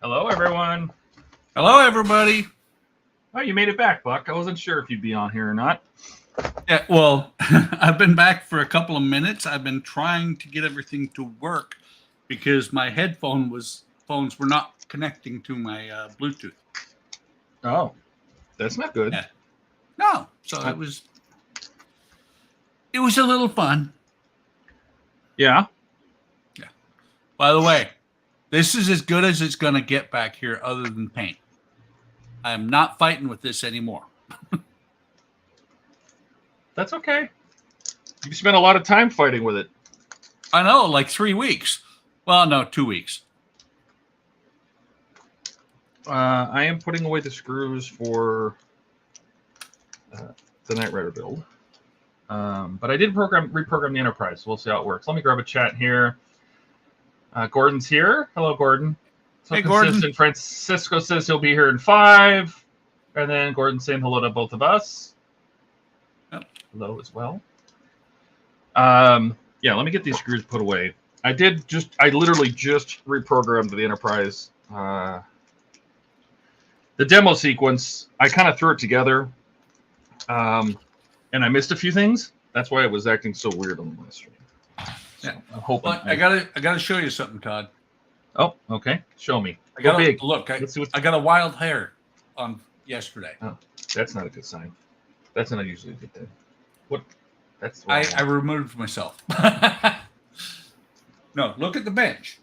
Hello, everyone. Hello, everybody. Oh, you made it back, Buck. I wasn't sure if you'd be on here or not. Yeah, well, I've been back for a couple of minutes. I've been trying to get everything to work because my phones were not connecting to my Bluetooth. Oh, that's not good. Yeah. No, so it was a little fun. Yeah. Yeah. By the way, this is as good as it's going to get back here other than paint. I'm not fighting with this anymore. That's okay. You spent a lot of time fighting with it. I know, like 3 weeks. Well, no, 2 weeks. I am putting away the screws for the Knight Rider build. But I did reprogram the Enterprise, so we'll see how it works. Let me grab a chat here. Gordon's here. Hello, Gordon. So hey, Gordon. Francisco says he'll be here in 5. And then Gordon's saying hello to both of us. Oh. Hello as well. Yeah, let me get these screws put away. I literally just reprogrammed the Enterprise. The demo sequence, I kind of threw it together. And I missed a few things. That's why it was acting so weird on the live stream. So Yeah. I'm hoping. Well, I gotta show you something, Todd. Oh, okay. Show me. I got big. Look, I got a wild hair on yesterday. Oh, that's not a good sign. That's not usually a good thing. What? That's. I removed myself. No, look at the bench.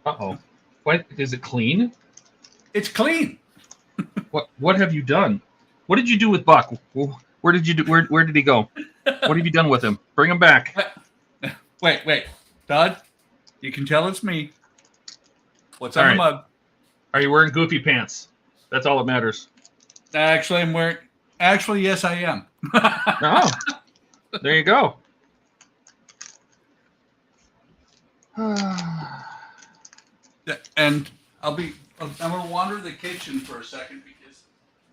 Uh-oh. What? Is it clean? It's clean. What have you done? What did you do with Buck? Where did you do? Where did he go? What have you done with him? Bring him back. Wait, Todd. You can tell it's me. What's on the mug? Are you wearing goofy pants? That's all that matters. Actually, I'm wearing. Actually, yes, I am. Oh, there you go. And I'm gonna wander the kitchen for a second because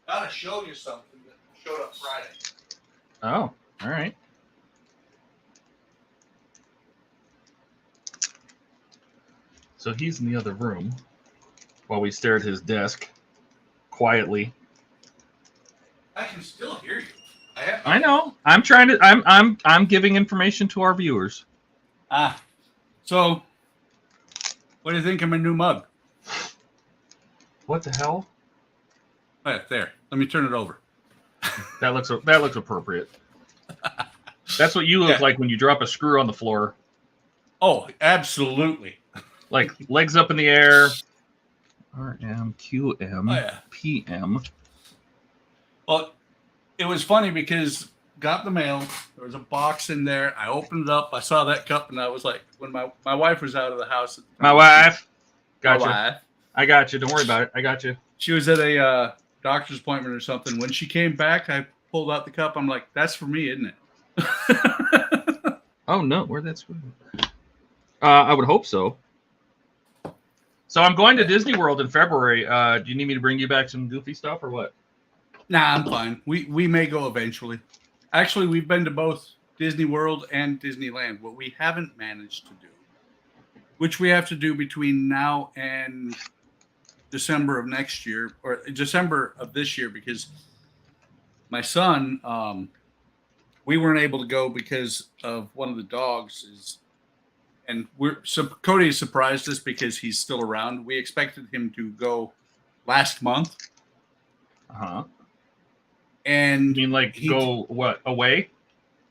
I gotta show you something that showed up Friday. Oh, all right. So he's in the other room while we stare at his desk quietly. I can still hear you. I know. I'm giving information to our viewers. So what do you think of my new mug? What the hell? Right there. Let me turn it over. That looks appropriate. That's what you look like when you drop a screw on the floor. Oh, absolutely. Like legs up in the air. RM, QM, PM. Well, it was funny because got the mail. There was a box in there. I opened it up. I saw that cup, and I was like, when my wife was out of the house. My wife. Gotcha. My wife. I got you. Don't worry about it. I got you. She was at a doctor's appointment or something. When she came back, I pulled out the cup. I'm like, that's for me, isn't it? Oh, no. Where'd that screw? I would hope so. So I'm going to Disney World in February. Do you need me to bring you back some goofy stuff or what? Nah, I'm fine. We may go eventually. Actually, we've been to both Disney World and Disneyland. What we haven't managed to do, which we have to do between now and December of next year, or December of this year, because my son, we weren't able to go because of one of the dogs and Cody surprised us because he's still around. We expected him to go last month. Uh-huh. And you mean go what, away?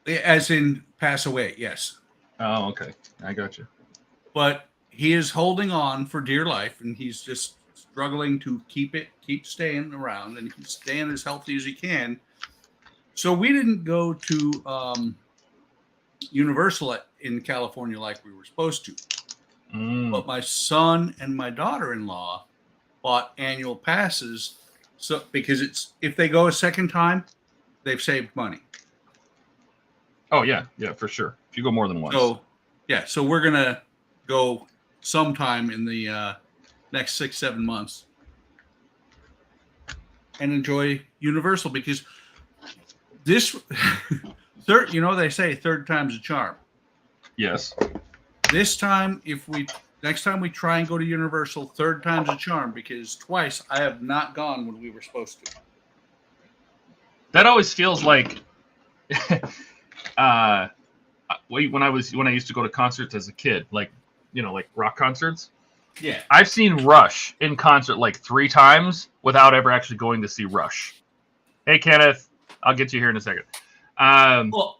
As in pass away, yes. Oh, okay. I got you. But he is holding on for dear life, and he's just struggling to keep staying around and staying as healthy as he can. So we didn't go to Universal in California like we were supposed to. But my son and my daughter-in-law bought annual passes, so because if they go a second time, they've saved money. Oh yeah, for sure. If you go more than once. So we're gonna go sometime in the next 6-7 months and enjoy Universal, because this they say third time's a charm. Yes. This time, if we Next time we try and go to Universal, third time's a charm, because twice I have not gone when we were supposed to. That always feels like when I used to go to concerts as a kid, like like rock concerts. Yeah. I've seen Rush in concert like 3 times without ever actually going to see Rush. Hey Kenneth, I'll get you here in a second. Well,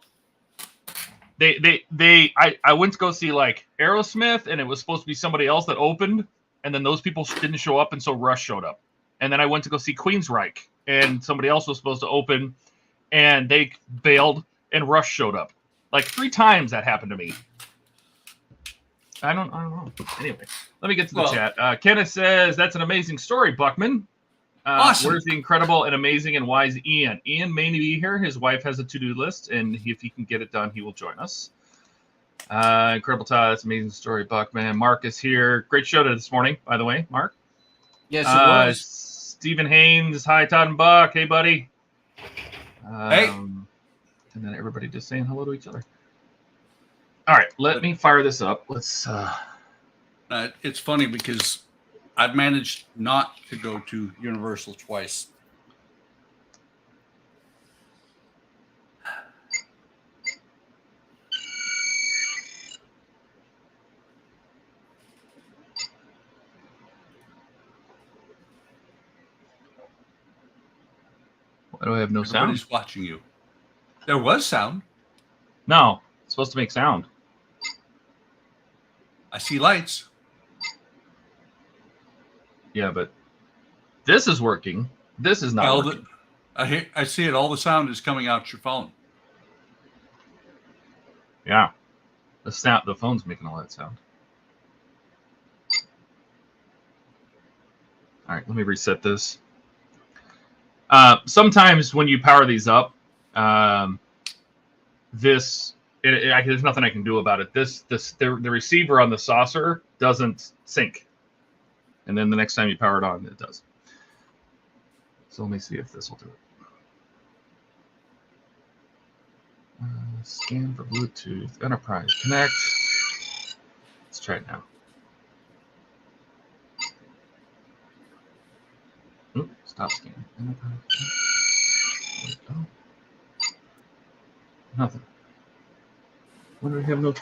I went to go see like Aerosmith, and it was supposed to be somebody else that opened, and then those people didn't show up, and so Rush showed up. And then I went to go see Queensryche, and somebody else was supposed to open, and they bailed, and Rush showed up. Like 3 times that happened to me. I don't know. Anyway, let me get to the chat. Kenneth says, that's an amazing story, Buckman. Awesome. Where's the incredible and amazing and wise Ian? Ian may be here. His wife has a to-do list, and if he can get it done, he will join us. Incredible Todd, that's an amazing story, Buckman. Mark is here. Great show this morning, by the way, Mark. Yes, it was. Stephen Haynes, hi, Todd and Buck. Hey, buddy. Hey. And then everybody just saying hello to each other. All right, let me fire this up. Let's. It's funny because I've managed not to go to Universal twice. Why do I have no sound? Everybody's watching you. There was sound. No, it's supposed to make sound. I see lights. Yeah, but this is working. This is not working. I see it. All the sound is coming out your phone. Yeah, the phone's making all that sound. All right, let me reset this. Sometimes when you power these up, there's nothing I can do about it. The receiver on the saucer doesn't sync, and then the next time you power it on, it does. So let me see if this will do it. Scan for Bluetooth Enterprise Connect. Let's try it now. Oop, stop scanning. Enterprise. Oh. Nothing. What did I have? No.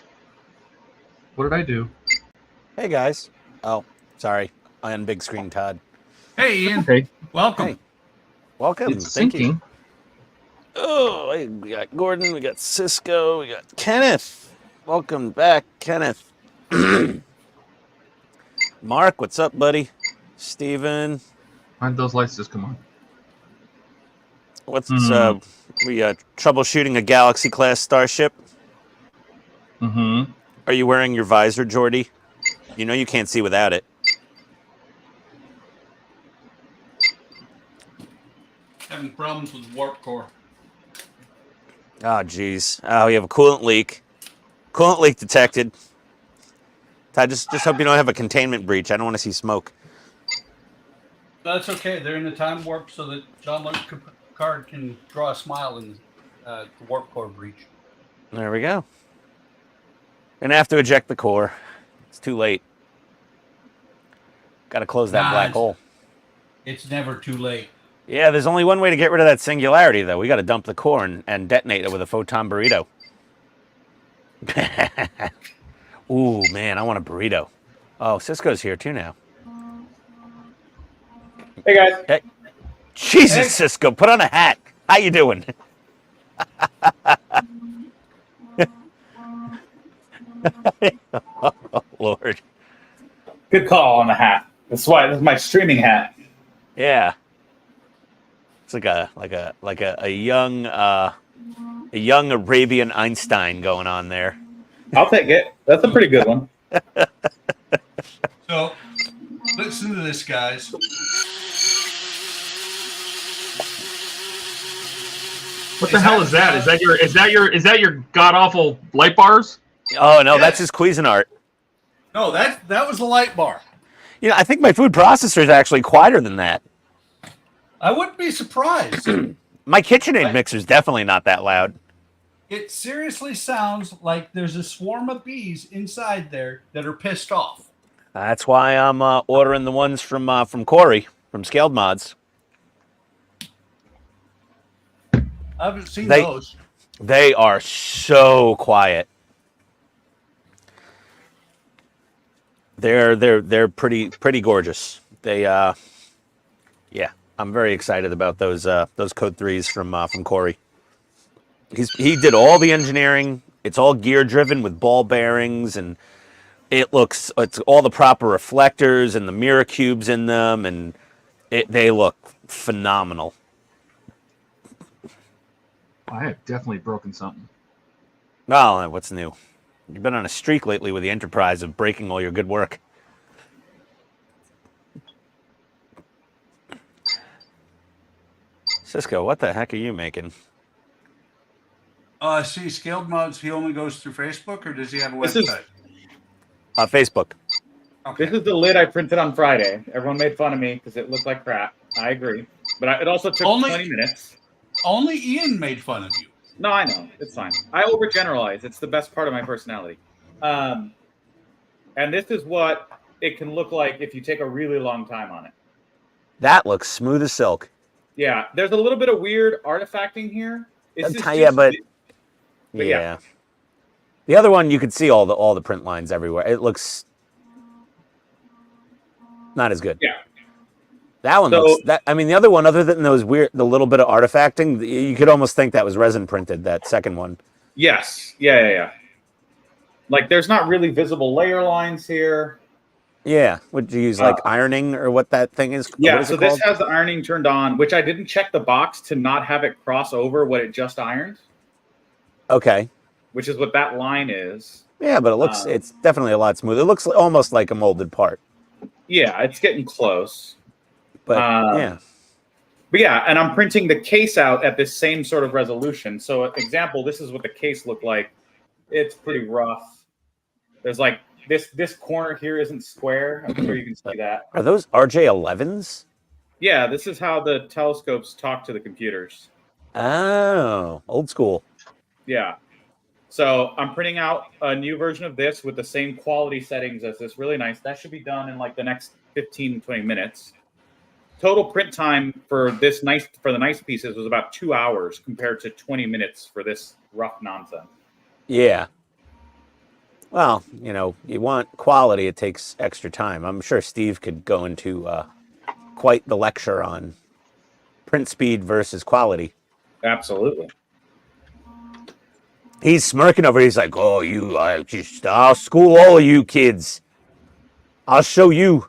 What did I do? Hey guys. Oh, sorry. On big screen, Todd. Hey, Ian. Okay. Welcome. Hey. Welcome. It's Thank syncing. you. Oh, we got Gordon, we got Cisco, we got Kenneth. Welcome back, Kenneth. Mark, what's up, buddy? Steven. Why'd those lights just come on? What's we troubleshooting a Galaxy class starship? Mm-hmm. Are you wearing your visor, Jordy? You know you can't see without it. Having problems with warp core. Oh, geez. Oh, we have a coolant leak. Coolant leak detected. Todd, just hope you don't have a containment breach. I don't want to see smoke. That's okay. They're in the time warp so that Jean-Luc Picard can draw a smile in the warp core breach. There we go. Gonna have to eject the core. It's too late. Got to close that black hole. It's never too late. Yeah, there's only one way to get rid of that singularity, though. We got to dump the core and detonate it with a photon burrito. Ooh, man, I want a burrito. Oh, Cisco's here, too, now. Hey, guys. Hey. Jesus, Hey. Cisco, put on a hat. How you doing? Oh, Lord. Good call on the hat. That's why this is my streaming hat. Yeah. It's like a young Arabian Einstein going on there. I'll take it. That's a pretty good one. So, listen to this, guys. What the hell is that? Is that your god awful light bars? Oh no, Yes. that's his Cuisinart. No, that was the light bar. You know, I think my food processor is actually quieter than that. I wouldn't be surprised. My KitchenAid mixer is definitely not that loud. It seriously sounds like there's a swarm of bees inside there that are pissed off. That's why I'm ordering the ones from Corey from Scaled Mods. I haven't seen They- those. They are so quiet. They're pretty gorgeous. They yeah, I'm very excited about those Code 3s from Corey. He did all the engineering. It's all gear driven with ball bearings, and it's all the proper reflectors and the mirror cubes in them, and they look phenomenal. I have definitely broken something. Oh, what's new? You've been on a streak lately with the Enterprise of breaking all your good work. Cisco, what the heck are you making? See, Scaled Mods, he only goes through Facebook, or does he have a This is- website? Facebook. Okay. This is the lid I printed on Friday. Everyone made fun of me because it looked like crap. I agree. But it also took Only- 20 minutes. Only Ian made fun of you. No, I know. It's fine. I overgeneralize. It's the best part of my personality. And this is what it can look like if you take a really long time on it. That looks smooth as silk. Yeah, there's a little bit of weird artifacting here. It's just, Yeah, but But yeah. yeah. The other one, you could see all the print lines everywhere. It looks not as good. Yeah. That one looks. I mean, the other one, other than those weird, the little bit of artifacting, you could almost think that was resin printed. That second one. Yes. Yeah. Like, there's not really visible layer lines here. Yeah. Would you use like ironing or what that thing is? Yeah, What is so it this called? has the ironing turned on, which I didn't check the box to not have it cross over what it just ironed, Okay. which is what that line is. Yeah, but it looks. It's definitely a lot smoother. It looks almost like a molded part. Yeah, it's getting close. But yeah. But yeah, and I'm printing the case out at this same sort of resolution. So, example, this is what the case looked like. It's pretty rough. There's like this corner here isn't square. I'm sure you can see that. Are those RJ11s? Yeah, this is how the telescopes talk to the computers. Oh, old school. Yeah. So I'm printing out a new version of this with the same quality settings as this. Really nice. That should be done in like the next 15, 20 minutes. Total print time for the nice pieces was about 2 hours compared to 20 minutes for this rough nonsense. Yeah. Well, you want quality, it takes extra time. I'm sure Steve could go into quite the lecture on print speed versus quality. Absolutely. He's smirking over. He's like, "Oh, I'll school all of you kids. I'll show you."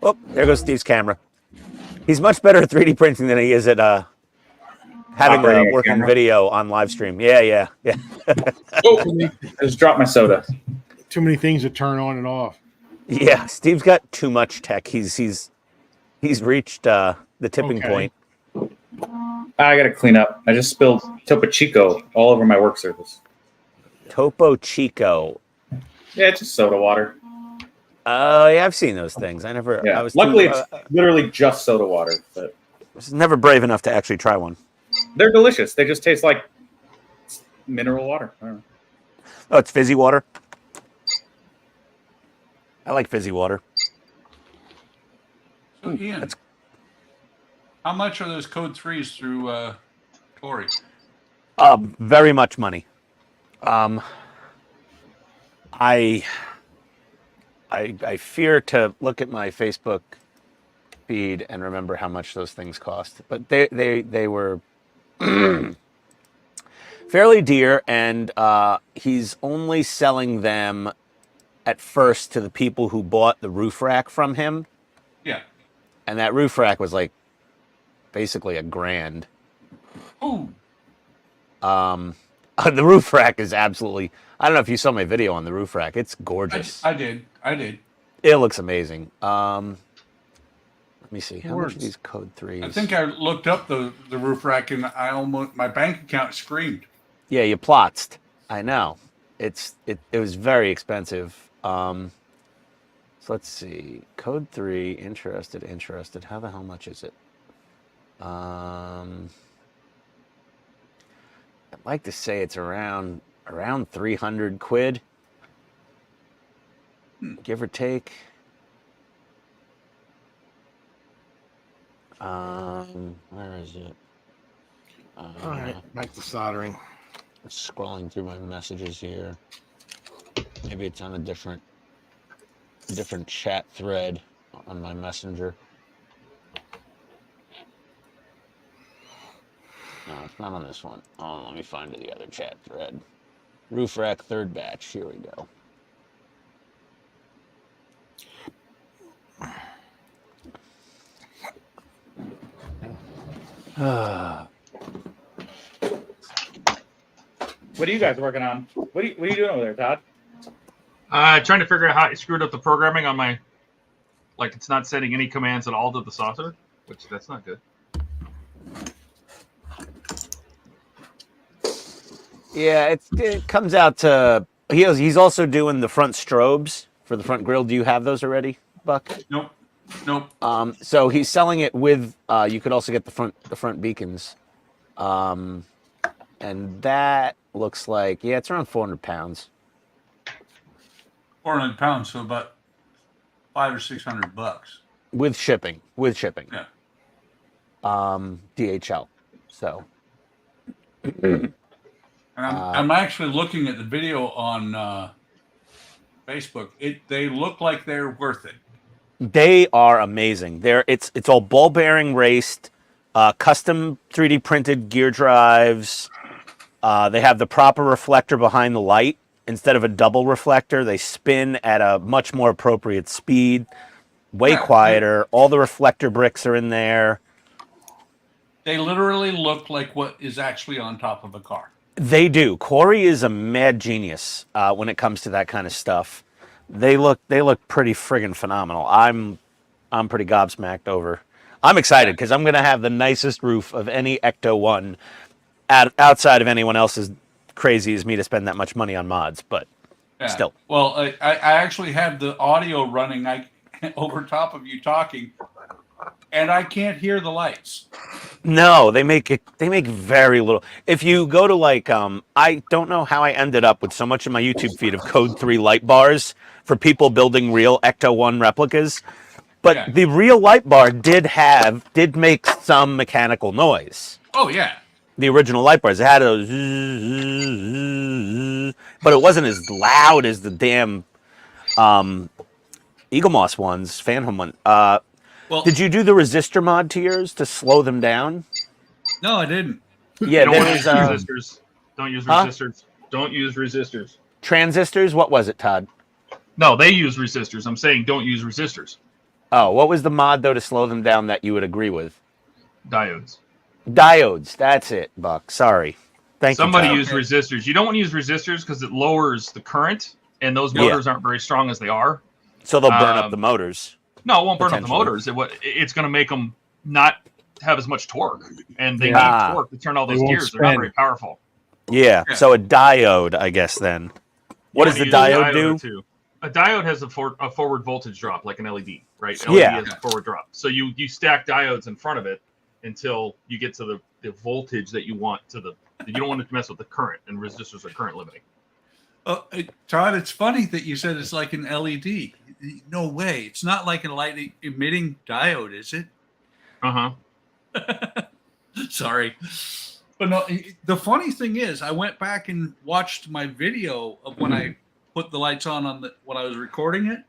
Oh, there goes Steve's camera. He's much better at 3D printing than he is at having Operating a a working camera. video on live stream. Yeah. Oh, I just dropped my soda. Too many things to turn on and off. Yeah, Steve's got too much tech. He's reached the tipping Okay. point. I got to clean up. I just spilled Topo Chico all over my work surface. Topo Chico. Yeah, it's just soda water. Oh, yeah, I've seen those things. I Yeah. was Luckily, too, it's literally just soda water. But was never brave enough to actually try one. they're delicious. They just taste like mineral water. I don't know. Oh, it's fizzy water. I like fizzy water. So, Ian, how much are those Code 3s through Corey? Very much money. I fear to look at my Facebook feed and remember how much those things cost, but they were fairly dear, and he's only selling them at first to the people who bought the roof rack from him, Yeah. and that roof rack was like basically $1,000. Ooh. The roof rack is absolutely. I don't know if you saw my video on the roof rack. It's gorgeous. I did. It looks amazing. Let me see. How much are Words. these Code 3s? I think I looked up the roof rack and my bank account screamed. Yeah, you plotzed. I know. It was very expensive. So let's see. Code 3, interested. How the hell much is it? I'd like to say it's around 300 quid. give or take. Where is it? All right, back to soldering. Scrolling through my messages here. Maybe it's on a different chat thread on my messenger. No, it's not on this one. Oh, let me find the other chat thread. Roof rack third batch. Here we go. What are you guys working on? What are you doing over there, Todd? Trying to figure out how I screwed up the programming on my, like it's not sending any commands at all to the saucer, which that's not good. Yeah, it comes out to he's also doing the front strobes for the front grille. Do you have those already, Buck? Nope. So he's selling it with. You could also get the front beacons, and that looks like it's around 400 pounds. 400 pounds, so about $500 or $600 with shipping. Yeah. DHL. So. And I'm actually looking at the video on Facebook. They look like they're worth it. They are amazing. It's all ball bearing raced, custom 3D printed gear drives. They have the proper reflector behind the light. Instead of a double reflector, they spin at a much more appropriate speed, way quieter. All the reflector bricks are in there. They literally look like what is actually on top of a car. They do. Corey is a mad genius when it comes to that kind of stuff. They look pretty friggin' phenomenal. I'm pretty gobsmacked over. I'm excited because I'm gonna have the nicest roof of any Ecto one outside of anyone else's crazy as me to spend that much money on mods, but still. Well, I actually have the audio running over top of you talking, and I can't hear the lights. No, they make very little. If you go to I don't know how I ended up with so much of my YouTube feed of Code 3 light bars for people building real Ecto 1 replicas, but the real light bar did make some mechanical noise. Oh yeah. The original light bars, it had a but it wasn't as loud as the damn Eagle Moss ones, Phantom one. Well, did you do the resistor mod to yours to slow them down? No, I didn't. Yeah, Don't use resistors. Don't use resistors. Don't use resistors. Transistors? What was it, Todd? No, they use resistors. I'm saying don't use resistors. Oh, what was the mod though to slow them down that you would agree with? Diodes. Diodes. That's it, Buck. Sorry. Thank you. Somebody use resistors. You don't want to use resistors because it lowers the current, and those motors aren't very strong as they are. So they'll burn up the motors. No, it won't burn up the motors. It's going to make them not have as much torque, and they need torque to turn all those gears. They're not very powerful. Yeah. So a diode, I guess. Then, what does the diode do? A diode has a forward voltage drop, like an LED, right? LED has a forward drop. So you stack diodes in front of it until you get to the voltage that you want you don't want it to mess with the current, and resistors are current limiting. Todd, it's funny that you said it's like an LED. No way. It's not like a light emitting diode, is it? Sorry. But no, the funny thing is, I went back and watched my video of when I put the lights on when I was recording it.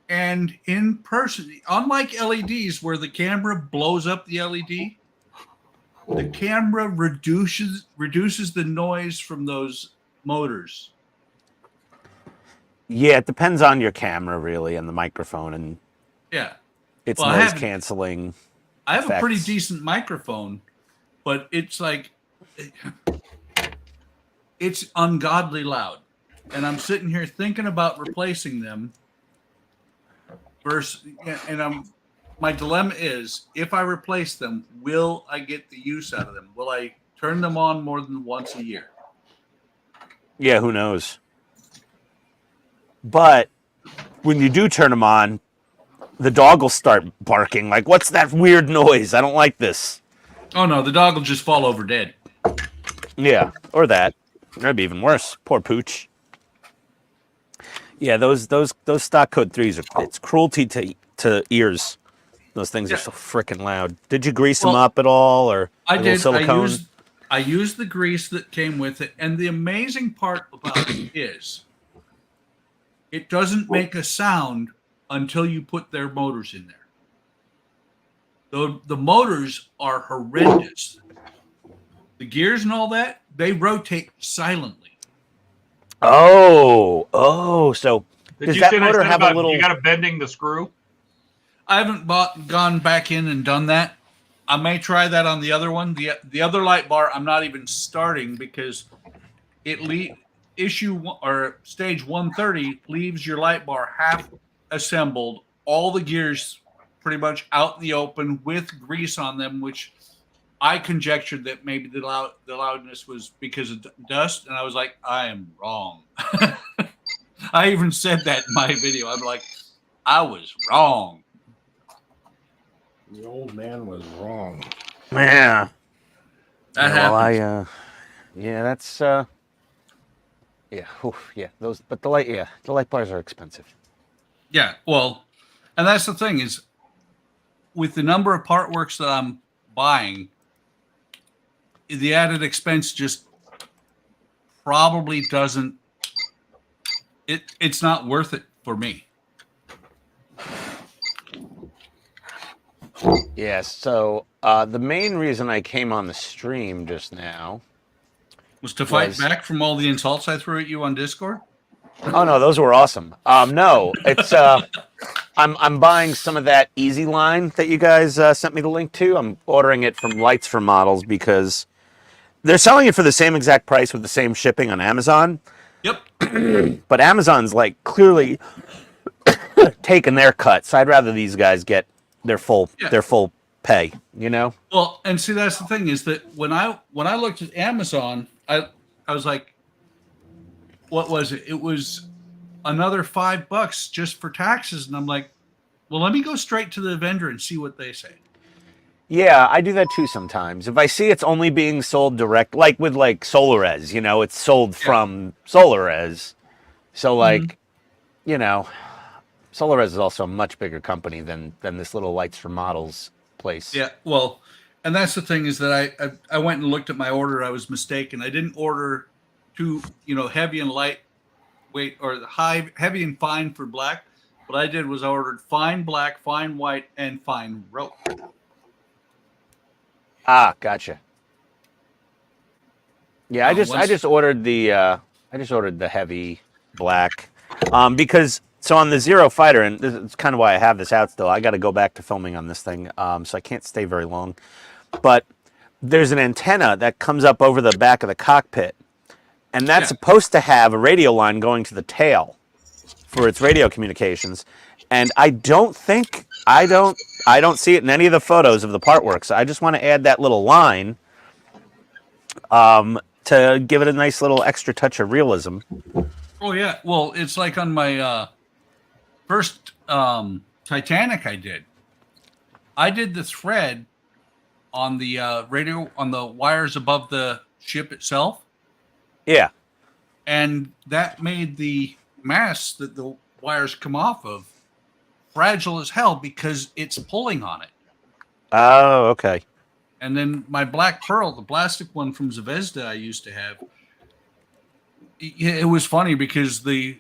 And in person, unlike LEDs where the camera blows up the LED, the camera reduces the noise from those motors. Yeah, it depends on your camera, really, and the microphone, and it's noise canceling. I have a pretty decent microphone, but it's it's ungodly loud, and I'm sitting here thinking about replacing them. My dilemma is, if I replace them, will I get the use out of them? Will I turn them on more than once a year? Yeah, who knows? But when you do turn them on, the dog will start barking. Like, what's that weird noise? I don't like this. Oh, no, the dog will just fall over dead. Yeah, or that. That'd be even worse. Poor Pooch. Yeah, those stock Code 3s are, it's cruelty to ears. Those things are so freaking loud. Did you grease them up at all, or I a little did. silicone? I used the grease that came with it, and the amazing part about it is it doesn't make a sound until you put their motors in there. The motors are horrendous. The gears and all that, they rotate silently. Oh, so does that motor have a little? You got to bending the screw. I haven't gone back in and done that. I may try that on the other one. The other light bar, I'm not even starting because it stage 130 leaves your light bar half assembled, all the gears pretty much out in the open with grease on them, which I conjectured that maybe the loudness was because of dust, and I was like, I am wrong. I even said that in my video. I'm like, I was wrong. The old man was wrong. Yeah. That happens. That's those, but the light bars are expensive. Yeah, well, and that's the thing is, with the number of part works that I'm buying, the added expense just probably doesn't. It's not worth it for me. Yeah. So the main reason I came on the stream just now was to fight back from all the insults I threw at you on Discord. Oh no, those were awesome. No, it's I'm buying some of that Easy line that you guys sent me the link to. I'm ordering it from Lights for Models because they're selling it for the same exact price with the same shipping on Amazon. Yep. But Amazon's like clearly taking their cut, so I'd rather these guys get their full pay. You know. Well, and see, that's the thing is that when I looked at Amazon, I was like, what was it? It was another $5 just for taxes, and I'm like, well, let me go straight to the vendor and see what they say. Yeah, I do that too sometimes. If I see it's only being sold direct, like with like SolarEs, you know, it's sold from SolarEs. So like, you know, SolarEs is also a much bigger company than this little Lights for Models place. Yeah, well, and that's the thing is that I went and looked at my order. I was mistaken. I didn't order too, heavy and light weight or heavy and fine for black. What I did was I ordered fine black, fine white, and fine rope. Ah, gotcha. Yeah, I just ordered the heavy black, because so on the Zero Fighter, and this is kind of why I have this out still. I got to go back to filming on this thing, so I can't stay very long. But there's an antenna that comes up over the back of the cockpit, and that's supposed to have a radio line going to the tail for its radio communications. And I don't see it in any of the photos of the part work. So I just want to add that little line to give it a nice little extra touch of realism. Oh yeah, well, it's like on my first Titanic I did the thread on the radio on the wires above the ship itself. Yeah. And that made the mast that the wires come off of fragile as hell because it's pulling on it. Oh, okay. And then my Black Pearl, the plastic one from Zvezda I used to have, it was funny because the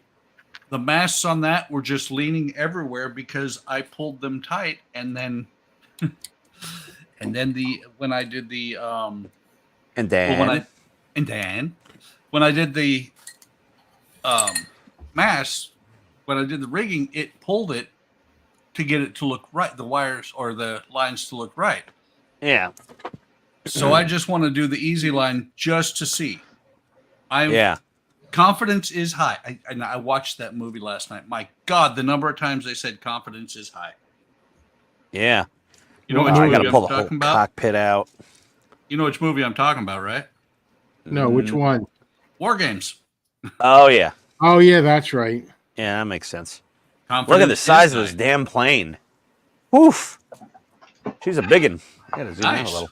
masts on that were just leaning everywhere because I pulled them tight, and then when I did the masts, when I did the rigging, it pulled it to get it to look right, the wires or the lines to look right. Yeah. So I just want to do the easy line just to see. Confidence is high. I watched that movie last night. My God, the number of times they said confidence is high. Yeah. You know which I movie gotta I'm pull the talking whole about? cockpit out. You know which movie I'm talking about, right? No, which one? War Games. Oh yeah. Oh yeah, that's right. Yeah, that makes sense. Confidence Look at the size of is this damn plane. Oof. She's a biggin. I gotta zoom in a little.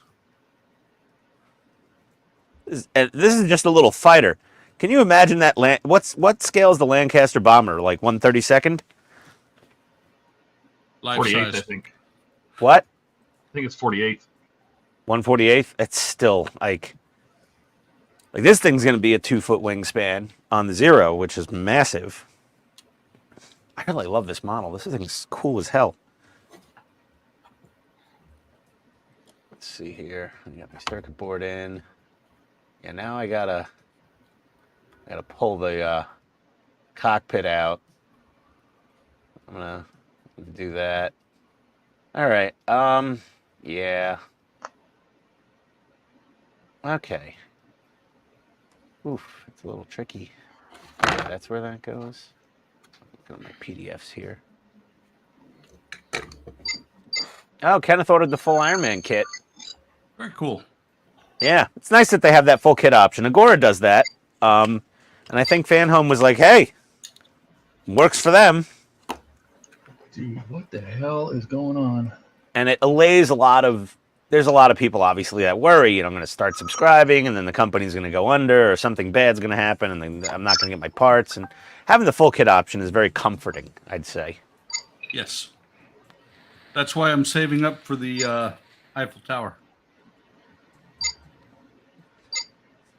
This is just a little fighter. Can you imagine that? What scale is the Lancaster bomber? Like 1/32nd? Life 48th, I size. think. What? I think it's 48th. 1/48th? It's still like this thing's gonna be a 2-foot wingspan on the Zero, which is massive. I really love this model. This thing's cool as hell. Let's see here. I got my circuit board in. Yeah, now I gotta pull the cockpit out. I'm gonna do that. All right. Yeah. Okay. Oof, it's a little tricky. Okay, that's where that goes. Go to my PDFs here. Oh, Kenneth ordered the full Iron Man kit. Very cool. Yeah, it's nice that they have that full kit option. Agora does that. And I think Fan Home was like, hey, works for them. Dude, what the hell is going on? And it allays there's a lot of people obviously that worry, I'm going to start subscribing and then the company's going to go under or something bad's going to happen and then I'm not going to get my parts. And having the full kit option is very comforting, I'd say. Yes. That's why I'm saving up for the Eiffel Tower.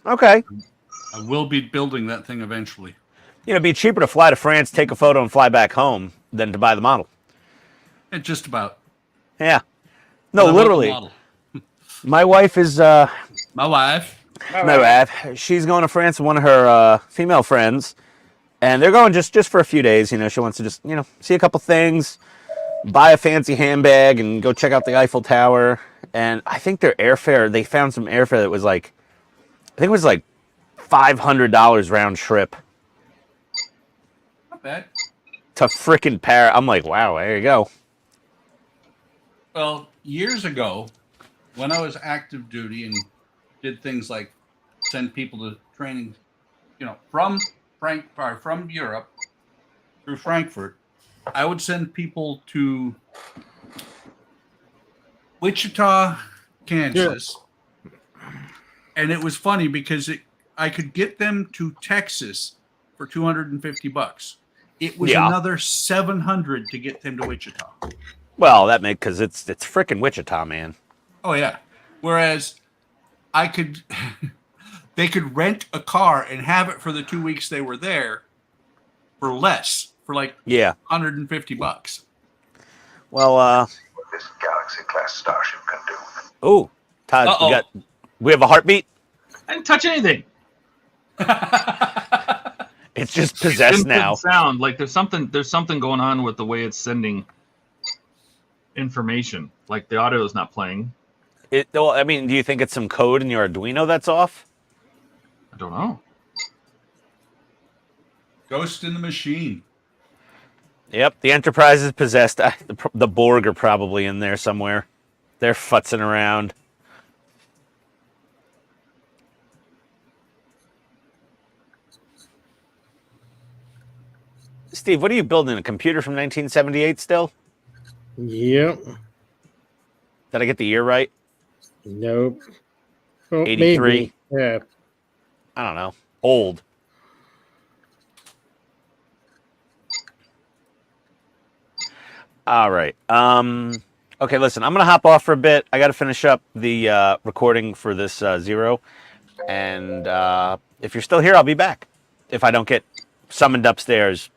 Okay. I will be building that thing eventually. It'd be cheaper to fly to France, take a photo, and fly back home than to buy the model. And just about. Yeah. No, I built the literally. model. My wife is My wife. my wife. She's going to France with one of her female friends, and they're going just for a few days. She wants to just see a couple things, buy a fancy handbag, and go check out the Eiffel Tower. And I think their airfare. They found some airfare that was like, I think it was like $500 round trip Not bad. to frickin' Paris. I'm like, wow, there you go. Well, years ago, when I was active duty and did things like send people to training, from Europe through Frankfurt, I would send people to Wichita, Kansas. Yeah. And it was funny because I could get them to Texas for $250. It was another $700 to get them to Wichita. Well, that makes because it's frickin' Wichita, man. Oh yeah. Whereas they could rent a car and have it for the 2 weeks they were there for less, for like $150. Well, what this Galaxy class starship can do. Oh, Todd, we have a heartbeat. I didn't touch anything. It's just possessed now. Sound like there's something going on with the way it's sending information. Like the audio is not playing. Well, I mean, do you think it's some code in your Arduino that's off? I don't know. Ghost in the machine. Yep, the Enterprise is possessed. The Borg are probably in there somewhere. They're futzing around. Steve, what are you building? A computer from 1978 still? Yep. Did I get the year right? Nope. Oh, 83. maybe. Yeah. I don't know. Old. All right. Okay, listen, I'm going to hop off for a bit. I got to finish up the recording for this Zero. And if you're still here, I'll be back. If I don't get summoned upstairs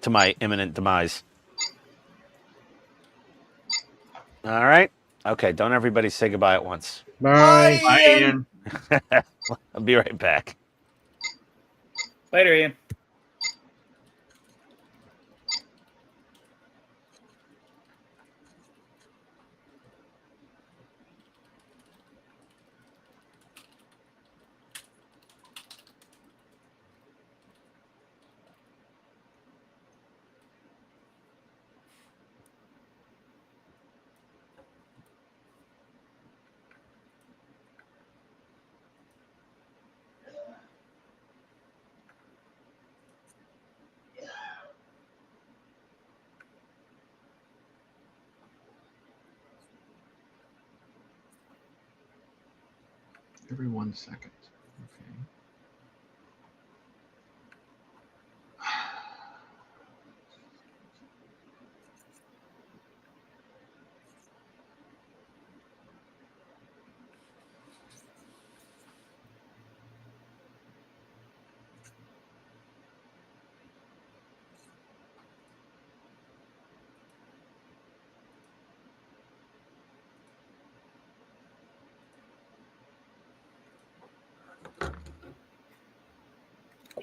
to my imminent demise. All right. Okay, don't everybody say goodbye at once. Bye. Bye, Ian. I'll be right back. Later, Ian. Every 1 second. Okay.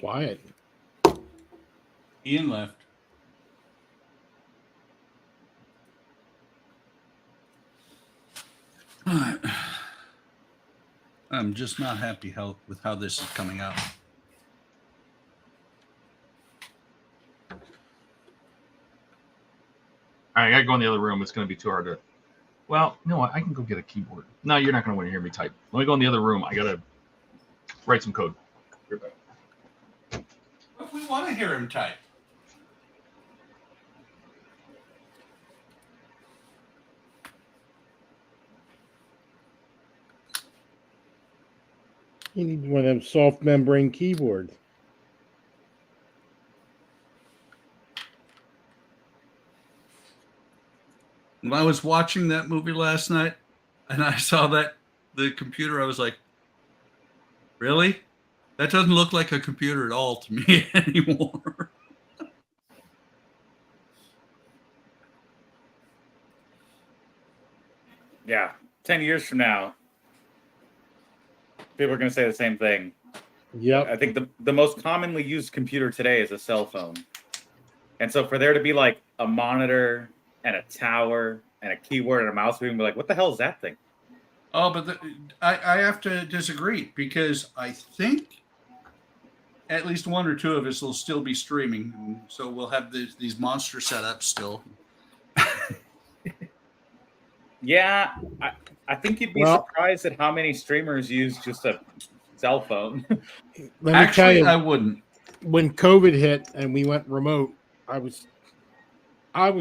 quiet. Ian left. All right. I'm just not happy with how this is coming out. All right, I gotta go in the other room. It's gonna be too hard to. Well, you know what? I can go get a keyboard. No, you're not gonna want to hear me type. Let me go in the other room. I gotta write some code. What if we want to hear him type? You need one of them soft membrane keyboards. When I was watching that movie last night and I saw the computer, I was like, really? That doesn't look like a computer at all to me anymore. Yeah, 10 years from now, people are going to say the same thing. Yep. I think the most commonly used computer today is a cell phone. And so for there to be like a monitor and a tower and a keyboard and a mouse, we can be like, what the hell is that thing? Oh, but I have to disagree because I think at least one or two of us will still be streaming. So we'll have these monster setups still. Yeah, I think you'd be surprised at how many streamers use just a cell phone. Let me tell you, I wouldn't. when COVID hit and we went remote, I was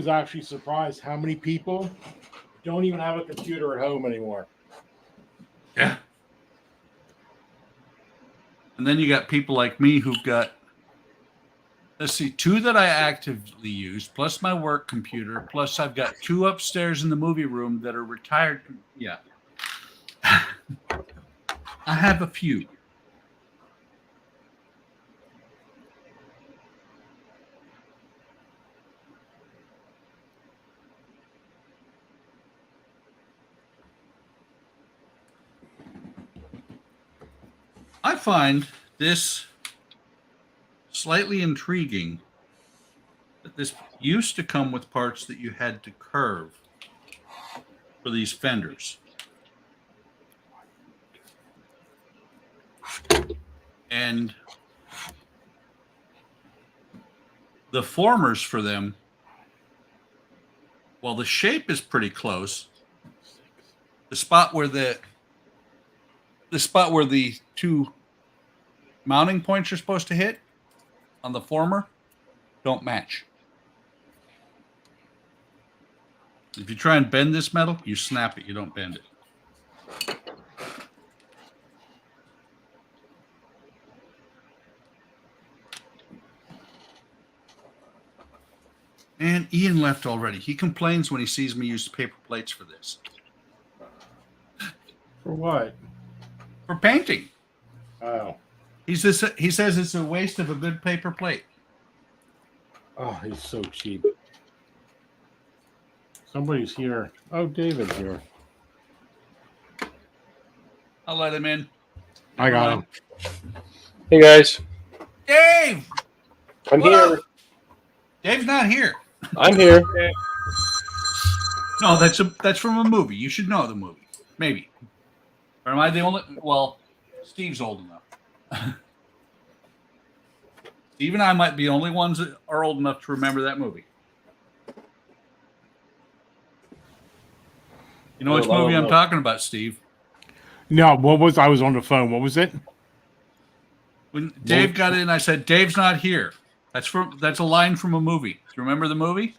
actually surprised how many people don't even have a computer at home anymore. Yeah. And then you got people like me who've got, let's see, 2 that I actively use, plus my work computer, plus I've got 2 upstairs in the movie room that are retired. Yeah. I have a few. I find this slightly intriguing that this used to come with parts that you had to curve for these fenders. And the formers for them, well, the shape is pretty close. The spot where the 2 mounting points are supposed to hit on the former don't match. If you try and bend this metal, you snap it, you don't bend it. And Ian left already. He complains when he sees me use paper plates for this. For what? For painting. Oh. He says it's a waste of a good paper plate. Oh, he's so cheap. Somebody's here. Oh, David's here. I'll let him in. I got him. Hey guys, Dave! I'm What here. up? Dave's not here. I'm here. No, that's from a movie. You should know the movie. Maybe. Or am I the only? Well, Steve's old enough. Steve and I might be the only ones that are old enough to remember that movie. You know which movie I'm talking about, Steve? No, I was on the phone. What was it? When Dave got in, I said, "Dave's not here." That's a line from a movie. Do you remember the movie?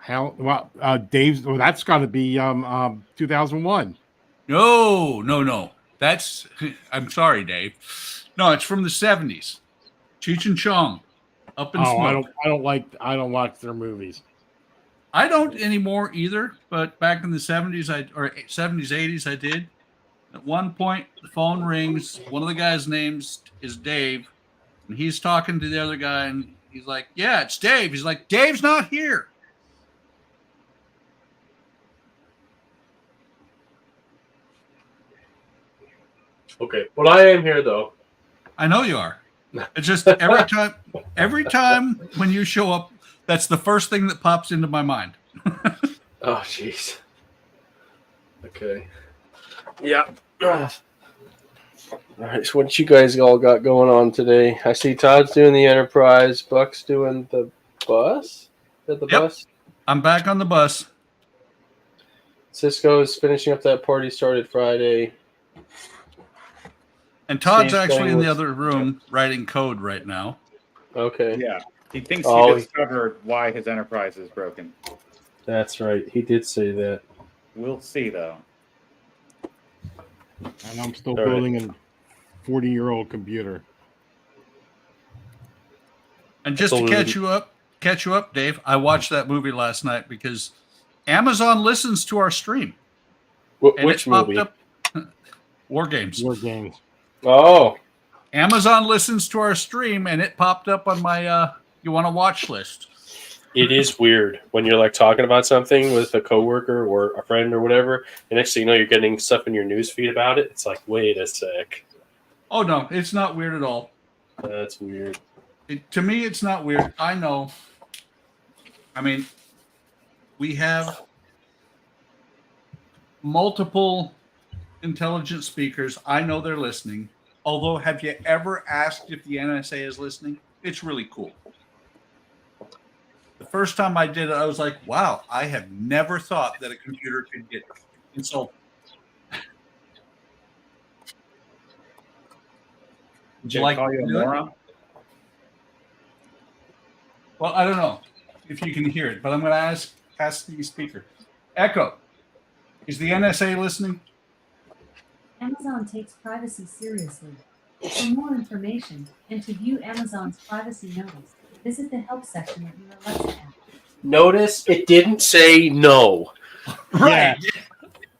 Dave's. Well, that's got to be 2001. No. That's. I'm sorry, Dave. No, it's from the 70s. Cheech and Chong, Up in Smoke. I don't like their movies. I don't anymore either. But back in the 70s, 80s, I did. At one point, the phone rings. One of the guys' names is Dave, and he's talking to the other guy, and he's like, "Yeah, it's Dave." He's like, "Dave's not here." Okay, well I am here though. I know you are. It's just every time when you show up, that's the first thing that pops into my mind. Oh, jeez. Okay. Yeah. All right. So what you guys all got going on today? I see Todd's doing the Enterprise. Buck's doing the bus. At the Yep. bus. I'm back on the bus. Cisco is finishing up that party started Friday. And Todd's Steve's actually playing in the with- other room writing code right now. Okay. Yeah. He thinks Oh, he discovered why his Enterprise is broken. That's right. He did say that. We'll see, though. And I'm still All right. building a 40-year-old computer. And just to catch you up, Dave, I watched that movie last night because Amazon listens to our stream. And Which it popped movie? up War Games. War games. Oh, Amazon listens to our stream and it popped up on my you want to watch list. it is weird when you're like talking about something with a coworker or a friend or whatever, and next thing you know, you're getting stuff in your news feed about it. It's like, wait a sec, Oh no, it's not weird at all. that's weird. To me, it's not weird. I know. I mean, we have multiple intelligent speakers. I know they're listening. Although, have you ever asked if the NSA is listening? It's really cool. The first time I did it, I was like, wow, I have never thought that a computer could get insulted. Would Did you it like call you to a do it? moron? Well, I don't know if you can hear it, but I'm going to ask the speaker. Echo, is the NSA listening? Amazon takes privacy seriously. For more information and to view Amazon's privacy notice, visit the help section of your Alexa app. Notice it didn't say no. Right.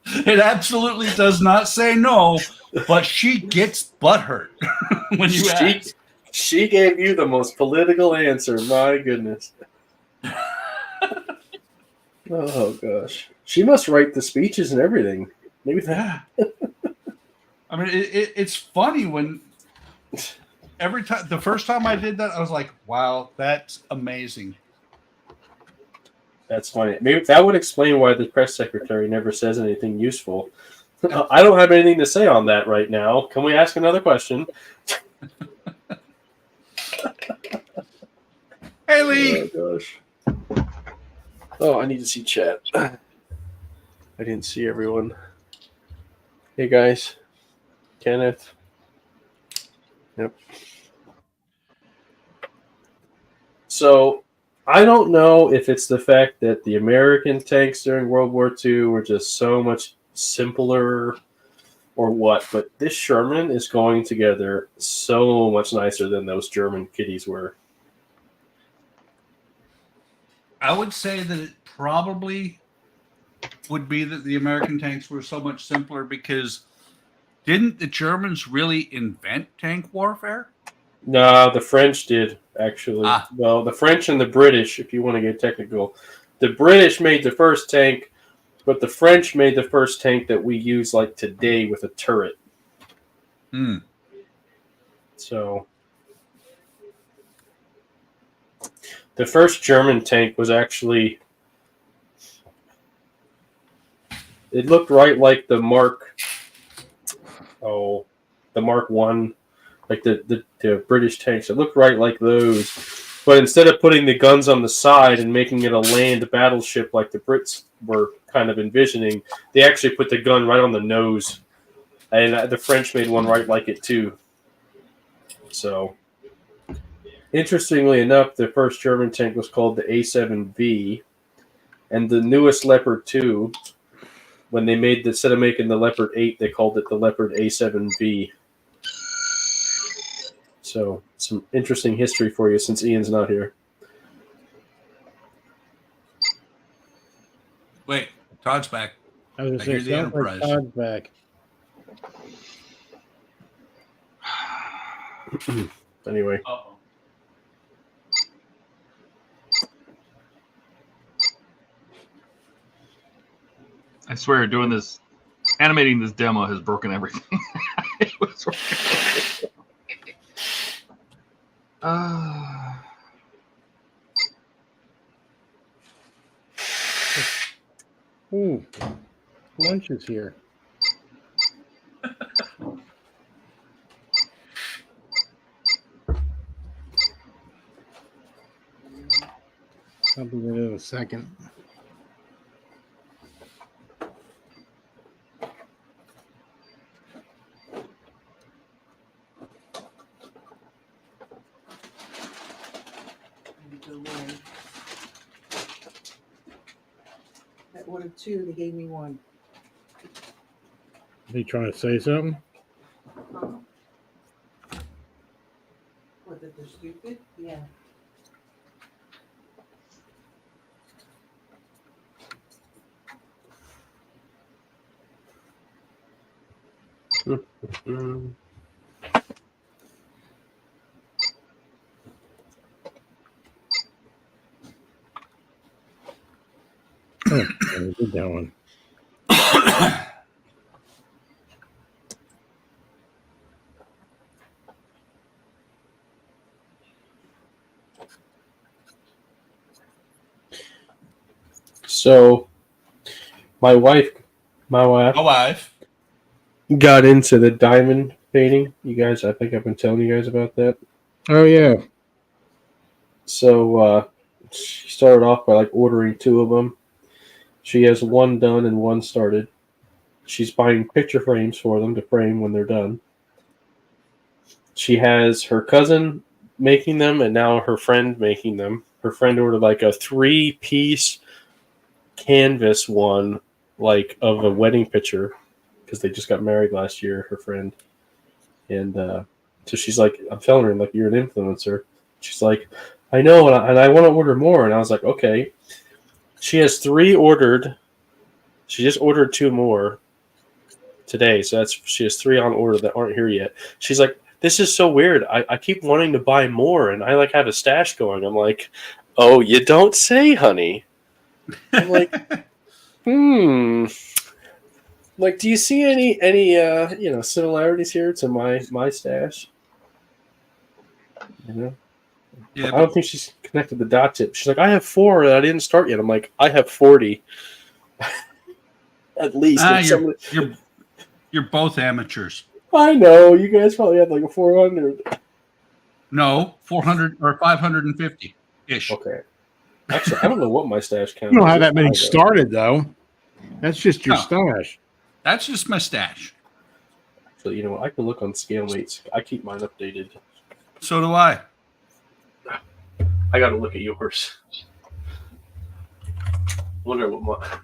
It absolutely does not say no, but she gets butthurt when you ask. She gave you the most political answer. My goodness. Oh gosh, she must write the speeches and everything. Maybe that. Yeah. I mean, it's funny when every time, the first time I did that, I was like, wow, that's amazing. That's funny. Maybe that would explain why the press secretary never says anything useful. I don't have anything to say on that right now. Can we ask another question? Hey, Lee. Oh gosh. Oh, I need to see chat. I didn't see everyone. Hey guys. Kenneth. Yep. So I don't know if it's the fact that the American tanks during World War II were just so much simpler or what, but this Sherman is going together so much nicer than those German kiddies were. I would say that it probably would be that the American tanks were so much simpler because didn't the Germans really invent tank warfare? No, the French did, actually. Ah. Well, the French and the British, if you want to get technical. The British made the first tank, but the French made the first tank that we use like today with a turret. Hmm. So the first German tank was actually, it looked right like the Mark 1, like the British tanks. It looked right like those. But instead of putting the guns on the side and making it a land battleship like the Brits were kind of envisioning, they actually put the gun right on the nose. And the French made one right like it too. So, interestingly enough, the first German tank was called the A7V. And the newest Leopard 2, when they made, instead of making the Leopard 8, they called it the Leopard A7V. So, some interesting history for you since Ian's not here. Wait, Todd's back. I was I going hear to the say, sounds like Enterprise. Todd's back. Anyway, Uh-oh. I swear, doing this, animating this demo has broken everything. It was Ooh, lunch is here. I'll be there in a second. I ordered 2. They gave me 1. Are you trying to say something? What, that they're stupid? Yeah. Mm. Oh, I did that one. So, my wife got into the diamond painting. You guys, I think I've been telling you guys about that. Oh yeah. So she started off by like ordering 2 of them. She has 1 done and 1 started. She's buying picture frames for them to frame when they're done. She has her cousin making them and now her friend making them. Her friend ordered like a 3-piece canvas one, like of a wedding picture, because they just got married last year, her friend. And so she's like, I'm telling her, like, you're an influencer. She's like, I know, and I want to order more. And I was like, okay. She has 3 ordered. She just ordered 2 more today. So she has 3 on order that aren't here yet. She's like, this is so weird. I keep wanting to buy more, and I like have a stash going. I'm like, oh, you don't say, honey. I'm like, Like, do you see any similarities here to my stash? You know? Yeah, I don't think she's connected the dots yet. She's like, I have 4 that I didn't start yet. I'm like, I have 40. At least. You're both amateurs. I know. You guys probably have like a 400. No, 400 or 550 ish. Okay. Actually, I don't know what my stash count is. You don't have that many started though. That's just your stash. That's just my stash. So you know what? I can look on ScaleMates. I keep mine updated. So do I. I got to look at yours. Wonder what my.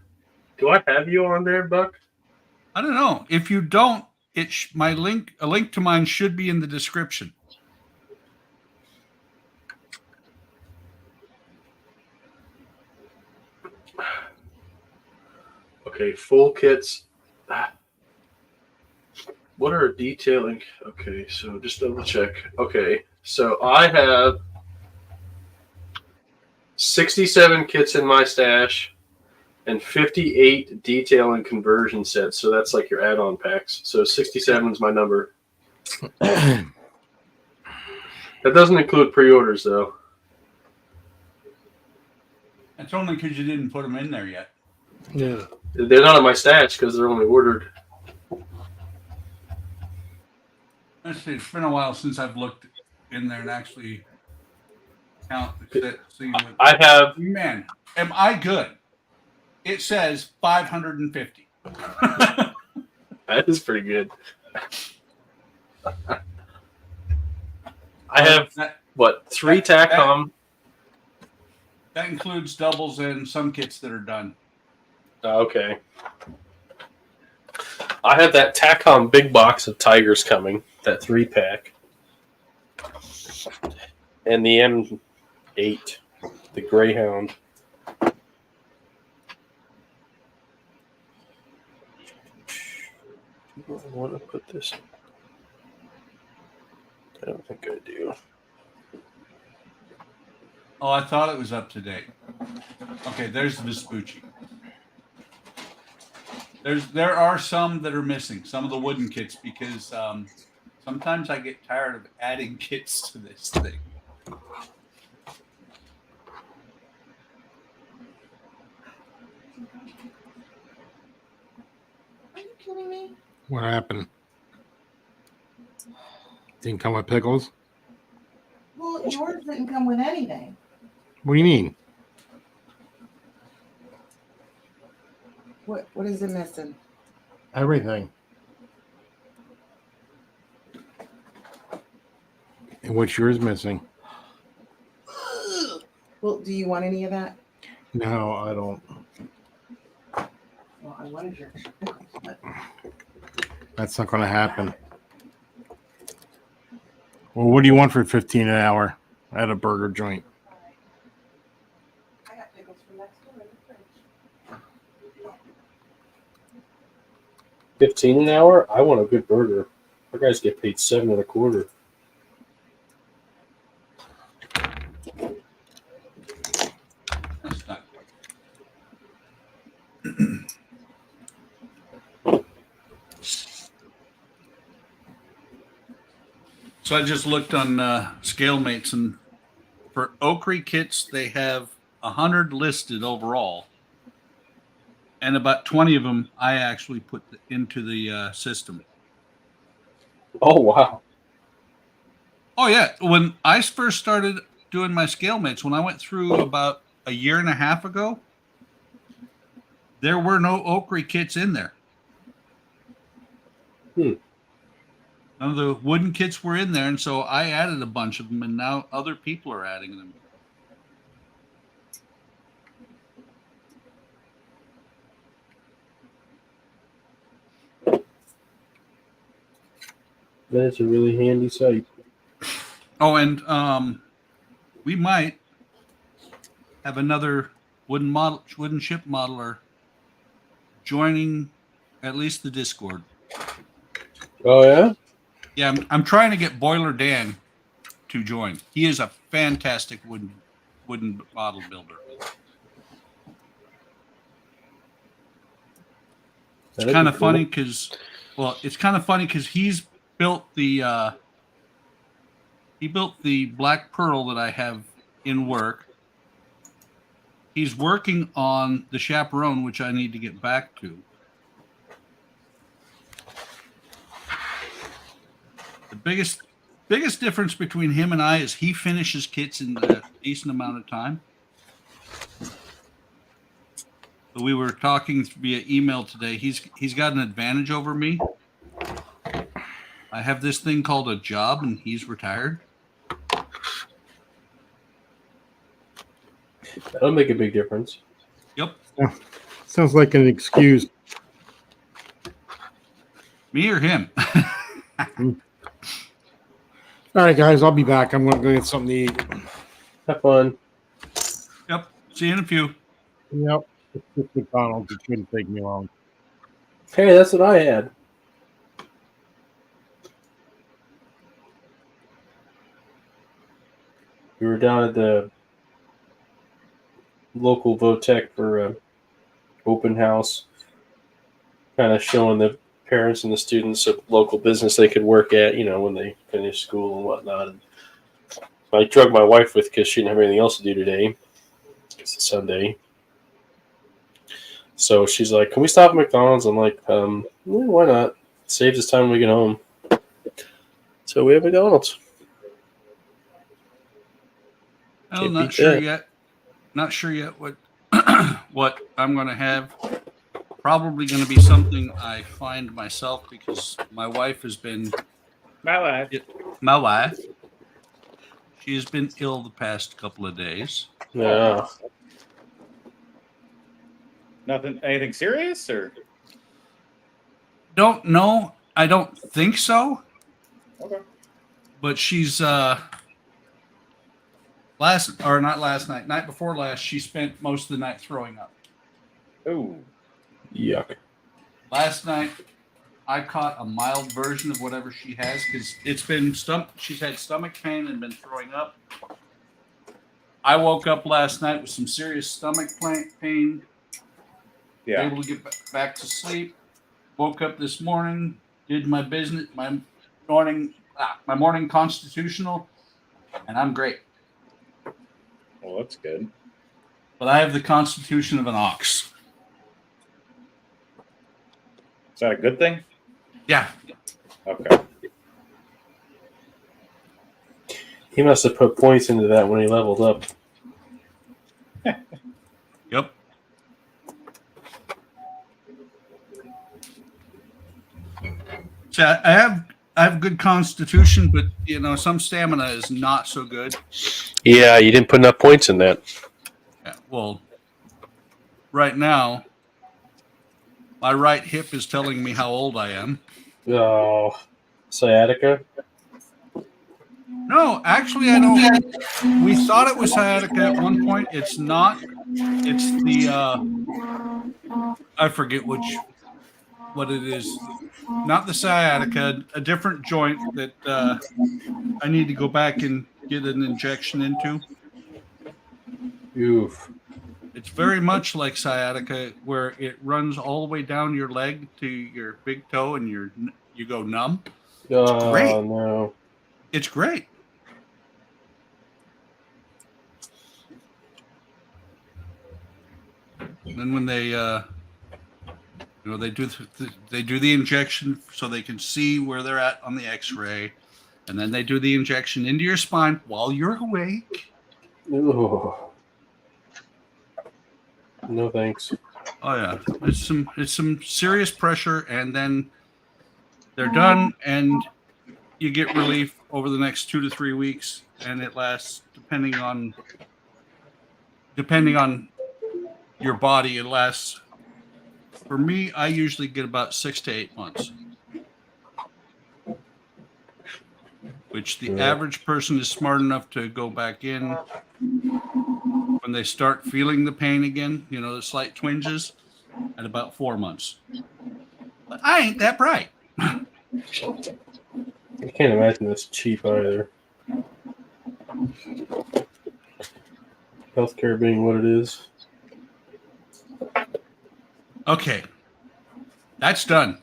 Do I have you on there, Buck? I don't know. If you don't, a link to mine should be in the description. Okay, full kits. What are detailing? Okay, so just double check. Okay, so I have 67 kits in my stash and 58 detail and conversion sets. So that's like your add-on packs. So 67 is my number. That doesn't include pre-orders, though. That's only because you didn't put them in there yet. Yeah. They're not in my stash because they're only ordered. Let's see. It's been a while since I've looked in there and actually count. I have. Man, am I good? It says 550. That is pretty good. I have, what, 3 TACCOM? That includes doubles and some kits that are done. Okay. I have that TACCOM big box of Tigers coming, that 3-pack. And the M8, the Greyhound. Do I want to put this? I don't think I do. Oh, I thought it was up to date. Okay, there's the Vespucci. There are some that are missing, some of the wooden kits, because sometimes I get tired of adding kits to this thing. Are you kidding me? What happened? Didn't come with pickles? Well, yours didn't come with anything. What do you mean? What is it missing? Everything. And what's yours missing? Well, do you want any of that? No, I don't. Well, I wanted your but That's not going to happen. Well, what do you want for 15 an hour at a burger joint? I got pickles from next door in the fridge. 15 an hour? I want a good burger. Our guys get paid 7 and a quarter. That's not So I just looked on ScaleMates, and for Oakry kits, they have 100 listed overall, and about 20 of them I actually put into the system. Oh, wow. Oh yeah, when I first started doing my ScaleMates, when I went through about a year and a half ago, there were no Oakry kits in there. Hmm. None of the wooden kits were in there, and so I added a bunch of them, and now other people are adding them. That's a really handy site. Oh, and we might have another wooden ship modeler joining at least the Discord. Oh, yeah? Yeah, I'm trying to get Boiler Dan to join. He is a fantastic wooden model builder. It's kind of funny because, he's built the Black Pearl that I have in work. He's working on the Chaperone, which I need to get back to. The biggest difference between him and I is he finishes kits in a decent amount of time. So we were talking via email today. He's got an advantage over me. I have this thing called a job, and he's retired. That'll make a big difference. Yep. Yeah. Sounds like an excuse. Me or him? All right, guys, I'll be back. I'm going to go get something to eat. Have fun. Yep. See you in a few. Yep. It's just McDonald's. It shouldn't take me long. Hey, that's what I had. We were down at the local Votech for an open house, kind of showing the parents and the students a local business they could work at, when they finish school and whatnot. And I drug my wife with because she didn't have anything else to do today. It's Sunday. So she's like, "Can we stop at McDonald's?" I'm like, yeah, why not? Saves us time when we get home. So we have McDonald's. Well, not sure yet. Not sure yet what what I'm going to have. Probably going to be something I find myself because my wife has been my wife. She has been ill the past couple of days. Yeah. Anything serious or? Don't know. I don't think so. Okay. But she's night before last, she spent most of the night throwing up. Oh. Yuck. Last night, I caught a mild version of whatever she has because she's had stomach pain and been throwing up. I woke up last night with some serious stomach pain. Yeah. Able to get back to sleep. Woke up this morning, did my business, my morning constitutional, and I'm great. Well, that's good. But I have the constitution of an ox. Is that a good thing? Yeah. Okay. He must have put points into that when he leveled up. Yep. So I have good constitution, but some stamina is not so good. Yeah, you didn't put enough points in that. Yeah, well, right now, my right hip is telling me how old I am. Oh, sciatica. No, actually, I don't. We thought it was sciatica at one point. It's not. It's the I forget what it is. Not the sciatica, a different joint that I need to go back and get an injection into. Oof. It's very much like sciatica, where it runs all the way down your leg to your big toe, and you go numb. Oh, great. no. It's great. And then when they they do the injection so they can see where they're at on the X-ray, and then they do the injection into your spine while you're awake. Ooh. No thanks. Oh yeah, it's some serious pressure, and then they're done, and you get relief over the next 2 to 3 weeks, and it lasts depending on your body. It lasts. For me, I usually get about 6 to 8 months, which the average person is smart enough to go back in when they start feeling the pain again, the slight twinges, at about 4 months. But I ain't that bright. I can't imagine this cheap either. Healthcare being what it is. Okay, that's done.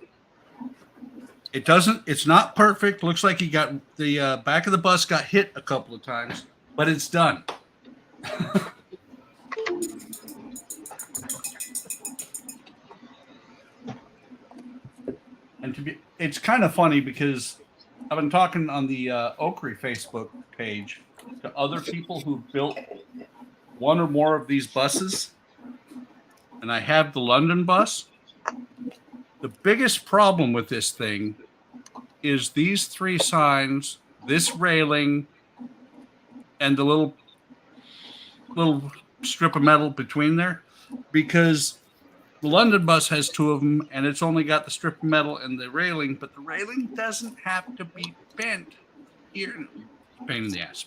It's not perfect. Looks like he got the back of the bus got hit a couple of times, but it's done. And it's kind of funny because I've been talking on the Oakry Facebook page to other people who built one or more of these buses, and I have the London bus. The biggest problem with this thing is these 3 signs, this railing, and the little strip of metal between there, because the London bus has 2 of them, and it's only got the strip of metal and the railing, but the railing doesn't have to be bent here. Pain in the ass.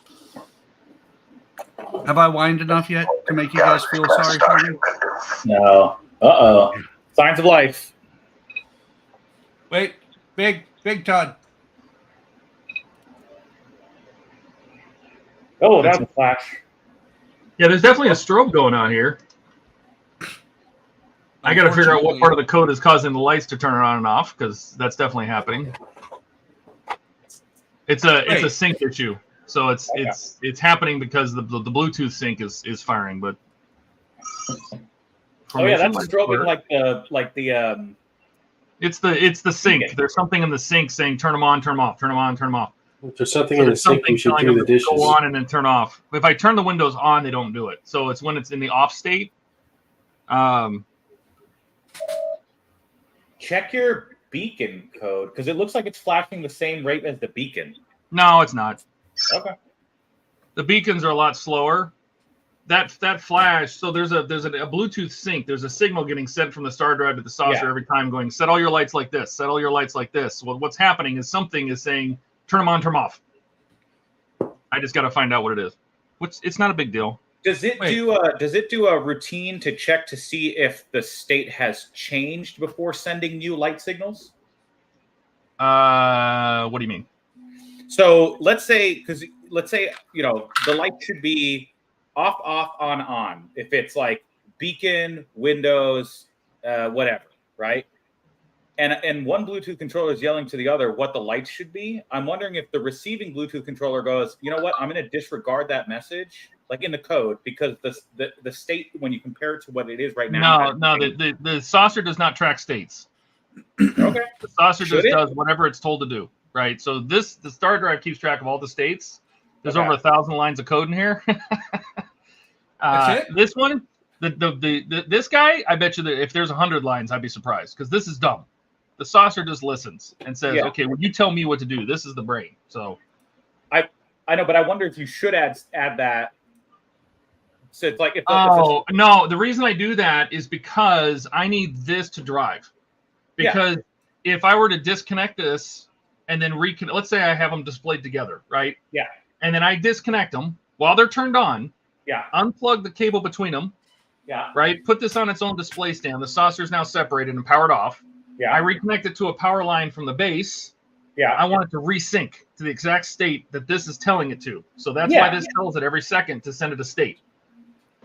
Have I whined enough yet to make you guys feel sorry for me? No. Uh-oh. Signs of life. Wait, big Todd. Oh, that's a flash. Yeah, there's definitely a strobe going on here. I got to figure out what part of the code is causing the lights to turn on and off, because that's definitely happening. It's a sync issue, so it's happening because the Bluetooth sync is firing. But oh yeah, that's strobing like the. It's the sync. There's something in the sync saying turn them on, turn them off, turn them on, turn them off. If there's something in the sink, we should telling do them the to dishes. go on and then turn off. If I turn the windows on, they don't do it. So it's when it's in the off state. Check your beacon code, because it looks like it's flashing the same rate as the beacon. No, it's not. Okay. The beacons are a lot slower. That flash. So there's a Bluetooth sync. There's a signal getting sent from the star drive to the saucer every time, going set all your lights like this. Set all your lights like this. Well, what's happening is something is saying turn them on, turn them off. I just got to find out what it is. Which it's not a big deal. Does it do a routine to check to see if the state has changed before sending you light signals? What do you mean? So let's say the light should be off, on. If it's like beacon, windows, whatever, right? And one Bluetooth controller is yelling to the other what the lights should be. I'm wondering if the receiving Bluetooth controller goes, you know what, I'm going to disregard that message, like in the code, because the state, when you compare it to what it is right now. No, the saucer does not track states. Okay. The saucer Should just it? does whatever it's told to do, right? So the star drive keeps track of all the states. There's Okay. over 1,000 lines of code in here. That's it? This one, this guy, I bet you that if there's 100 lines, I'd be surprised because this is dumb. The saucer just listens and says, Yeah. "Okay, well, you tell me what to do. This is the brain." So I know, but I wonder if you should add that. So it's like if oh no, the reason I do that is because I need this to drive. Because if I were to disconnect this and then reconnect, let's say I have them displayed together, right? Yeah. And then I disconnect them while they're turned on. Yeah. Unplug the cable between them. Yeah. Right. Put this on its own display stand. The saucer is now separated and powered off. Yeah. I reconnect it to a power line from the base. Yeah. I want it to resync to the exact state that this is telling it to. So that's why this tells it every second to send it a state.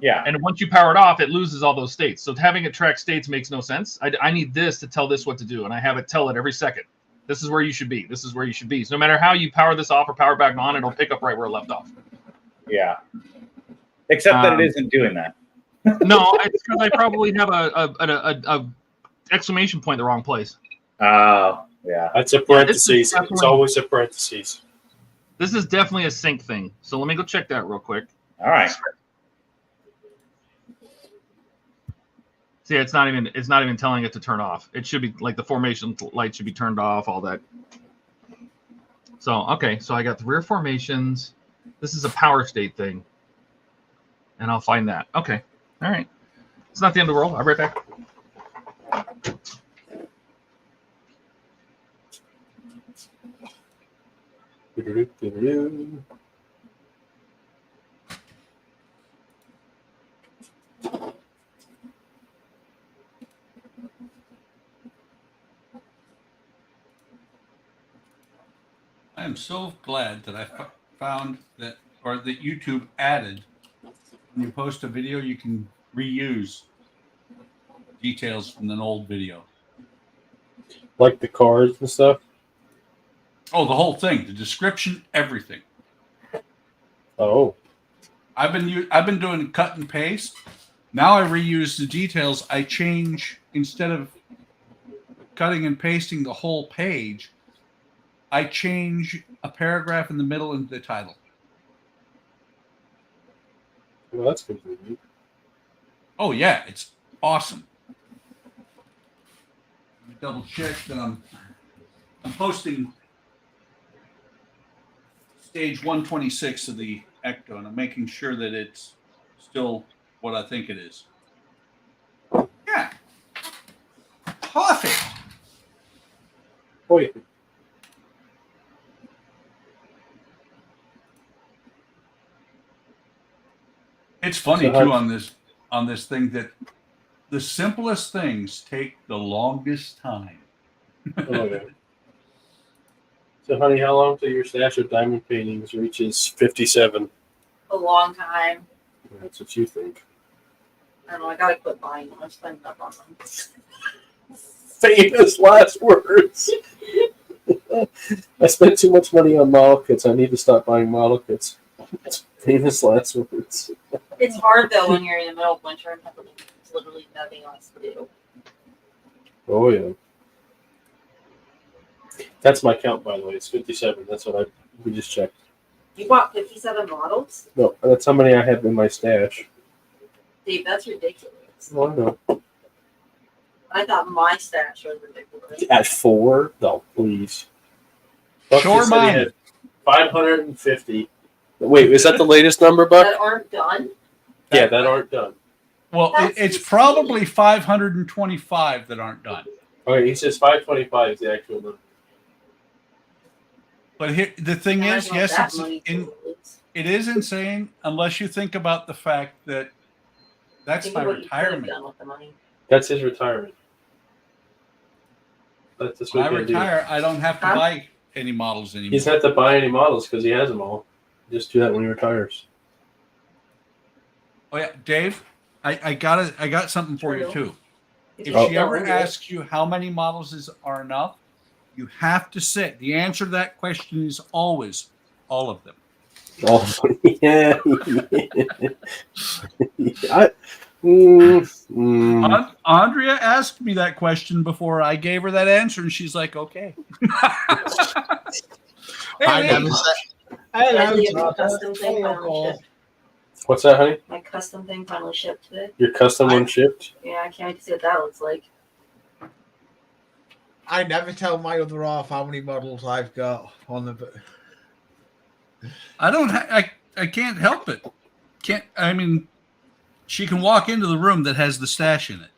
Yeah. And once you power it off, it loses all those states. So having it track states makes no sense. I need this to tell this what to do, and I have it tell it every second. This is where you should be. This is where you should be. So no matter how you power this off or power back on, it'll pick up right where it left off. Yeah. Except that it isn't doing that. No, it's because I probably have a exclamation point in the wrong place. Oh, yeah. That's a parentheses. definitely- It's always a parentheses. This is definitely a sync thing. So let me go check that real quick. All right. See, it's not even telling it to turn off. It should be like the formation light should be turned off, all that. So, okay, so I got the rear formations. This is a power state thing. And I'll find that. Okay. All right. It's not the end of the world. I'll be right back. I am so glad that I found that, or that YouTube added, when you post a video, you can reuse details from an old video. Like the cards and stuff. Oh, the whole thing, the description, everything. Oh, I've been doing cut and paste. Now I reuse the details. I change, instead of cutting and pasting the whole page, I change a paragraph in the middle and the title. well, that's convenient. Oh yeah, it's awesome. Let me double check that I'm posting stage 126 of the Ecto, and I'm making sure that it's still what I think it is. Yeah. Perfect. Oh yeah. It's funny So too on this thing that the simplest things take the longest time. Oh yeah. So, honey, how long till your stash of diamond paintings reaches 57? A long time. That's what you think. I don't know. I gotta quit buying them. I'm spending up on them. Famous last words. I spent too much money on model kits. I need to stop buying model kits. Famous last words. It's hard though when you're in the middle of winter and have literally nothing else to do. Oh yeah. That's my count, by the way. It's 57. That's what we just checked. You bought 57 models? No, that's how many I have in my stash. Dave, that's ridiculous. Oh, no. I thought my stash was ridiculous. At 4? No, please. Buck Sure, just said he mine. had 550. Wait, is that the latest number, Buck? That aren't done? Yeah, that aren't done. Well, That's it's insane. probably 525 that aren't done. Okay, he says 525 is the actual number. But here, the thing I is, don't know yes, that money it is. is insane unless you think about the fact that that's Think my of what you could have retirement. done with the money. That's his retirement. That's When what I they do. retire, I don't have to Huh? buy any models anymore. He doesn't have to buy any models because he has them all. Just do that when he retires. Oh yeah, Dave, I got something for you True. too. If Oh. she ever asks you how many models are enough, you have to say the answer to that question is always all of them. Oh, yeah. Andrea asked me that question before I gave her that answer, and she's like, "Okay." I never said. Hello, Actually, my Todd. custom thing Hey, finally Uncle. shipped. What's that, honey? My custom thing finally shipped today. Your custom one shipped? Yeah, I can't wait to see what that looks like. I never tell my other half how many models I've got on the. I don't. I can't help it. Can't. I mean, she can walk into the room that has the stash in it.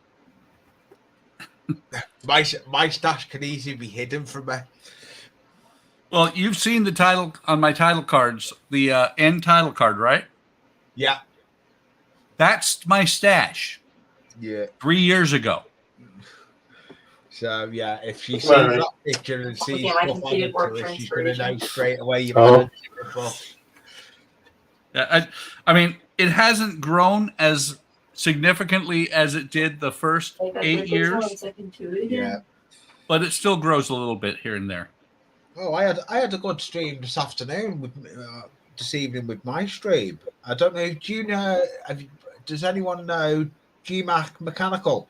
My stash can easily be hidden from me. Well, you've seen the title on my title cards, the end title card, right? Yeah. That's my stash. Yeah. 3 years ago. So yeah, if she sees Right. that picture and sees Yeah, my stuff on completed work it, for she's going to know inspiration. straight away you've Oh. had it before. Yeah, I mean, it hasn't grown as significantly as it did the first Like, 8 years, So I can do it again. Yeah. but it still grows a little bit here and there. Oh, I had a good stream this afternoon with this evening with my stream. I don't know. Do you know? Does anyone know GMAC Mechanical?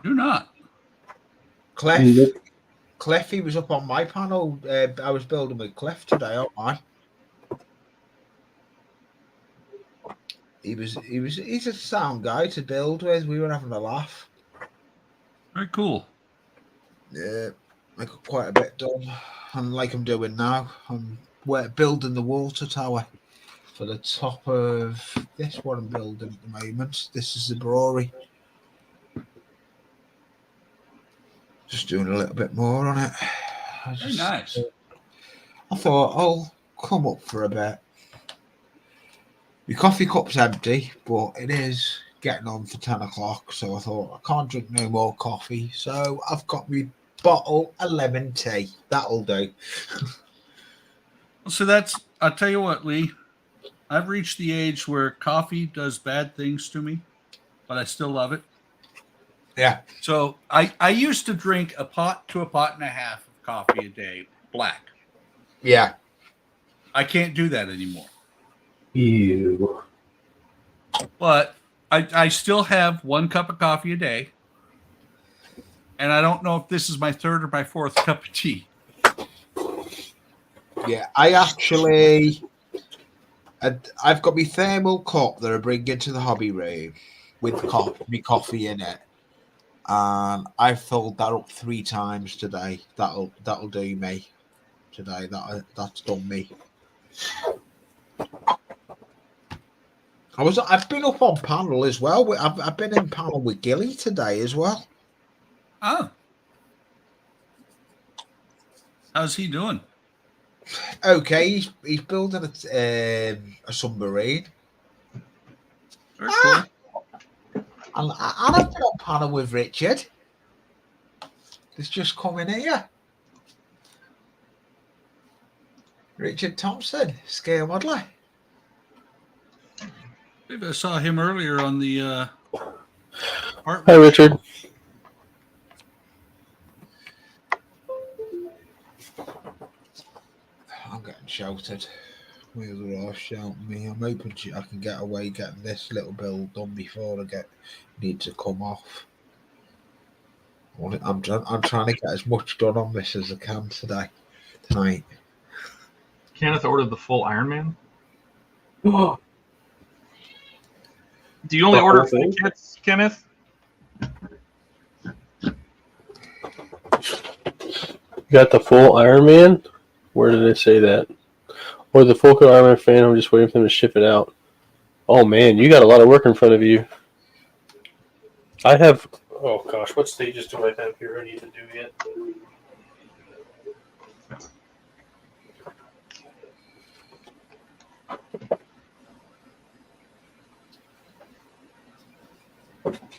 Do not. Clef, he was up on my panel. I was building with Clef today, aren't I? He's a sound guy to build with. We were having a laugh. Very cool. Yeah, I got quite a bit done. And like I'm doing now, I'm building the water tower for the top of this one I'm building at the moment. This is the brewery. Just doing a little bit more on it. Very nice. I thought I'll come up for a bit. My coffee cup's empty, but it is getting on for 10 o'clock. So I thought I can't drink no more coffee. So I've got my bottle of lemon tea. That'll do. So I'll tell you what, Lee, I've reached the age where coffee does bad things to me, but I still love it. Yeah. So I used to drink a pot to a pot and a half of coffee a day, black. Yeah. I can't do that anymore. Ew. But I still have 1 cup of coffee a day. And I don't know if this is my 3rd or my 4th cup of tea. Yeah, I've got my thermal cup that I bring into the hobby room with my coffee in it. And I've filled that up 3 times today. That'll do me today. That's done me. I've been up on panel as well. I've been in panel with Gilly today as well. Oh. How's he doing? Okay, he's building a submarine. Very cool. And I've been on panel with Richard. He's just coming here. Richard Thompson, scale modeler. Maybe I saw him earlier on the Hi, Richard. I'm getting shouted. Wheels are off shouting me. I'm hoping I can get away getting this little build done before I need to come off. I'm trying to get as much done on this as I can tonight. Kenneth ordered the full Iron Man. Do you only The order whole thing? full kits, Kenneth? You got the full Iron Man? Where did it say that? Or the full Iron Man fan, I'm just waiting for them to ship it out. Oh man, you got a lot of work in front of you. I have, oh gosh, what stages do I have here I need to do yet?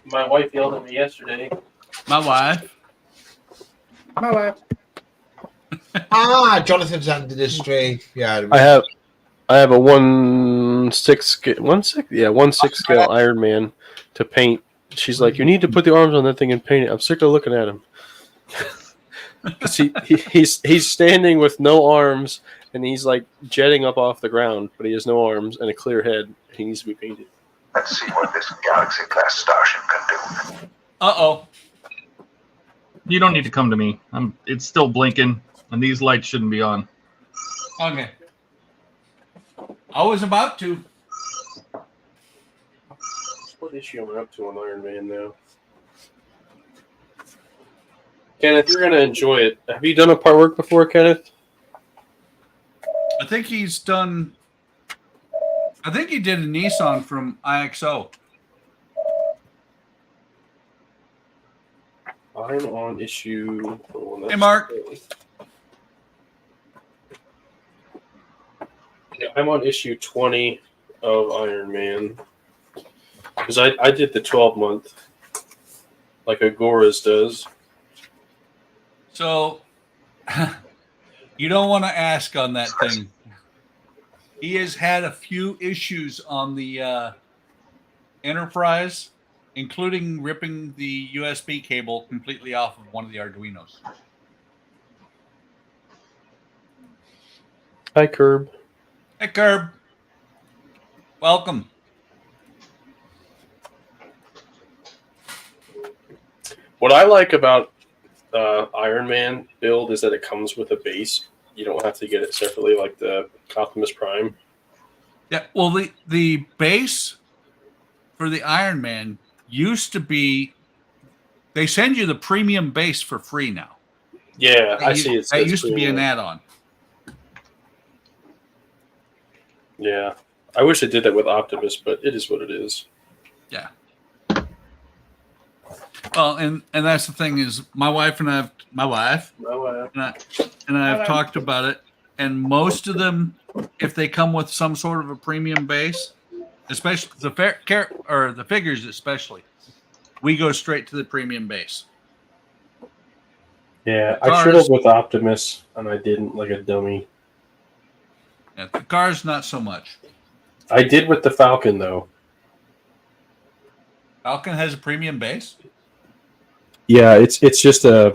My wife yelled at me yesterday. My wife. Jonathan's ended his stream. Yeah, I have a 1/6 scale Iron Man to paint. She's like, you need to put the arms on that thing and paint it. I'm sick of looking at him. he's standing with no arms and he's like jetting up off the ground, but he has no arms and a clear head. He needs to be painted. Let's see what this Galaxy-class starship can do. Uh-oh. You don't need to come to me. It's still blinking, and these lights shouldn't be on. Okay. I was about to. What issue am I up to on Iron Man now? Kenneth, you're gonna enjoy it. Have you done a part work before, Kenneth? I think he's done. I think he did a Nissan from IXO. I'm on issue. Hey, Mark. Yeah, I'm on issue 20 of Iron Man. Because I did the 12-month, like Agora's does. So, you don't want to ask on that thing. He has had a few issues on the Enterprise, including ripping the USB cable completely off of one of the Arduinos. Hi, Curb. Hey, Curb. Welcome. What I like about Iron Man build is that it comes with a base. You don't have to get it separately like the Optimus Prime. Yeah, well, the base for the Iron Man used to be, they send you the premium base for free now. Yeah, I see it. That used to be an add-on. Yeah, I wish they did that with Optimus, but it is what it is. Yeah. Well, and that's the thing is, my wife and I have talked about it, and most of them, if they come with some sort of a premium base, especially the figures, especially, we go straight to the premium base. Yeah, I tripled with Optimus, and I didn't like a dummy. Yeah, the cars, not so much. I did with the Falcon, though. Falcon has a premium base? Yeah, it's just a...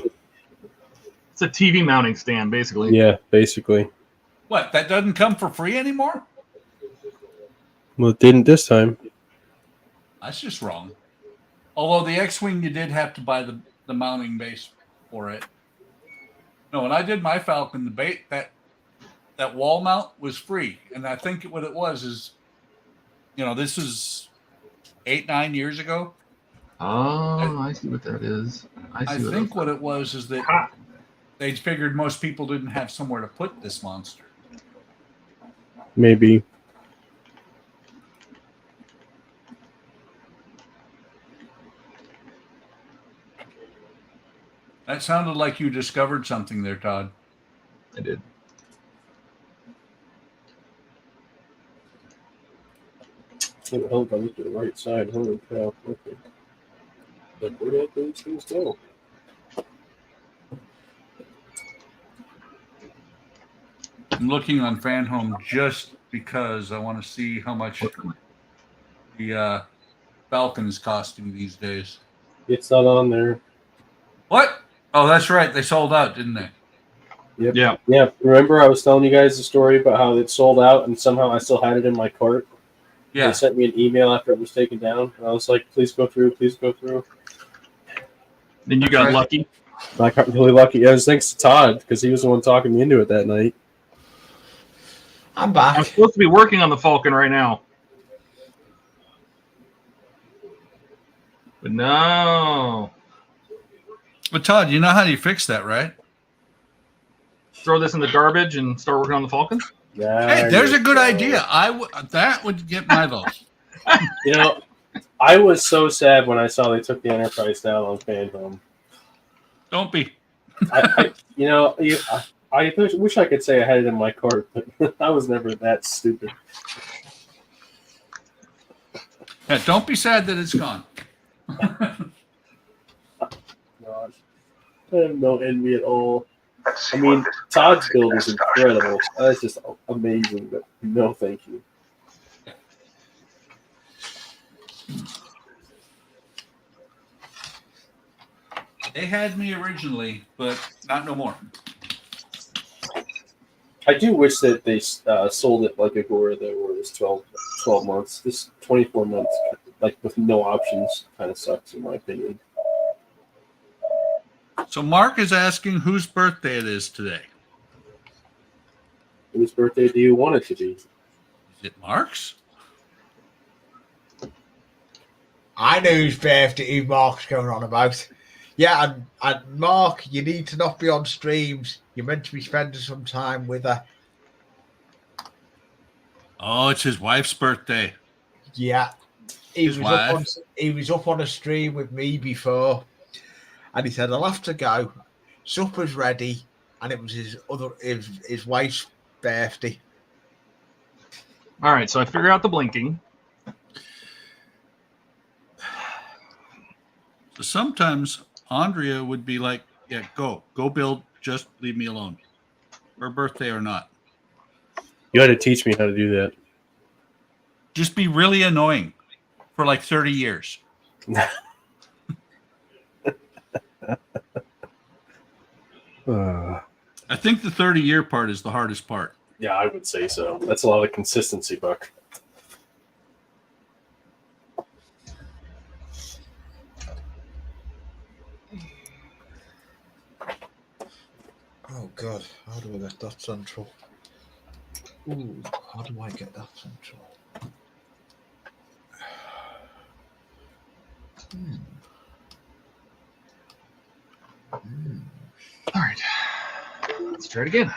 It's a TV mounting stand, basically. Yeah, basically. What, that doesn't come for free anymore? Well, it didn't this time. That's just wrong. Although the X-Wing, you did have to buy the mounting base for it. No, when I did my Falcon, that wall mount was free. And I think what it was is, this is 8-9 years ago. Oh, I see what that is. I think what it was is that they figured most people didn't have somewhere to put this monster. Maybe. That sounded like you discovered something there, Todd. I did. Oh, I hope I looked at the right side. Holy cow. Okay. Like, where did those things go? I'm looking on Fan Home just because I want to see how much the Falcon is costing these days. It's not on there. What? Oh, that's right. They sold out, didn't they? Yep. Yeah. Yeah. Remember, I was telling you guys the story about how it sold out, and somehow I still had it in my cart. Yeah. They sent me an email after it was taken down, and I was like, "Please go through. Please go through." Then you got lucky. I got really lucky. It was thanks to Todd because he was the one talking me into it that night. I'm back. I'm supposed to be working on the Falcon right now. But no. But Todd, you know how you fix that, right? Throw this in the garbage and start working on the Falcon? Hey, there's a good idea. That would get my vote. I was so sad when I saw they took the Enterprise down on Fan Home. Don't be. I wish I could say I had it in my cart, but I was never that stupid. Yeah, don't be sad that it's gone. God. I have no envy at all. Let's see I mean, what this Todd's build is Galaxy-class starship incredible. That's just amazing, but no thank you. They had me originally, but not no more. I do wish that they sold it like Agora, though, where it was 12 months. This 24 months, like with no options, kind of sucks in my opinion. So Mark is asking whose birthday it is today. Whose birthday do you want it to be? Is it Mark's? I know whose birthday Mark's going on about. Yeah, and Mark, you need to not be on streams. You're meant to be spending some time with her. Oh, it's his wife's birthday. Yeah. His wife. He was up on a stream with me before, and he said, I'll have to go. Supper's ready, and it was his wife's birthday. All right, so I figure out the blinking. So sometimes Andrea would be like, yeah, go build, just leave me alone. Her birthday or not. You had to teach me how to do that. Just be really annoying for like 30 years. I think the 30-year part is the hardest part. Yeah, I would say so. That's a lot of consistency, Buck. Oh, God. How do I get that central? Ooh, how do I get that central? All right, let's try it again.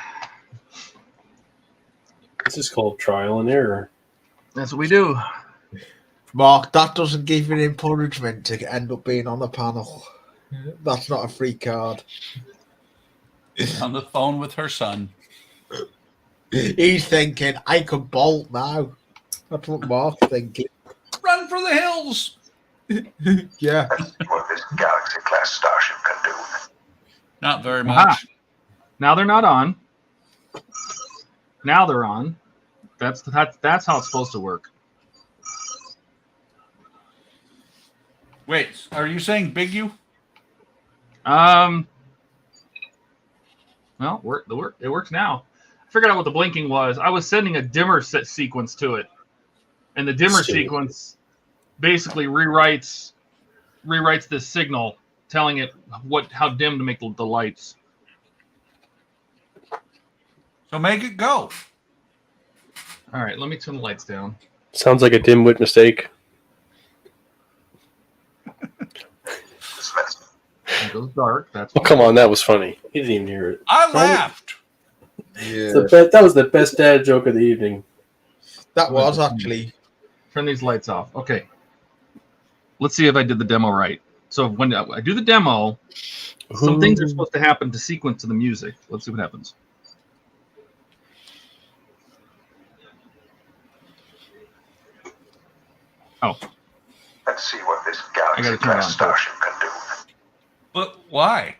This is called trial and error. That's what we do. Mark, that doesn't give you encouragement to end up being on the panel. That's not a free card. On the phone with her son. He's thinking, I could bolt now. That's what Mark's thinking. Run for the hills! Yeah. Let's see what this Galaxy-class starship can do. Not very much. Aha. Now they're not on. Now they're on. That's how it's supposed to work. Wait, are you saying Big U? Well, it works now. I figured out what the blinking was. I was sending a dimmer set sequence to it, and the dimmer sequence basically rewrites this signal, telling it how dim to make the lights. So make it go. All right, let me turn the lights down. Sounds like a dimwit mistake. It goes dark. That's Oh, come on, that was funny. He didn't even hear it. I laughed. Yeah. That was the best dad joke of the evening. That was actually. Turn these lights off. Okay. Let's see if I did the demo right. So when I do the demo, some things are supposed to happen to sequence to the music. Let's see what happens. Oh. Let's see what this I gotta turn it Galaxy-class on. starship can do. But why?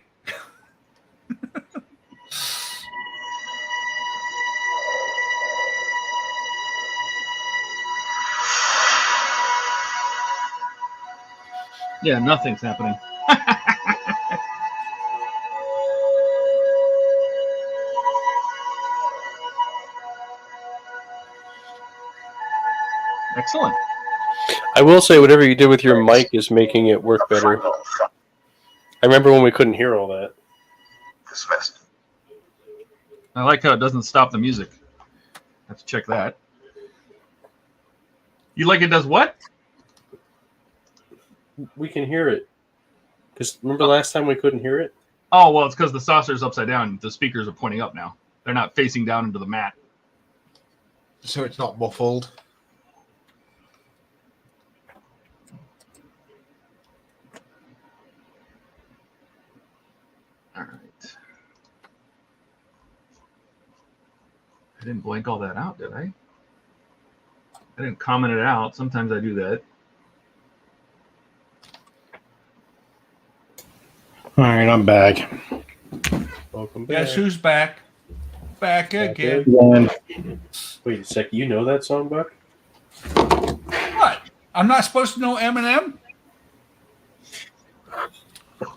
Yeah, nothing's happening. Excellent. I will say whatever you did with your mic is making it work better. I remember when we couldn't hear all that. Dismissed. I like how it doesn't stop the music. Have to check that. You like it does what? We can hear it. Because remember last time we couldn't hear it? Oh, well, it's because the saucer's upside down. The speakers are pointing up now. They're not facing down into the mat. So it's not muffled. All right. I didn't blank all that out, did I? I didn't comment it out. Sometimes I do that. All right, I'm back. Welcome back. Guess who's back? Back again. Wait a sec, you know that song, Buck? What? I'm not supposed to know Eminem?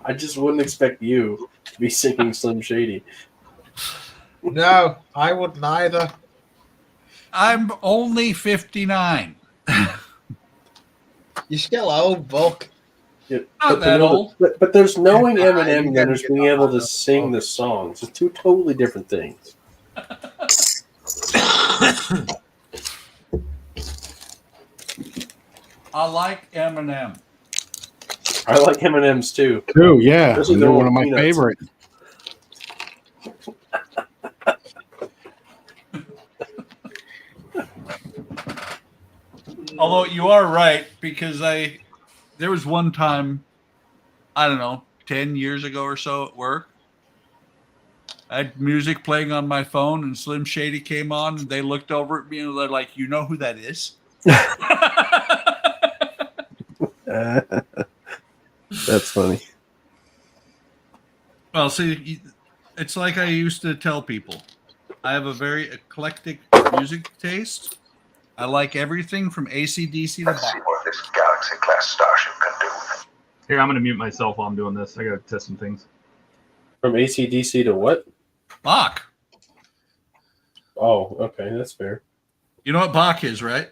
I just wouldn't expect you to be singing Slim Shady. No, I wouldn't either. I'm only 59. You're still old, Buck. Yeah, Not that old. But there's knowing Eminem and then never there's get being that able to old. sing the songs. It's two totally different things. I like Eminem. I like Eminem's too. Too, yeah. Especially They're the one of my Peanuts. favorite. Although you are right, because there was one time, I don't know, 10 years ago or so at work, I had music playing on my phone and Slim Shady came on and they looked over at me and they're like, you know who that is? That's funny. Well, see, it's like I used to tell people. I have a very eclectic music taste. I like everything from AC/DC to Let's see Bach. what this Galaxy-class starship can do. Here, I'm going to mute myself while I'm doing this. I got to test some things. From AC/DC to what? Bach. Oh, okay, that's fair. You know what Bach is, right?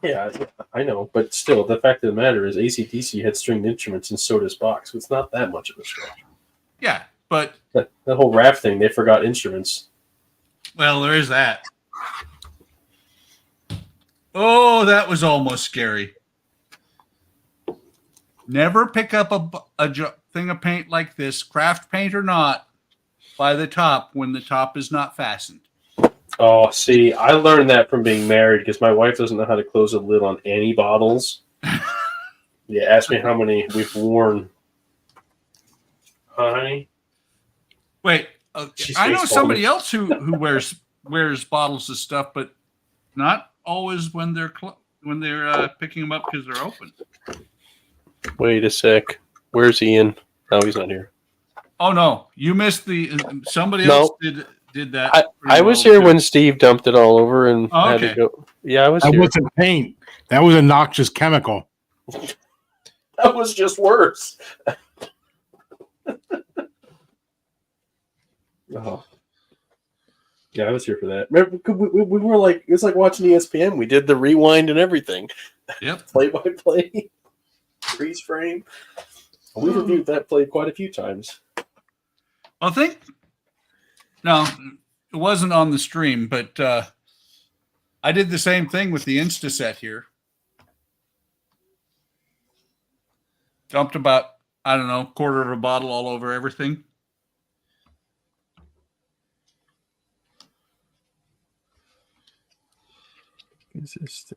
Yeah, I know, but still, the fact of the matter is AC/DC had stringed instruments and so does Bach, so it's not that much of a stretch. Yeah, but That whole rap thing, they forgot instruments. well, there is that. Oh, that was almost scary. Never pick up a thing of paint like this, craft paint or not, by the top when the top is not fastened. Oh, see, I learned that from being married because my wife doesn't know how to close a lid on any bottles. Yeah, ask me how many we've worn. Honey? Wait, She's I know face somebody folded. else who wears bottles of stuff, but not always when they're picking them up because they're open. Wait a sec. Where's Ian? No, he's not here. Oh no, you missed the somebody No. else did that. I was pretty here well, when Steve dumped it all over and Oh, had to okay. go. Yeah, I was That here. wasn't paint. That was a noxious chemical. That was just worse. Oh. Yeah, I was here for that. Remember, we were like, it was like watching ESPN. We did the rewind and everything. Yep. Play by play, freeze frame. We reviewed that play quite a few times. I think no, it wasn't on the stream, but I did the same thing with the Insta set here. Dumped about, I don't know, quarter of a bottle all over everything. Is this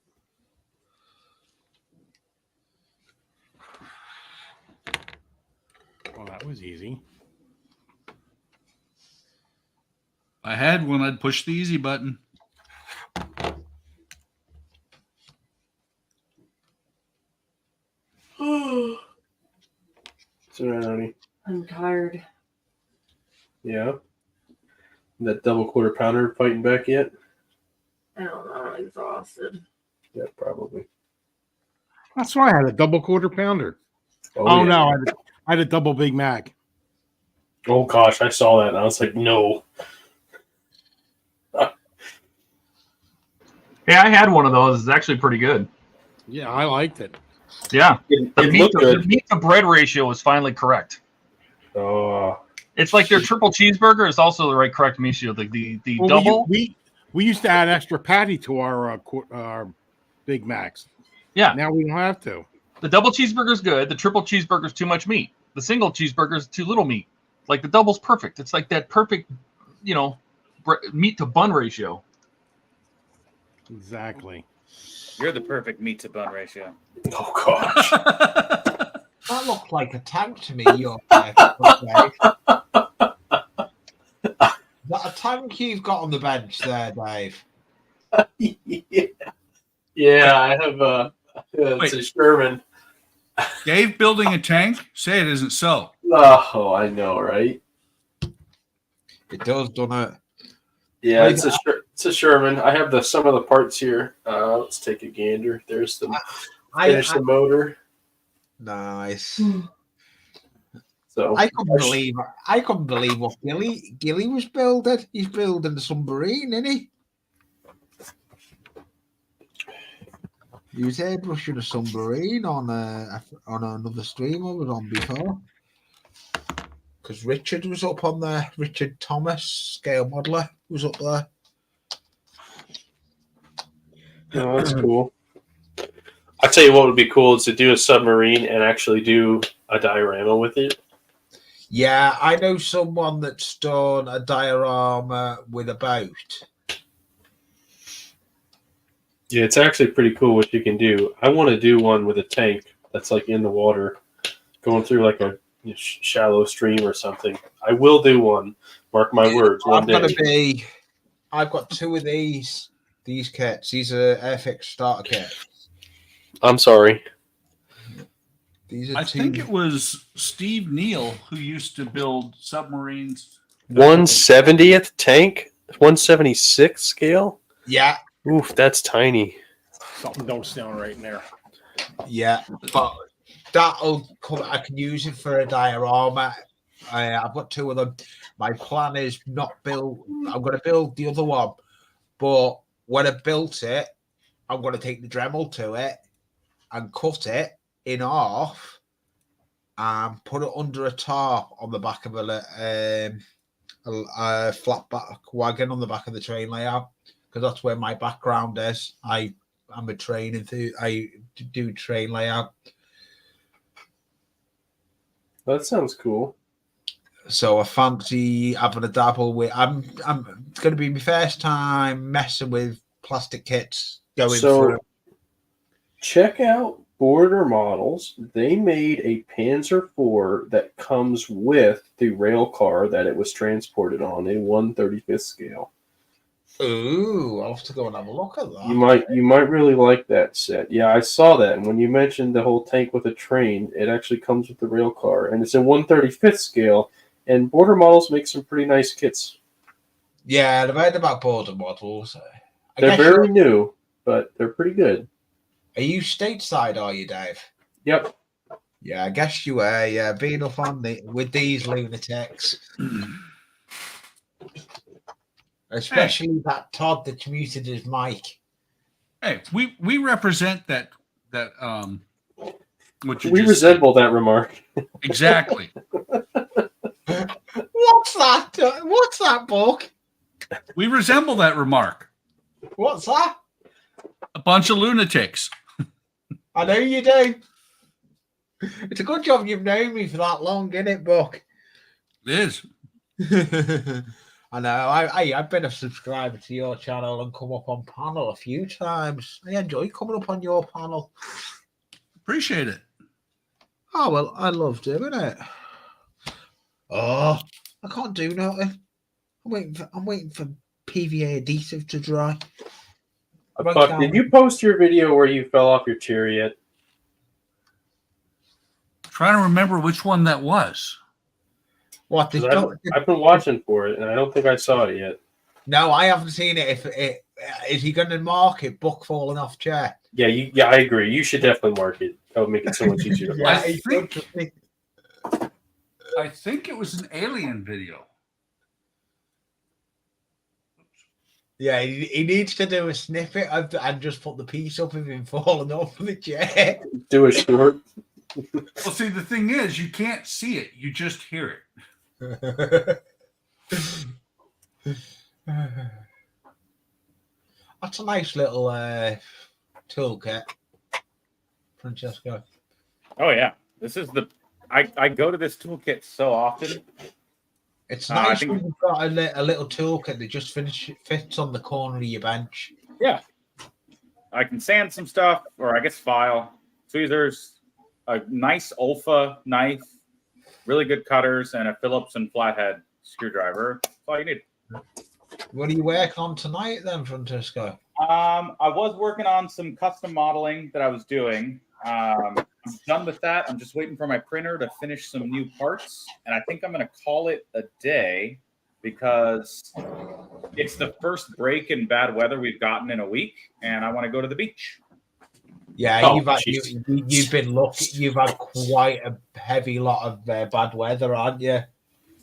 Well, that was easy. If I had one, I'd push the easy button. It's all right, honey. I'm tired. Yeah. That double quarter pounder fighting back yet? I don't know. I'm exhausted. Yeah, probably. That's why I had a double quarter pounder. Oh, yeah. no, I had a double Big Mac. Oh gosh, I saw that and I was like, no. Yeah, I had one of those. It's actually pretty good. Yeah, I liked it. Yeah. It The looked good. meat to bread ratio is finally correct. Oh, It's like their triple cheeseburger is also the right correct ratio. The Well, double. We used to add extra patty to our Big Macs. Yeah. Now we don't have to. The double cheeseburger is good. The triple cheeseburger is too much meat. The single cheeseburger is too little meat. Like the double's perfect. It's like that perfect, meat to bun ratio. Exactly. You're the perfect meat to bun ratio. oh gosh. That looked like a tank to me, your Dave. Is that a tank you've got on the bench there, Dave? Yeah, I have it's a Sherman. Dave building a tank? Say it isn't so. Oh, I know, right? It does, doesn't it? Yeah, it's a Sherman. I have some of the parts here. Let's take a gander. There's the the motor. Nice. So I couldn't believe what Gilly was building. He's building the submarine, isn't he? He was airbrushing a submarine on another stream I was on before. Because Richard was up on there. Richard Thomas, scale modeler, was up there. Oh, that's cool. I tell you what would be cool is to do a submarine and actually do a diorama with it. Yeah, I know someone that's done a diorama with a boat. Yeah, it's actually pretty cool what you can do. I want to do one with a tank that's like in the water, going through like a shallow stream or something. I will do one. Mark my words. One day. I've got two of these kits. These are FX starter kits. I'm sorry. I think it was Steve Neal who used to build submarines. 170th tank, 176 scale. Yeah. Oof, that's tiny. Something don't sound right in there. Yeah, but that'll come. I can use it for a diorama. I've got two of them. My plan is not build. I'm going to build the other one, but when I built it, I'm going to take the Dremel to it and cut it in half and put it under a tarp on the back of a flat back wagon on the back of the train layout, because that's where my background is. I'm a train I do train layout. That sounds cool. So I fancy having a dabble with. It's going to be my first time messing with plastic kits. Going through. Check out Border Models. They made a Panzer IV that comes with the rail car that it was transported on, a 1/35th scale. Ooh, I'll have to go and have a look at that. You might really like that set. Yeah, I saw that. And when you mentioned the whole tank with a train, it actually comes with the rail car. And it's a 1/35th scale. And Border Models make some pretty nice kits. Yeah, I've heard about Border Models. They're very new, but they're pretty good. Are you stateside, are you, Dave? Yep. Yeah, I guess you are. Yeah, being up on with these lunatics. Especially that Todd that muted his mic. Hey, we represent that what you we resemble that remark. Exactly. What's that? What's that, Buck? We resemble that remark. What's that? A bunch of lunatics. I know you do. It's a good job you've known me for that long, isn't it, Buck? It is. I know. I've been a subscriber to your channel and come up on panel a few times. I enjoy coming up on your panel. Appreciate it. Oh, well, I love doing it. Oh, I can't do nothing. I'm waiting for PVA adhesive to dry. Buck, did you post your video where you fell off your chair yet? Trying to remember which one that was. What? I've been watching for it, and I don't think I saw it yet. No, I haven't seen it. Is he going to mark it? Buck falling off chair. Yeah, I agree. You should definitely mark it. That would make it so much easier. Yeah, I think it was an alien video. Yeah, he needs to do a snippet and just put the piece up of him falling off the chair. Do a short. Well, see, the thing is, you can't see it. You just hear it. That's a nice little toolkit, Francesco. Oh, yeah. This is I go to this toolkit so often. It's nice when you've got a little toolkit that just fits on the corner of your bench. Yeah. I can sand some stuff, or I guess file, tweezers, a nice Olfa knife, really good cutters, and a Phillips and flathead screwdriver. That's all you need. What are you working on tonight then, Francesco? I was working on some custom modeling that I was doing. I'm done with that. I'm just waiting for my printer to finish some new parts, and I think I'm going to call it a day because it's the first break in bad weather we've gotten in a week, and I want to go to the beach. Yeah, you've been lucky. You've had quite a heavy lot of bad weather, aren't you?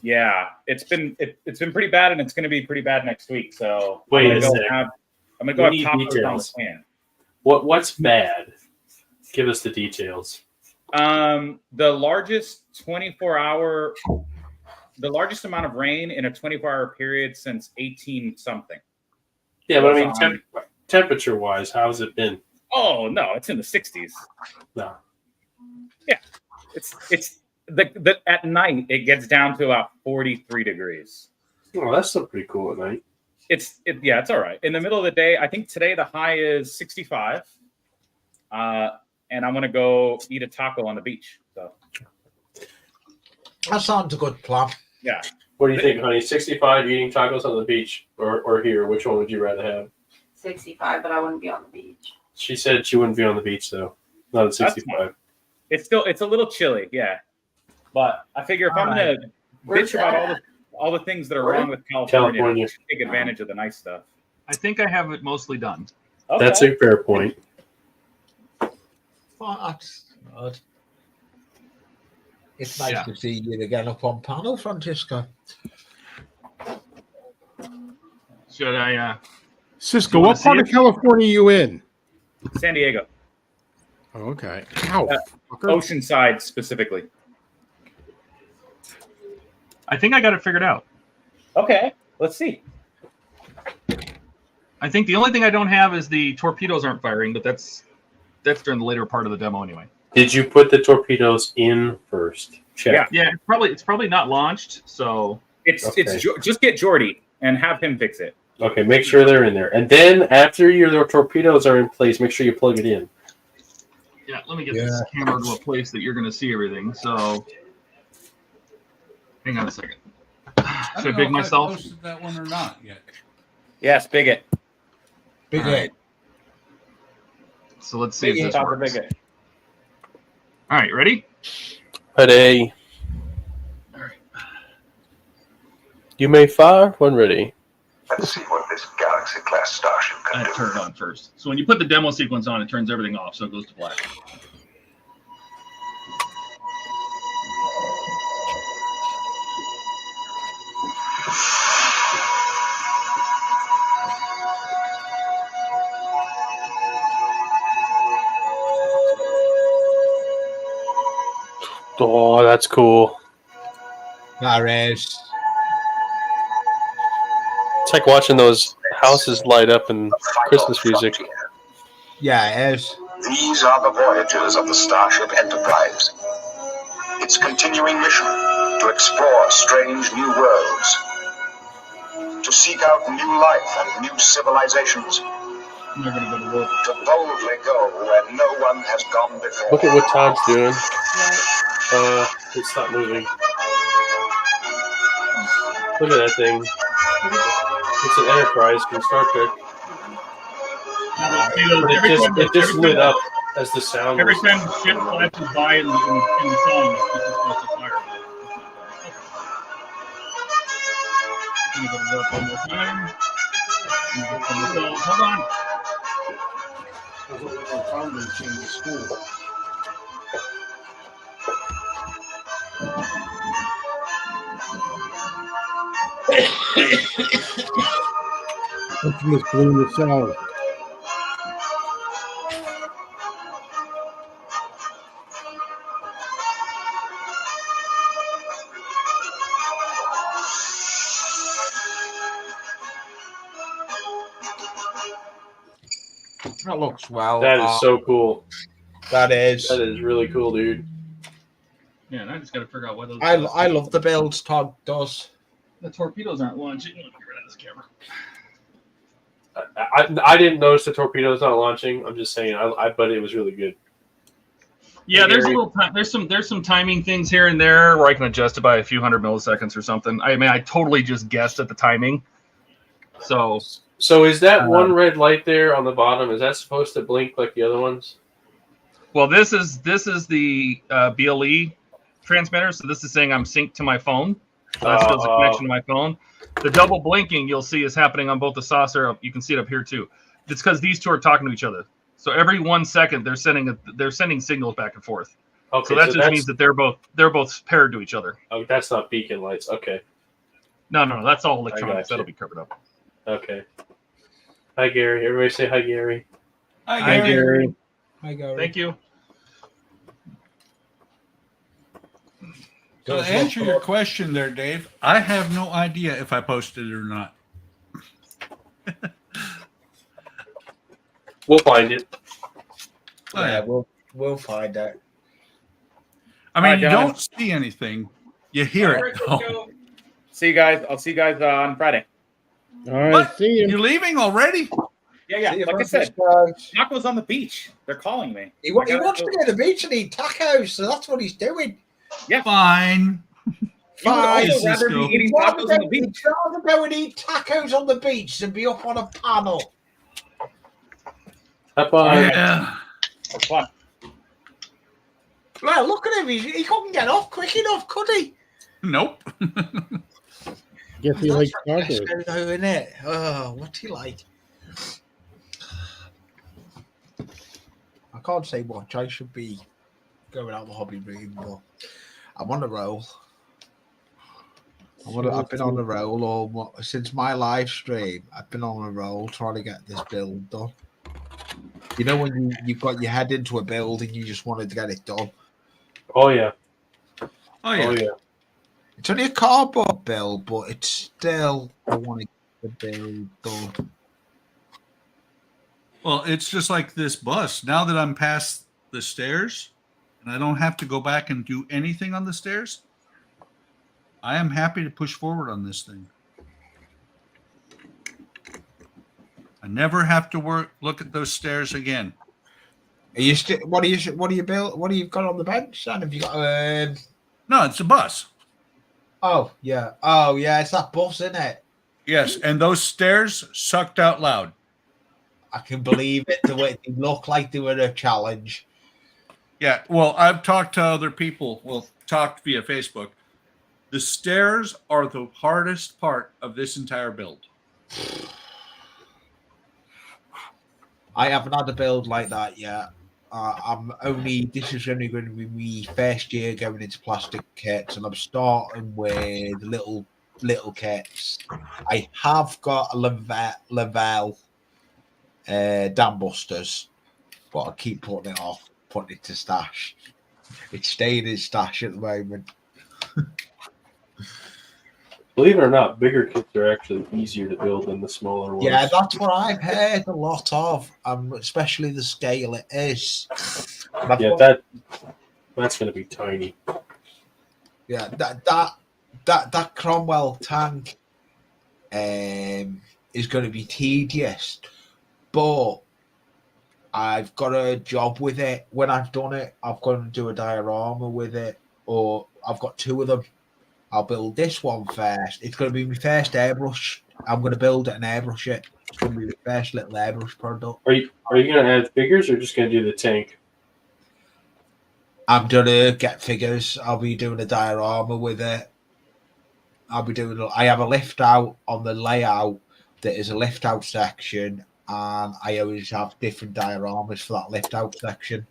Yeah, it's been pretty bad, and it's going to be pretty bad next week. So Wait I'm a going second. to go have top coat on the pan. What's bad? Give us the details. The largest 24-hour, the largest amount of rain in a 24-hour period since 18 something. Yeah, but I mean, temperature wise, how's it been? Oh no, it's in the 60s. No. Yeah, it's the at night it gets down to about 43 degrees. Oh, that's still pretty cool at night. It's all right. In the middle of the day, I think today the high is 65. And I'm gonna go eat a taco on the beach. So That sounds a good plan. yeah. What do you think, honey? 65 eating tacos on the beach or here? Which one would you rather have? 65, but I wouldn't be on the beach. She said she wouldn't be on the beach though. Not at 65. It's a little chilly, yeah. But I figure if I'm gonna bitch about all the things that are wrong with California, I should take advantage of the nice stuff. I think I have it mostly done. Okay. That's a fair point. Well, that's good. It's nice to see you again up on panel, Francisco. Should I? Cisco, what part of California are you in? San Diego. Oh, okay. Ow, Oceanside specifically. I think I got it figured out. Okay, let's see. I think the only thing I don't have is the torpedoes aren't firing, but that's during the later part of the demo anyway. Did you put the torpedoes in first? Check. Yeah. It's probably not launched, so it's just get Jordy and have him fix it. Okay, make sure they're in there, and then after your torpedoes are in place, make sure you plug it in. Yeah, let me get this camera to a place that you're going to see everything. So, hang on a second. Should I big myself? I posted that one or not yet? Yes, big it. Big it. So let's see if this works. Big it. All right, ready? Ready. All right. You may fire when ready. Let's see what this Galaxy-class starship can I do. turn it on first. So when you put the demo sequence on, it turns everything off, so it goes to black. Oh, that's cool. There is. It's like watching those houses light up in Christmas music. Yeah, it is. These are the voyages of the Starship Enterprise. Its continuing mission to explore strange new worlds, to seek out new life and new civilizations, I'm not gonna go to work. to boldly go where no one has gone before. Look at what Todd's doing. It's not moving. Look at that thing. It's an Enterprise from Star Trek. It just lit up as the sound. Every time the ship flashes by in the song, it's just supposed to fire. I'm gonna go to work one more time. Hold on. Let's just blow this out. That looks well. That is so cool. That is. That is really cool, dude. Yeah, and I just got to figure out why those. I love the builds Todd does. The torpedoes aren't launching. Let me get rid of this camera. I didn't notice the torpedoes not launching. I'm just saying, but it was really good. Yeah, there's a little time. There's some timing things here and there where I can adjust it by a few hundred milliseconds or something. I mean, I totally just guessed at the timing. So is that one red light there on the bottom? Is that supposed to blink like the other ones? well, this is the BLE transmitter. So this is saying I'm synced to my phone. So that shows a connection to my phone. The double blinking you'll see is happening on both the saucer. You can see it up here too. It's because these two are talking to each other. So every 1 second they're sending signals back and forth. Okay, so that just means that they're both paired to each other. Oh, that's not beacon lights. Okay. No, that's all electronics. That'll be covered up. Okay. Hi, Gary. Everybody say hi, Gary. Hi, Hi, Gary. Hi, Gary. Thank you. So to answer your question there, Dave, I have no idea if I posted it or not. We'll find it. Oh, Yeah, yeah. we'll find out. I mean, All right, you guys. don't see anything. You hear All it. right, let's though. go. See you guys. I'll see you guys on Friday. All right, What? see you. You're leaving already? Yeah. See you, Like I Francis, said, guys. Taco's on the beach. They're calling me. He wants to go to the beach and eat tacos, so that's what he's doing. Fine. You would Fine. also rather be Cisco. eating tacos on the beach. He'd rather go and eat tacos on the beach than be up on a panel. Bye. Yeah. It's fun. Well, look at him. He couldn't get off quick enough, could he? Nope. Guess he likes That's tacos. Francesco, though, isn't it? Oh, what's he like? I can't say much. I should be going out the hobby room, but I'm on a roll. I've been on a roll since my live stream. I've been on a roll trying to get this build done. You know when you've got your head into a build and you just wanted to get it done. Oh, yeah. Oh, yeah. Oh, yeah. It's only a cardboard build, but it's still I want to get the build done. Well, it's just like this bus. Now that I'm past the stairs and I don't have to go back and do anything on the stairs, I am happy to push forward on this thing. I never have to look at those stairs again. Are you still? What do you build? What do you got on the bench? Son, have you got? No, it's a bus. Oh yeah, it's that bus, isn't it? Yes, and those stairs sucked out loud. I can believe it. The way they look like they were a challenge. Yeah, well, I've talked to other people. Well, talked via Facebook. The stairs are the hardest part of this entire build. I haven't had a build like that yet. This is only going to be my first year going into plastic kits, and I'm starting with little kits. I have got a Lavelle dam busters, but I keep putting it off, putting it to stash. It's staying in stash at the moment. Believe it or not, bigger kits are actually easier to build than the smaller ones. Yeah, that's what I've heard a lot of, especially the scale it is. Yeah, that's going to be tiny. Yeah, that Cromwell tank is going to be tedious, but I've got a job with it. When I've done it, I've got to do a diorama with it, or I've got two of them. I'll build this one first. It's going to be my first airbrush. I'm going to build it and airbrush it. It's going to be my first little airbrush product. Are you going to add figures or just going to do the tank? I'm going to get figures. I'll be doing a diorama with it. I have a lift out on the layout that is a lift out section, and I always have different dioramas for that lift out section.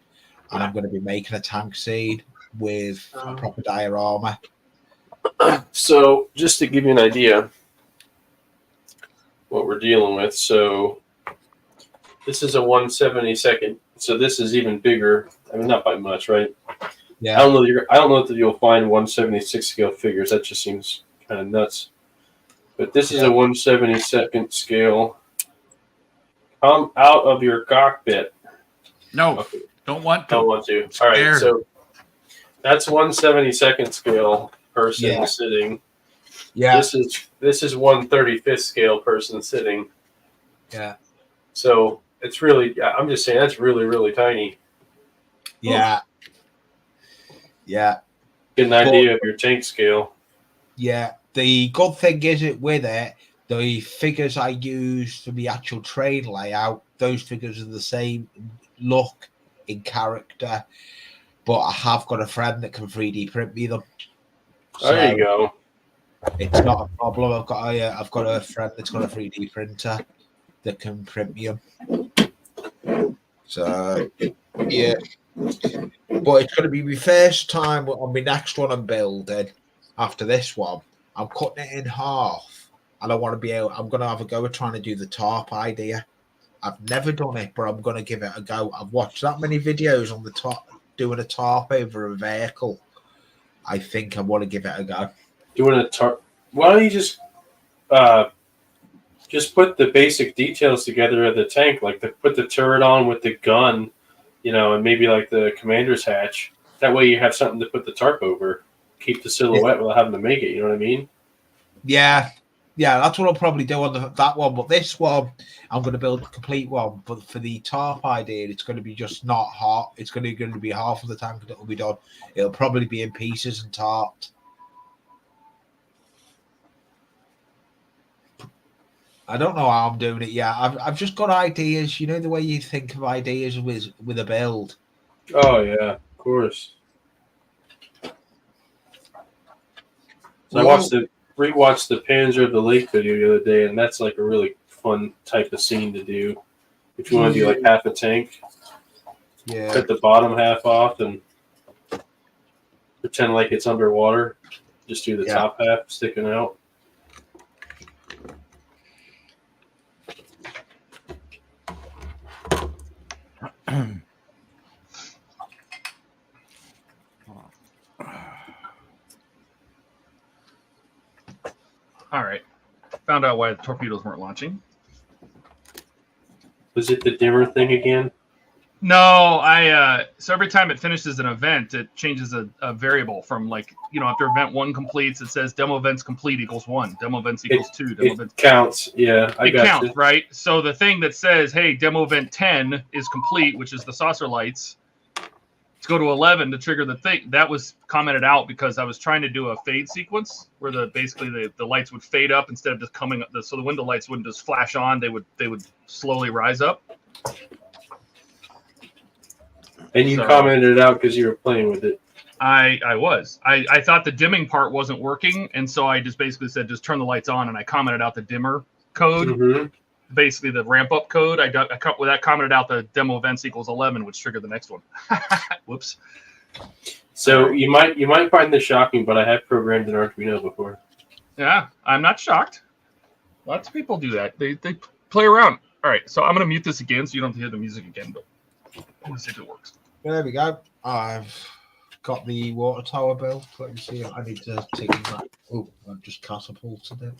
And I'm going to be making a tank scene with a proper diorama. So, just to give you an idea what we're dealing with, so this is a 1/72. So this is even bigger. I mean, not by much, right? Yeah. I don't know that you'll find 1/76 scale figures. That just seems kind of nuts. But this is a 1/72 scale. Come out of your cockpit. No, Okay. don't want to. Don't want to. All right, Scared. so that's 1/72 scale person sitting. Yeah. This is 1/35 scale person sitting. Yeah. So it's really, I'm just saying that's really, really tiny. Yeah. Yeah. Get an idea of your tank scale. Yeah. The good thing is with it, the figures I use for the actual train layout, those figures are the same look in character, but I have got a friend that can 3D print me them. There you go. It's not a problem. I've got a friend that's got a 3D printer that can print me them. So yeah, but it's going to be my first time on my next one I'm building. After this one, I'm cutting it in half, and I want to be able. I'm going to have a go at trying to do the tarp idea. I've never done it, but I'm going to give it a go. I've watched that many videos on the top doing a tarp over a vehicle. I think I want to give it a go. Doing a tarp. Why don't you just put the basic details together of the tank, like put the turret on with the gun, and maybe like the commander's hatch. That way you have something to put the tarp over. Keep the silhouette without having to make it. You know what I mean? Yeah, that's what I'll probably do on that one. But this one, I'm going to build a complete one. But for the tarp idea, it's going to be just not hot. It's going to be half of the tank that will be done. It'll probably be in pieces and tarped. I don't know how I'm doing it yet. I've just got ideas. You know the way you think of ideas with a build. Oh yeah, of course. So I rewatched the Panzer of the Lake video the other day, and that's like a really fun type of scene to do. If you want to do like half a tank, cut the bottom half off and pretend like it's underwater. Just do the top half sticking out. All right. Found out why the torpedoes weren't launching. Was it the dimmer thing again? No, so every time it finishes an event, it changes a variable from after event 1 completes, it says demo events complete equals 1, demo events equals 2. Demo events counts. Yeah, it counts, right? So the thing that says, hey, demo event 10 is complete, which is the saucer lights, let's go to 11 to trigger the thing. That was commented out because I was trying to do a fade sequence where basically the lights would fade up instead of just coming up. So the window lights wouldn't just flash on; they would slowly rise up. And you commented it out because you were playing with it. I thought the dimming part wasn't working, and so I just basically said just turn the lights on, and I commented out the dimmer code, basically the ramp up code. I commented out the demo events equals 11, which triggered the next one. Whoops. So you might find this shocking, but I have programmed an Arduino before. Yeah, I'm not shocked. Lots of people do that. They play around. All right, so I'm gonna mute this again so you don't have to hear the music again, but let's see if it works. There we go. I've got the water tower built. Let me see. I need to take that. Oh, I've just catapulted it.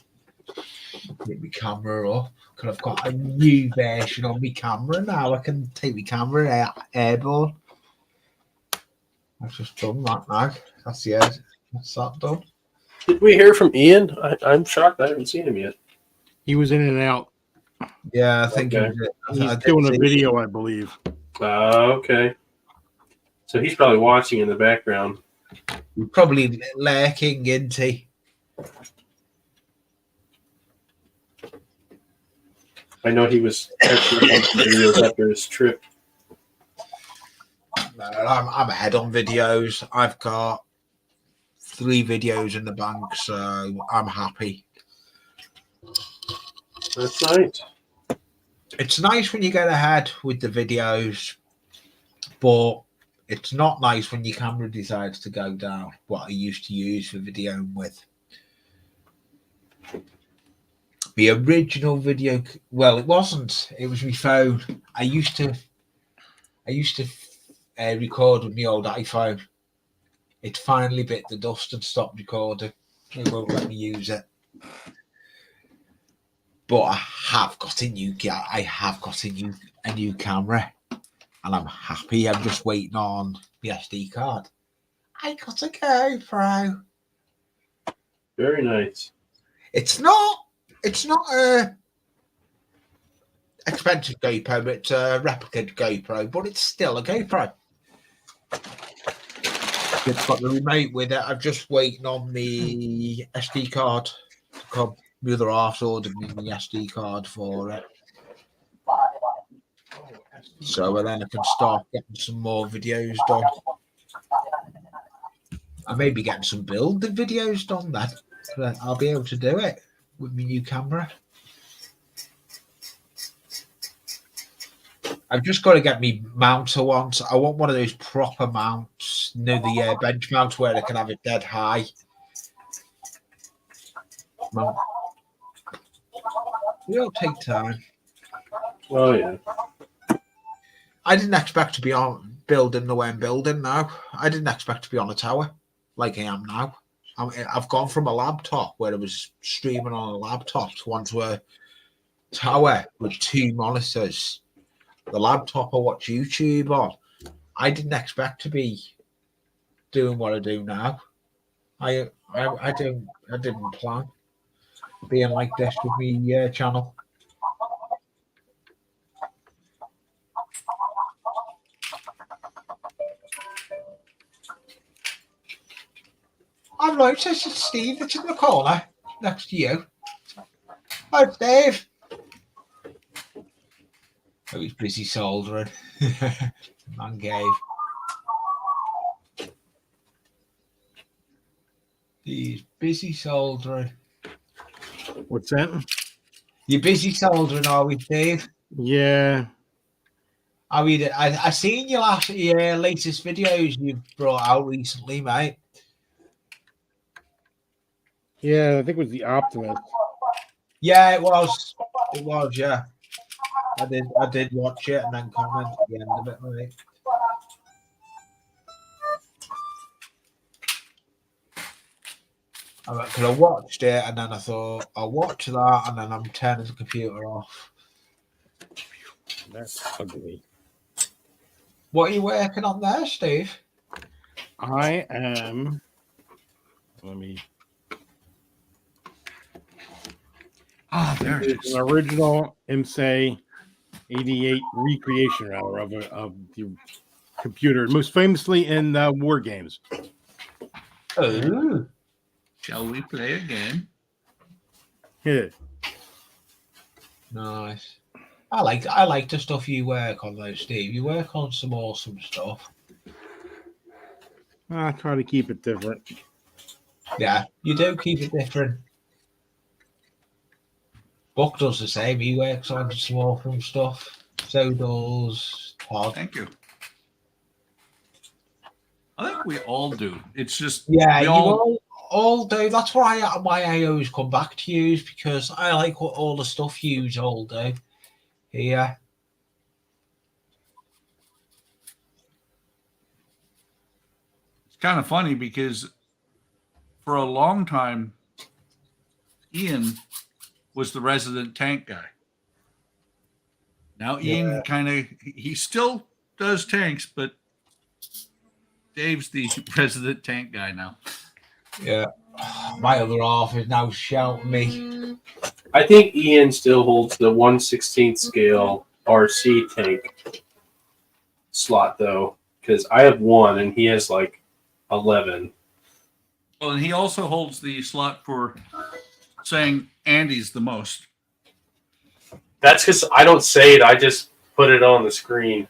Get my camera up because I've got a new version on my camera now. I can take my camera airborne. I've just done that now. That's that done. Did we hear from Ian? I'm shocked. I haven't seen him yet. He was in and out. Yeah, I think he's doing a video, I believe. Okay. So he's probably watching in the background. Probably lurking, isn't he? I know he was actually on videos after his trip. No, I'm ahead on videos. I've got 3 videos in the bank, so I'm happy. That's nice. It's nice when you get ahead with the videos, but it's not nice when your camera decides to go down, what I used to use for videoing with. The original video, well, it wasn't. It was my phone. I used to record with my old iPhone. It finally bit the dust and stopped recording. It won't let me use it. But I have got a new camera, and I'm happy. I'm just waiting on the SD card. I got a GoPro. Very nice. It's not a expensive GoPro, but it's a replica GoPro, but it's still a GoPro. It's got the remote with it. I'm just waiting on the SD card to come. My other half's ordered me the SD card for it. So then I can start getting some more videos done. I may be getting some build videos done then. But I'll be able to do it with my new camera. I've just got to get me mounter ones. I want one of those proper mounts, the bench mounts where I can have it dead high. It'll take time. Oh yeah. I didn't expect to be on building the way I'm building now. I didn't expect to be on a tower like I am now. I've gone from a laptop where I was streaming on a laptop to onto a tower with 2 monitors. The laptop I watch YouTube on. I didn't expect to be doing what I do now. I didn't plan being like this with me channel. I've noticed it's Steve. It's in the corner next to you. Hi, Dave. Oh, he's busy soldering. Man gave. He's busy soldering. What's that? You're busy soldering, are we, Dave? Yeah. I mean, I seen your latest videos you brought out recently, mate. Yeah, I think it was the Optimist. Yeah, it was. It was, yeah. I did watch it and then comment at the end of it, mate. Because I watched it and then I thought, I'll watch that and then I'm turning the computer off. That's ugly. What are you working on there, Steve? I am. Let me. Oh, there it It's is. an original IMSA 88 recreation, rather, of the computer, most famously in war games. Oh. Shall we play a game? Yeah. Nice. I like the stuff you work on, though, Steve. You work on some awesome stuff. I try to keep it different. Yeah, you do keep it different. Buck does the same. He works on some awesome stuff. So does Todd. Thank you. I think we all do. It's just Yeah, we you all all do. That's why I always come back to you, because I like all the stuff you all do. Yeah. It's kind of funny because for a long time, Ian was the resident tank guy. Now Ian he still does tanks, but Dave's the resident tank guy now. Yeah. My other half is now shouting me. I think Ian still holds the 1/16 scale RC tank slot though, because I have 1 and he has like 11. Well, and he also holds the slot for saying Andy's the most. That's because I don't say it. I just put it on the screen.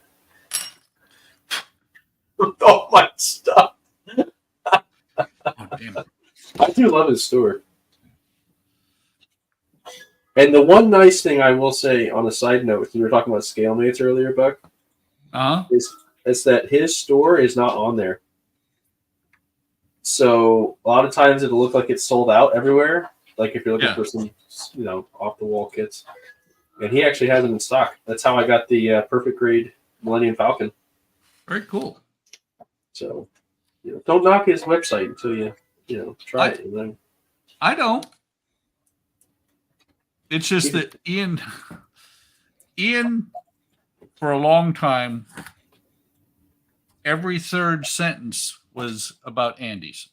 All my stuff. Oh, damn it. I do love his store. And the one nice thing I will say on a side note, you were talking about scale mates earlier, Buck, is that his store is not on there. So a lot of times it'll look like it's sold out everywhere. Like if you're looking for some, off the wall kits, and he actually has them in stock. That's how I got the perfect grade Millennium Falcon. Very cool. So, don't knock his website until you try it. And then... I don't. It's just that Ian, for a long time, every third sentence was about Andy's.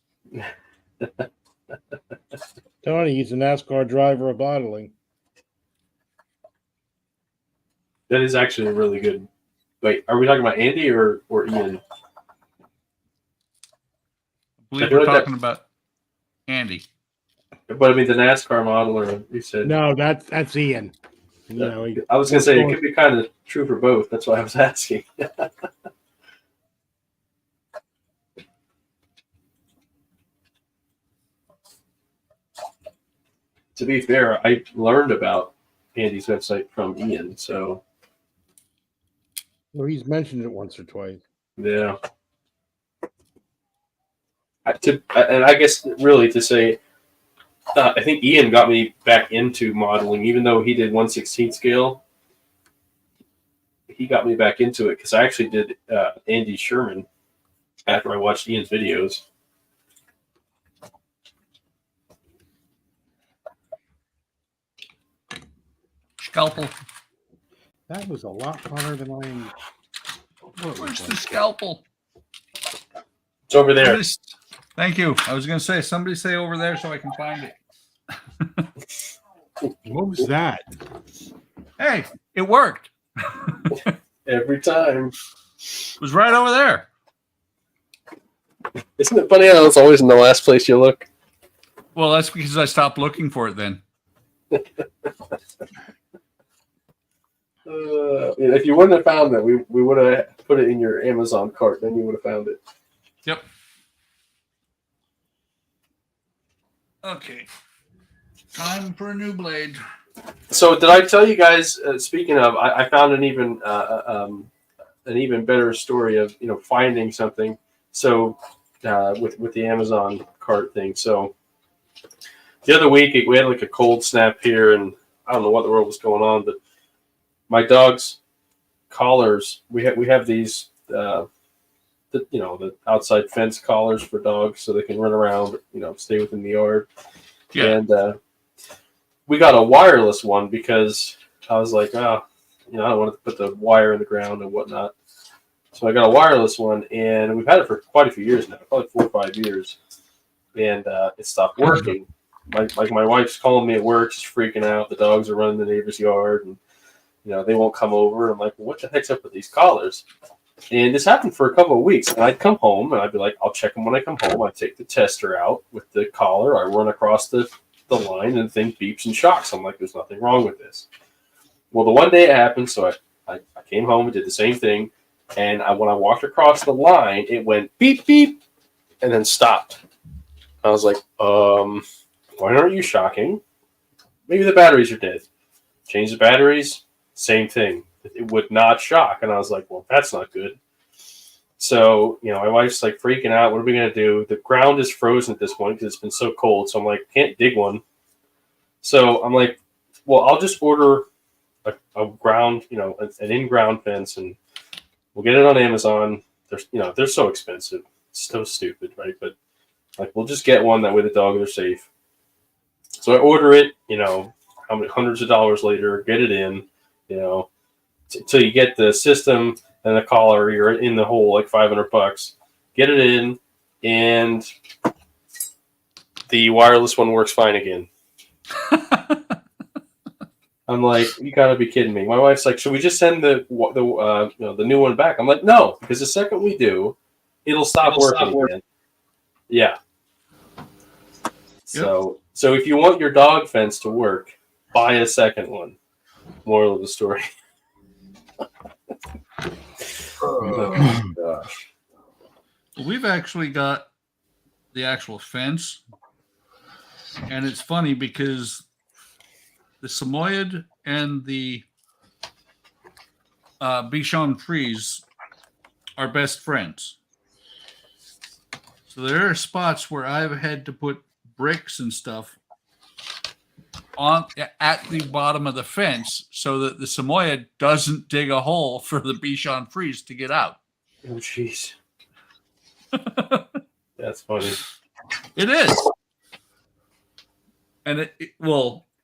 Donnie, he's a NASCAR driver of bottling. That is actually really good. Wait, are we talking about Andy or Ian? I believe we're talking about Andy. But I mean, the NASCAR modeler, you said. No, that's Ian. I was going to say, it could be kind of true for both. That's why I was asking. To be fair, I learned about Andy's website from Ian, so. Well, he's mentioned it once or twice. Yeah. And I guess really to say, I think Ian got me back into modeling, even though he did 1/16 scale. he got me back into it because I actually did Andy Sherman after I watched Ian's videos. Scalpel. That was a lot funner than I. Where's the scalpel? It's over there. Thank you. I was going to say, somebody say over there so I can find it. What was that? Hey, it worked. Every time. It was right over there. Isn't it funny how it's always in the last place you look? Well, that's because I stopped looking for it then. If you wouldn't have found that, we would have put it in your Amazon cart. Then you would have found it. Yep. Okay. Time for a new blade. So did I tell you guys? Speaking of, I found an even better story of finding something. So with the Amazon cart thing. So the other week we had like a cold snap here, and I don't know what the world was going on, but my dog's collars. We have these the outside fence collars for dogs so they can run around, stay within the yard. Yeah. And we got a wireless one because I was like, I don't want to put the wire in the ground and whatnot. So I got a wireless one, and we've had it for quite a few years now, probably 4 or 5 years, and it stopped working. My wife's calling me at work, she's freaking out. The dogs are running the neighbor's yard, and they won't come over. I'm like, well, what the heck's up with these collars? And this happened for a couple of weeks, and I'd come home, and I'd be like, I'll check them when I come home. I take the tester out with the collar, I run across the line, and the thing beeps and shocks. I'm like, there's nothing wrong with this. Well, the one day it happened, so I came home and did the same thing, and when I walked across the line, it went beep, beep, and then stopped. I was like, why aren't you shocking? Maybe the batteries are dead. Change the batteries, same thing. It would not shock, and I was like, well, that's not good. So, my wife's like freaking out. What are we going to do? The ground is frozen at this point because it's been so cold. So I'm like, can't dig one. So I'm like, well, I'll just order a ground, an in-ground fence, and we'll get it on Amazon. They're so expensive. It's so stupid, right? But we'll just get one. That way the dogs are safe. So I order it, how many hundreds of dollars later, get it in, until you get the system and the collar, you're in the hole like $500. Get it in, and the wireless one works fine again. I'm like, you gotta be kidding me. My wife's like, should we just send the new one back? I'm like, no, because the second we do, it'll stop working again. Yeah. So if you want your dog fence to work, buy a second one. Moral of the story. Oh gosh. We've actually got the actual fence, and it's funny because the Samoyed and the Bichon Frise are best friends. So there are spots where I've had to put bricks and stuff at the bottom of the fence so that the Samoyed doesn't dig a hole for the Bichon Frise to get out. Oh, jeez. That's funny. It is. And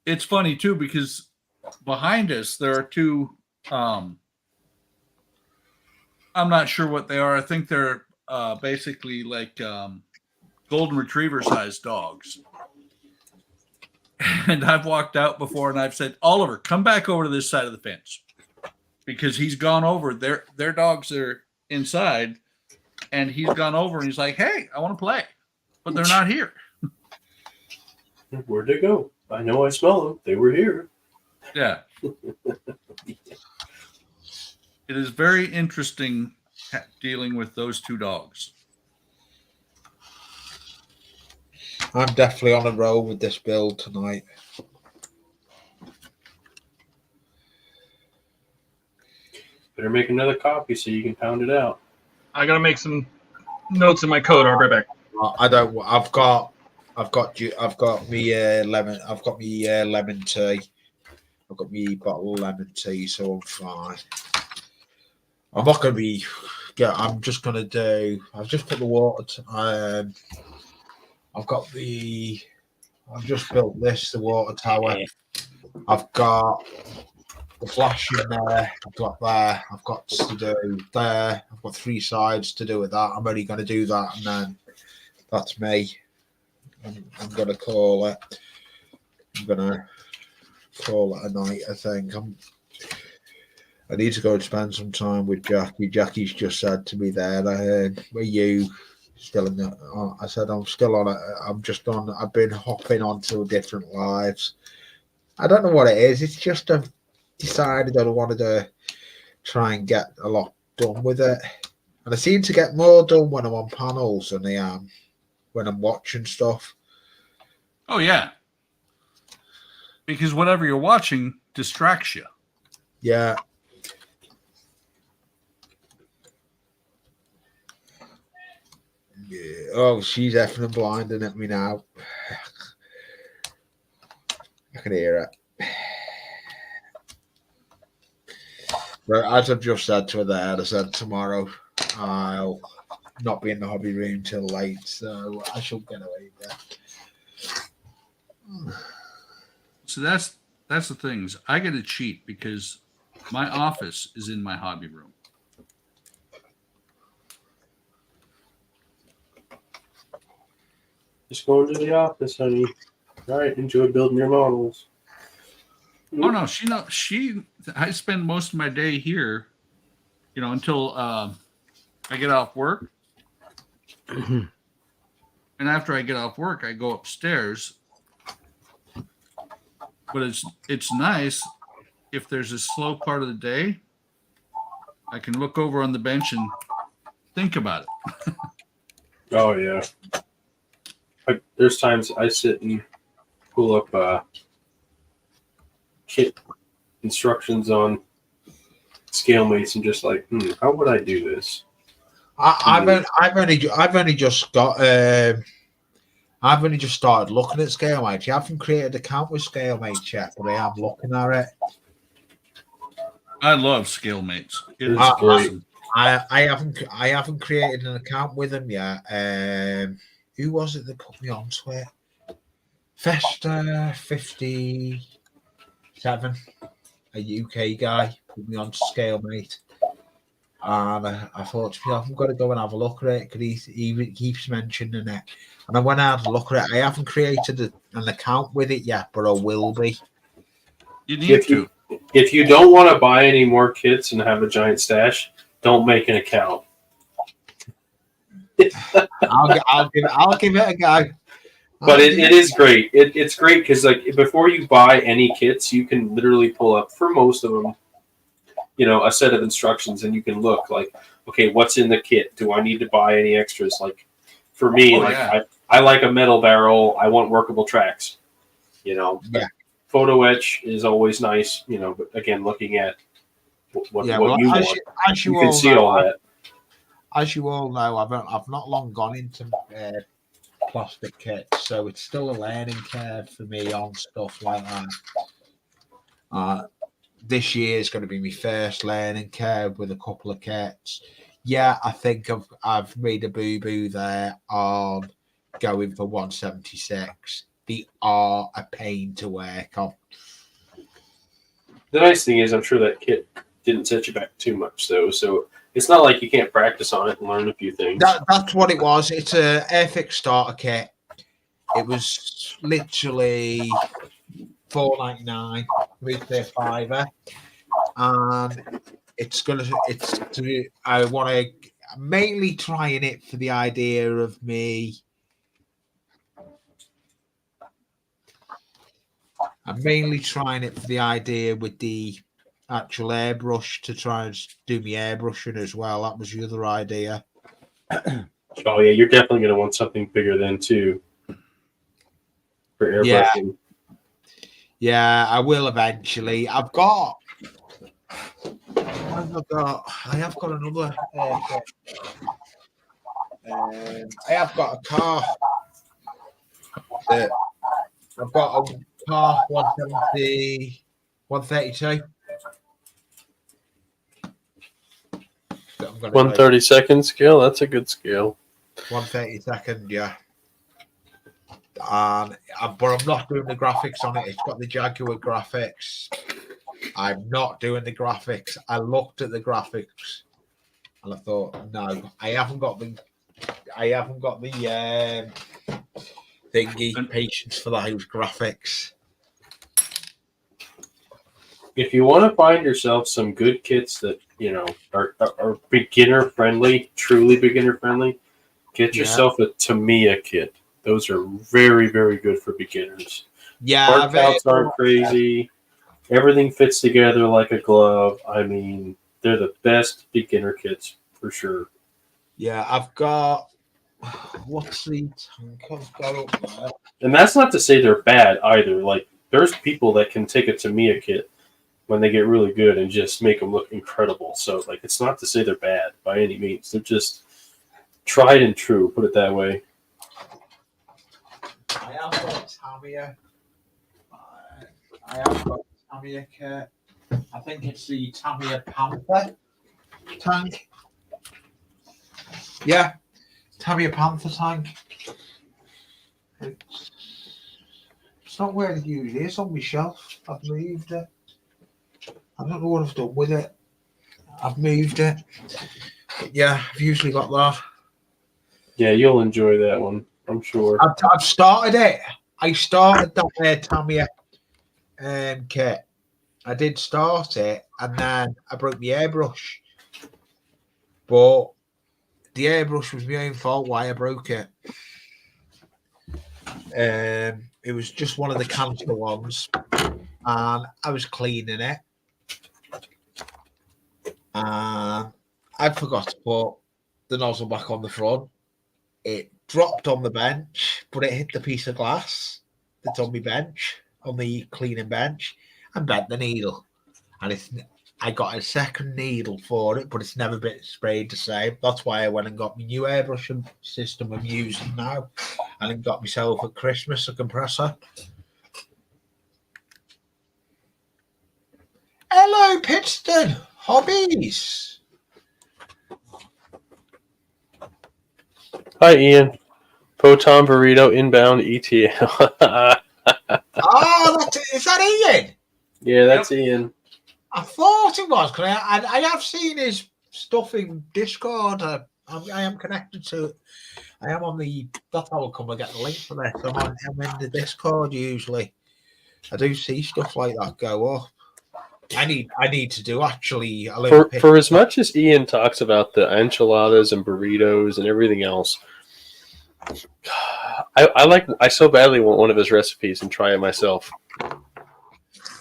it's funny too because behind us there are two I'm not sure what they are. I think they're basically like golden retriever sized dogs. And I've walked out before and I've said, Oliver, come back over to this side of the fence, because he's gone over. Their dogs are inside, and he's gone over and he's like, hey, I want to play, but they're not here. Where'd they go? I know I smell them. They were here. Yeah. It is very interesting dealing with those two dogs. I'm definitely on a roll with this build tonight. Better make another copy so you can pound it out. I gotta make some notes in my code. I'll be right back. I don't. I've got me lemon. I've got me lemon tea. I've got me bottle of lemon tea, so I'm fine. I'm not going to be. Yeah, I'm just going to do. I've just put the water. I've got the. I've just built this, the water tower. I've got the flash in there. I've got there. I've got to do there. I've got 3 sides to do with that. I'm only going to do that, and then that's me. I'm going to call it. I'm going to call it a night. I think I need to go and spend some time with Jackie. Jackie's just said to me there, "Were you still in the?" I said, "I'm still on it. I'm just on. I've been hopping onto different lives. I don't know what it is. It's just I've decided that I wanted to try and get a lot done with it, and I seem to get more done when I'm on panels than I am when I'm watching stuff." Oh yeah, because whatever you're watching distracts you. Yeah. Yeah. Oh, she's effing and blinding at me now. I can hear it. But as I've just said to her there, I said tomorrow I'll not be in the hobby room till late, so I shall get away with it. So that's the things. I get to cheat because my office is in my hobby room. Just going to the office, honey. All right, enjoy building your models. Oh no, I spend most of my day here, until I get off work. And after I get off work, I go upstairs. But it's nice if there's a slow part of the day, I can look over on the bench and think about it. Oh yeah. There's times I sit and pull up kit instructions on scale mates and just like, how would I do this? I've only just started looking at scale mates. I haven't created an account with scale mates yet, but I am looking at it. I love scale mates. It's awesome. I haven't created an account with them yet. Who was it that put me onto it? Festa 57, a UK guy, put me onto Scalemate. And I thought to myself, I'm going to go and have a look at it because he keeps mentioning it. And I went out to look at it. I haven't created an account with it yet, but I will be. You need to. If you don't want to buy any more kits and have a giant stash, don't make an account. I'll give it a go. But it is great. It's great because before you buy any kits, you can literally pull up for most of them, a set of instructions, and you can look like, okay, what's in the kit? Do I need to buy any extras? Like for me, I like a metal barrel. I want workable tracks. Yeah. Photo etch is always nice. But again, looking at what you want, you can see all that. As you all know, I've not long gone into plastic kits, so it's still a learning curve for me on stuff like that. This year is going to be my first learning curve with a couple of kits. Yeah, I think I've made a boo-boo there on going for 176. They are a pain to work on. The nice thing is I'm sure that kit didn't set you back too much, though, so it's not like you can't practice on it and learn a few things. That's what it was. It's a HOBBIES starter kit. It was literally $4.99 with their $5, and I want to mainly trying it for the idea of me. I'm mainly trying it for the idea with the actual airbrush to try and do my airbrushing as well. That was the other idea. Oh yeah, you're definitely going to want something bigger then too for airbrushing. Yeah, I will eventually. I have got another. I have got a car. I've got a car 170, 132. gonna 1/32 scale. That's a good scale. 1/32, yeah. But I'm not doing the graphics on it. It's got the Jaguar graphics. I'm not doing the graphics. I looked at the graphics and I thought, no, I haven't got the thingy patience for those graphics. If you want to find yourself some good kits that are beginner friendly, truly beginner friendly, get yourself a Tamiya kit. Those are very, very good for beginners. Yeah, part counts aren't crazy. Everything fits together like a glove. I mean, they're the best beginner kits for sure. Yeah, I've got what's the tank I've got up there? And that's not to say they're bad either. Like, there's people that can take a Tamiya kit when they get really good and just make them look incredible. So, like, it's not to say they're bad by any means. They're just tried and true, put it that way. I have got Tamiya. I have got Tamiya kit. I think it's the Tamiya Panther tank. Yeah, Tamiya Panther tank. It's not where it usually is on my shelf. I've moved it. I don't know what I've done with it. I've moved it. But yeah, I've usually got that. Yeah, you'll enjoy that one, I'm sure. I've started it. I started that Tamiya kit. I did start it, and then I broke the airbrush. But the airbrush was my own fault why I broke it. It was just one of the canister ones, and I was cleaning it. I forgot to put the nozzle back on the front. It dropped on the bench, but it hit the piece of glass that's on my bench, on the cleaning bench, and bent the needle. And I got a second needle for it, but it's never been sprayed the same. That's why I went and got my new airbrushing system I'm using now, and then got myself at Christmas a compressor. Hello, PITSTAIN. Hobbies. Hi, Ian. Proton Burrito inbound ETA. Oh, is that Ian? Yeah, that's Ian. I thought it was, because I have seen his stuff in Discord. I am connected to it. I am on the. That's how I'll come and get the link for this. I'm in the Discord usually. I do see stuff like that go up. I need to do actually. For as much as Ian talks about the enchiladas and burritos and everything else, I so badly want one of his recipes and try it myself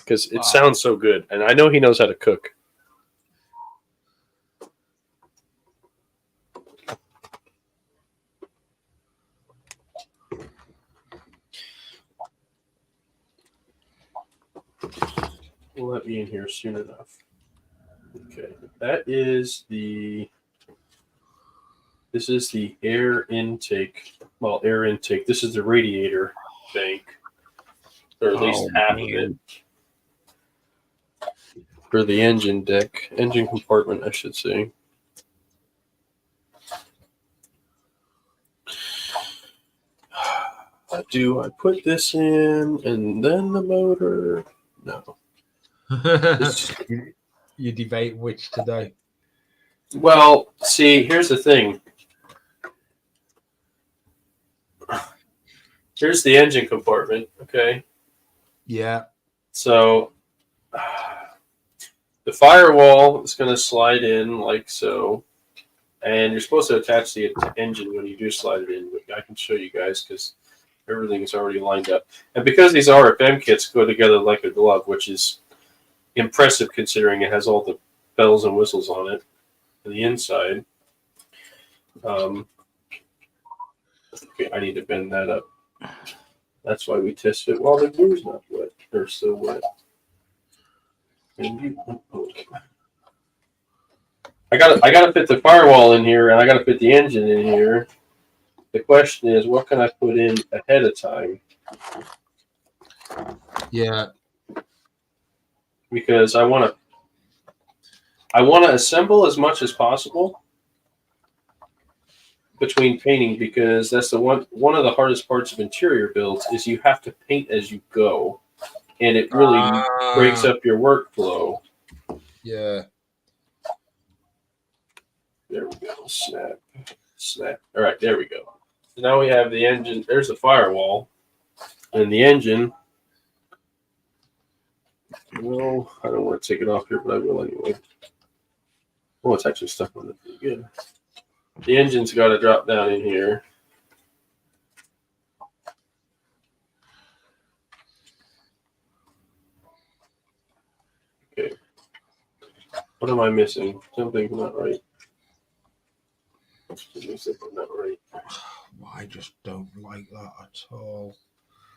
because it sounds so good, and I know he knows how to cook. We'll let me in here soon enough. Okay, this is the air intake. Well, air intake. This is the radiator bank, or at least half of it, for the engine compartment, I should say. Do I put this in and then the motor? No. You debate which to do. Well, see, here's the thing. Here's the engine compartment, okay? Yeah. So the firewall is going to slide in like so, and you're supposed to attach the engine when you do slide it in. But I can show you guys because everything is already lined up. And because these RFM kits go together like a glove, which is impressive considering it has all the bells and whistles on it on the inside. Okay, I need to bend that up. That's why we test it while the glue's not wet. They're still wet. Okay. I gotta fit the firewall in here, and I gotta fit the engine in here. The question is, what can I put in ahead of time? Yeah. Because I want to assemble as much as possible between painting because that's one of the hardest parts of interior builds is you have to paint as you go, and it really breaks up your workflow. Yeah. There we go. Snap. All right, there we go. So now we have the engine. There's the firewall, and the engine. Well, I don't want to take it off here, but I will anyway. Oh, it's actually stuck on it pretty good. The engine's got to drop down in here. Okay. What am I missing? Something's not right. Not right. I just don't like that at all.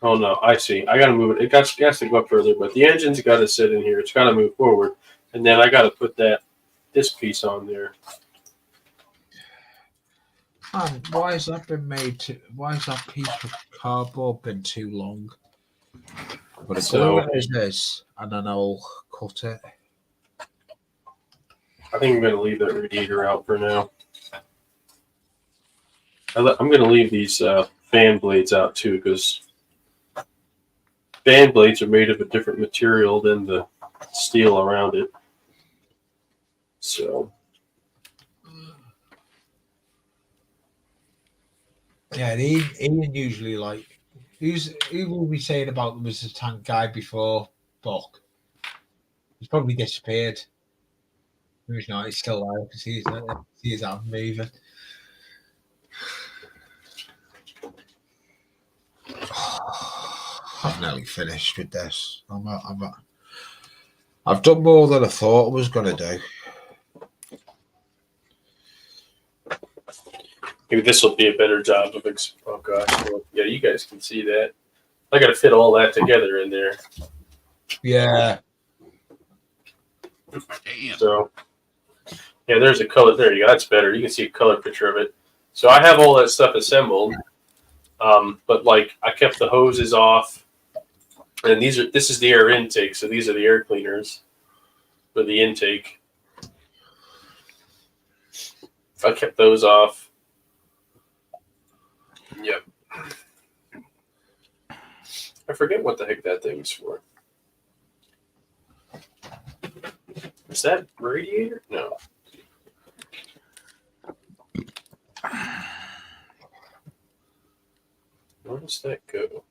Oh no, I see. I got to move it. It has to go up further, but the engine's got to sit in here. It's got to move forward, and then I got to put this piece on there. And why has that been made? Why has that piece of cardboard been too long? But it's over as this, and then I'll cut it. I think I'm going to leave that radiator out for now. I'm going to leave these fan blades out too, because fan blades are made of a different material than the steel around it. So, yeah, Ian usually like who will be saying about there was a tank guy before Buck. He's probably disappeared. He's not. He's still alive because he's out moving. I'm nearly finished with this. I've done more than I thought I was going to do. maybe this will be a better job of. Oh gosh, well, yeah, you guys can see that. I got to fit all that together in there. Yeah. Damn. So, yeah, there's a color. There you go. That's better. You can see a color picture of it. So I have all that stuff assembled, but like I kept the hoses off, and this is the air intake. So these are the air cleaners for the intake. I kept those off. Yep. I forget what the heck that thing's for. Is that radiator? No. Where does that go?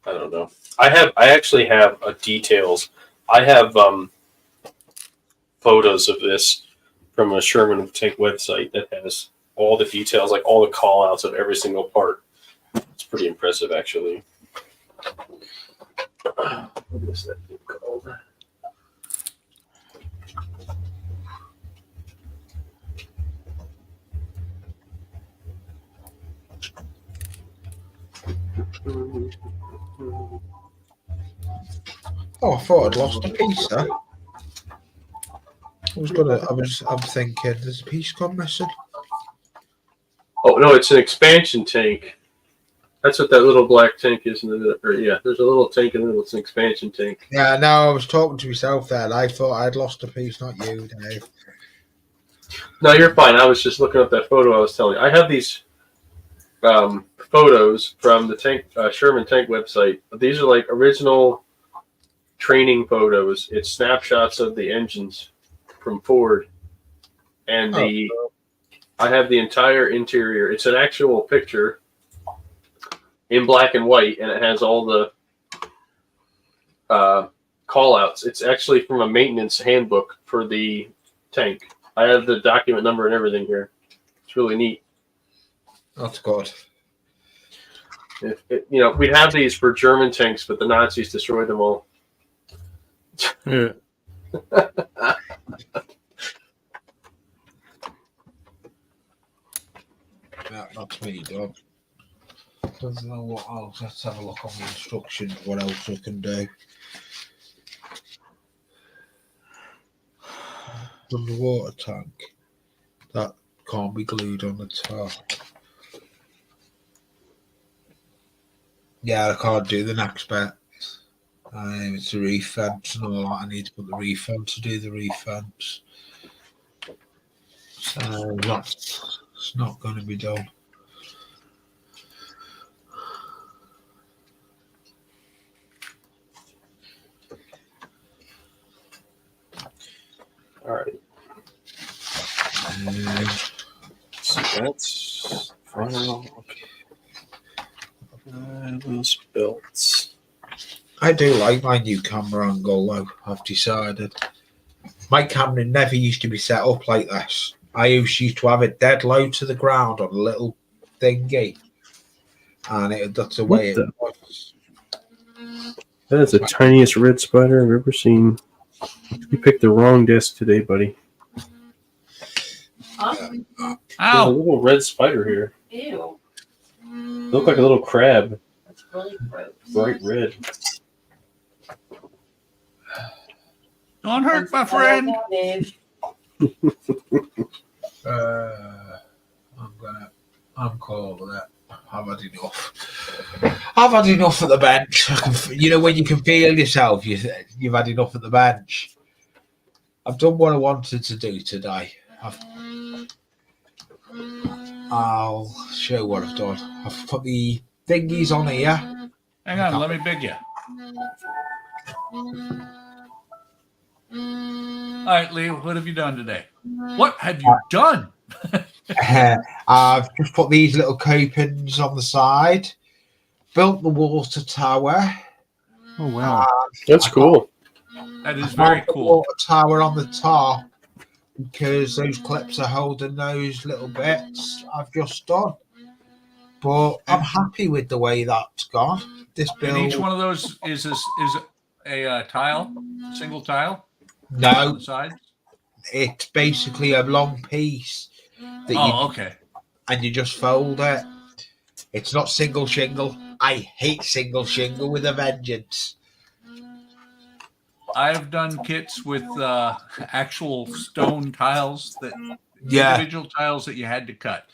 I don't know. I actually have details. I have photos of this from a Sherman Tank website that has all the details, like all the call outs of every single part. It's pretty impressive, actually. What is that thing called? Oh, I thought I'd lost a piece there. I'm thinking, there's a piece gone missing. Oh no, it's an expansion tank. That's what that little black tank is. Yeah, there's a little tank in the middle. It's an expansion tank. Yeah, no, I was talking to myself there. I thought I'd lost a piece, not you, Dave. No, you're fine. I was just looking up that photo I was telling you. I have these photos from the tank Sherman Tank website. These are like original training photos. It's snapshots of the engines from Ford, and I have the entire interior. It's an actual picture in black and white, and it has all the call outs. It's actually from a maintenance handbook for the tank. I have the document number and everything here. It's really neat. That's good. We'd have these for German tanks, but the Nazis destroyed them all. Yeah. That's me done. Doesn't know what else. Let's have a look on the instructions. What else we can do? Underwater tank. That can't be glued on the top. Yeah, I can't do the next bit. It's a reef fence and all that. I need to put the reef fence to do the reef fence. So that's It's not going to be done. All right. So that's final. Okay. Those belts. I do like my new camera angle, though. I've decided. My camera never used to be set up like this. I used to have it dead low to the ground on a little thingy, and that's the way it was. That is the tiniest red spider I've ever seen. You picked the wrong desk today, buddy. Huh? There's a Ow! little red spider here. Ew. They look like a little crab. That's really gross. Bright red. Don't hurt my friend. Dave. I'm cool with that. I've had enough. I've had enough at the bench. You know when you can feel yourself, you've had enough at the bench. I've done what I wanted to do today. I'll show what I've done. I've put the thingies on here. Hang on, let me big you. All right, Lee, what have you done today? What have you done? I've just put these little copings on the side, built the water tower. Oh wow, That's cool. That is very The cool. water tower on the top because those clips are holding those little bits I've just done. But I'm happy with the way that's gone. This And build, each one of those is a tile, single tile on no, the side. it's basically a long piece that Oh, okay. and you just fold it. It's not single shingle. I hate single shingle with a vengeance. I've done kits with actual stone tiles that Yeah. individual tiles that you had to cut.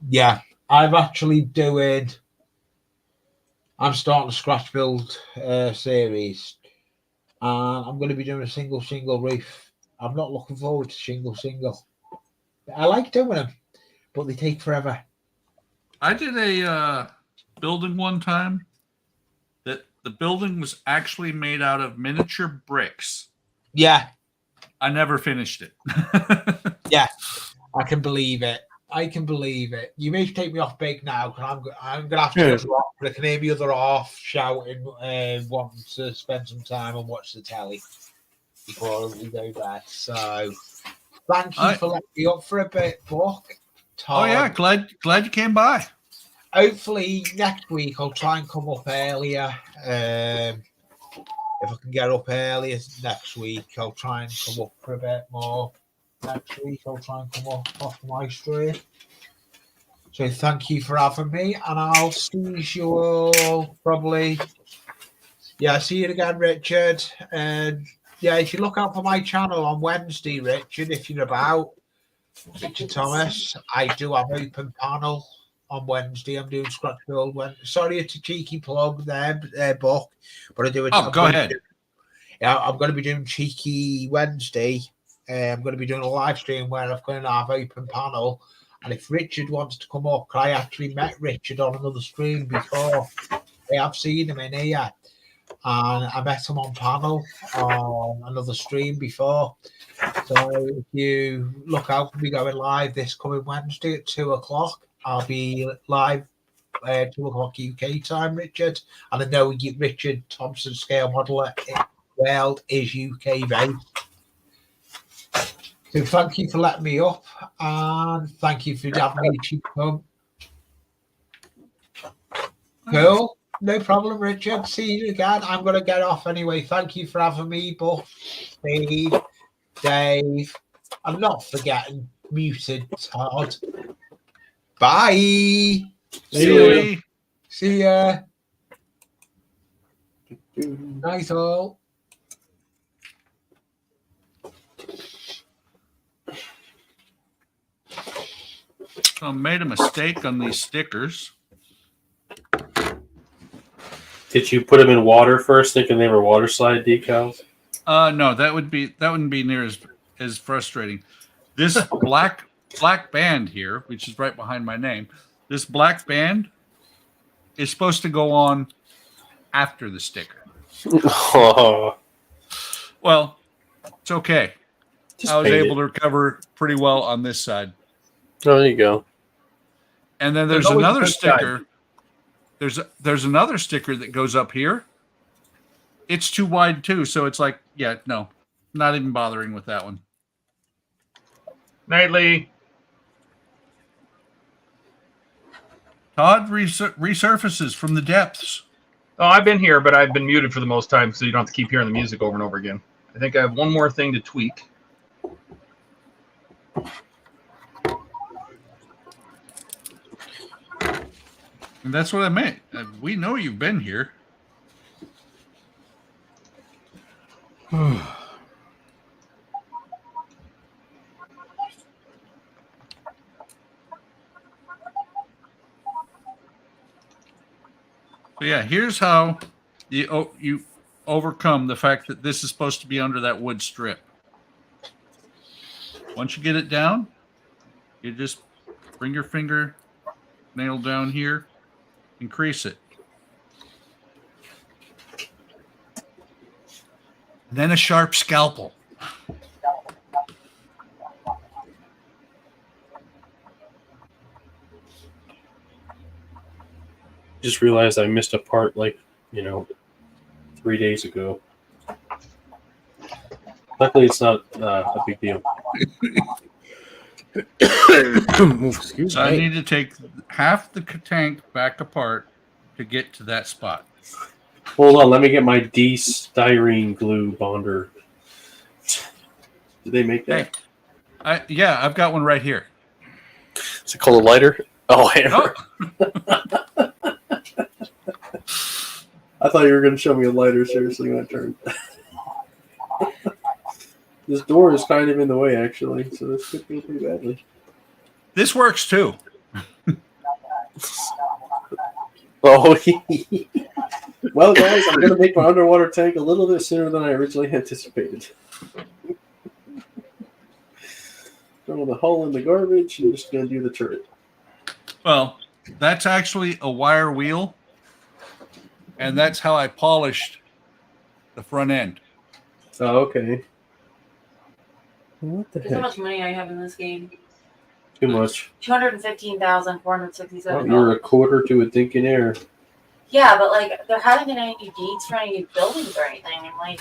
Yeah, I'm actually doing. I'm starting a scratch build series, and I'm going to be doing a single roof. I'm not looking forward to single. I like doing them, but they take forever. I did a building one time that the building was actually made out of miniature bricks. Yeah, I never finished it. yeah, I can believe it. I can believe it. You may take me off big now because I'm gonna have to go to rock, but I can hear the other half shouting, wanting to spend some time and watch the telly before we go back. So, thank you for letting me up for a bit, Buck. Oh yeah, glad you came by. Hopefully next week I'll try and come up earlier. If I can get up earlier next week, I'll try and come up for a bit more. Next week I'll try and come up off my stream. So thank you for having me, and I'll see you all probably. Yeah, see you again, Richard. And yeah, if you look out for my channel on Wednesday, Richard, if you're about, Richard Thomas, I do have open panel on Wednesday. I'm doing scratch build. Sorry, it's a cheeky plug there, Buck, but I do it. Oh, go ahead. Yeah, I'm going to be doing cheeky Wednesday. I'm going to be doing a live stream where I'm going to have open panel. And if Richard wants to come up, I actually met Richard on another stream before. I have seen him in here. And I met him on panel on another stream before. So if you look out for me going live this coming Wednesday at 2 o'clock, I'll be live 2 o'clock UK time, Richard. And I know Richard Thompson, scale modeler, world is UK based. So thank you for letting me up, and thank you for having me to come. Cool, no problem, Richard. See you again. I'm going to get off anyway. Thank you for having me, Buff, Steve, Dave. I'm not forgetting muted Todd. Bye. See ya. Night all. So I made a mistake on these stickers. Did you put them in water first, thinking they were water slide decals? No, that wouldn't be near as frustrating. This black black band here, which is right behind my name. This black band is supposed to go on after the sticker. Oh, Well, it's okay. just I was paint able it. to recover pretty well on this side. Oh, there you go. And then there's always a another good side. sticker. There's another sticker that goes up here. It's too wide too, so it's like, yeah, no, not even bothering with that one. Nightly. Todd resurfaces from the depths. Oh, I've been here, but I've been muted for the most time, so you don't have to keep hearing the music over and over again. I think I have one more thing to tweak. And that's what I meant. We know you've been here. So yeah, here's how you overcome the fact that this is supposed to be under that wood strip. Once you get it down, you just bring your finger nail down here, increase it. Then a sharp scalpel. Just realized I missed a part, like, 3 days ago. Luckily, it's not a big deal. Excuse So I me. need to take half the tank back apart to get to that spot. Hold on, let me get my styrene glue bonder. Did they make that? Yeah, I've got one right here. Is it called a lighter? Oh, hammer. Oh, I thought you were going to show me a lighter, seriously, when I turned. This door is kind of in the way, actually, so this could go pretty badly. this works too. Oh, well, guys, I'm going to make my underwater tank a little bit sooner than I originally anticipated. Throw the hull in the garbage and just going to do the turret. Well, that's actually a wire wheel, and that's how I polished the front end. Oh, okay. What the Guess how heck? much money I have in this game? Too much. $215,467. You're a quarter to a dinkin' Yeah, but like there haven't been any new deeds for any new buildings or anything. I'm like,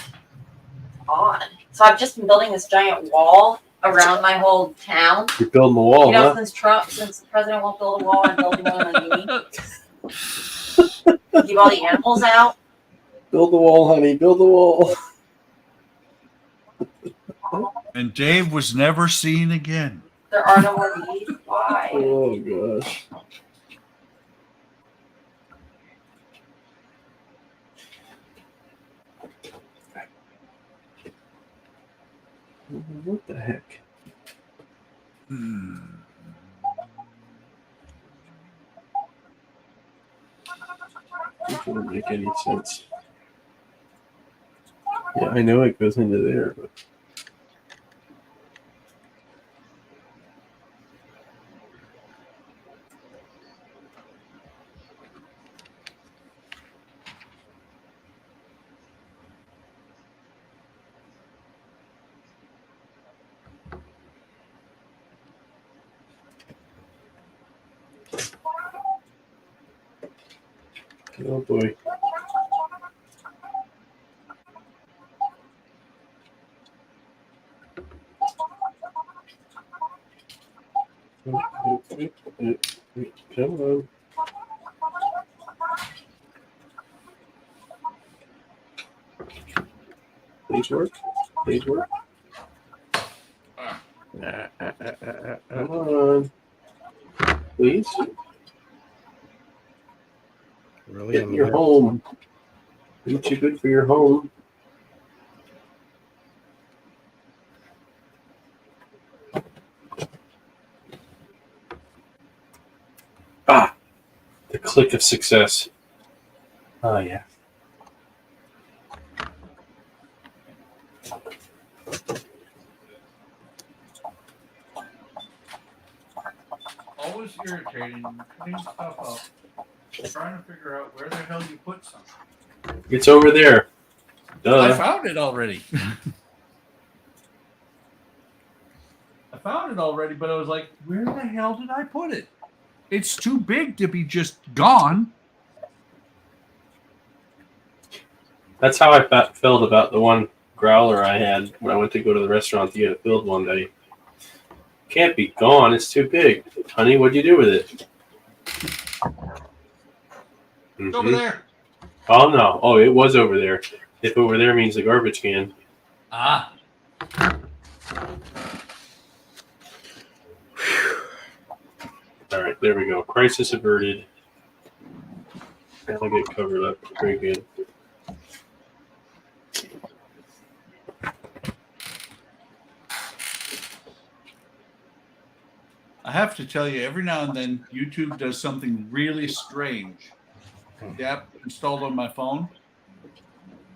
odd. So I've just been building this giant wall around my whole town. You're building the wall, You know, huh? since the president won't build a wall, I'm building one on me. Keep all the animals out. Build the wall, honey. Build the wall. And Dave was never seen again. There are no more deeds. Why? Oh, gosh. What the heck? It doesn't make any sense. Yeah, I know it goes into there, but... Oh boy. Come on. Please work. Please work. Come on. Please. Really? Get in your home. Ain't you good for your home? Ah, the click of success. Oh, yeah. always irritating. Clean stuff up. Trying to figure out where the hell you put something. It's over there. Duh. I found it already. I found it already, but I was like, where the hell did I put it? It's too big to be just gone. That's how I felt about the one growler I had when I went to go to the restaurant to get it filled one day. Can't be gone. It's too big. Honey, what'd you do with it? It's over there. Oh, no. Oh, it was over there. If over there means the garbage can. Ah. All right, there we go. Crisis averted. That'll get covered up. Very good. I have to tell you, every now and then, YouTube does something really strange. The app installed on my phone.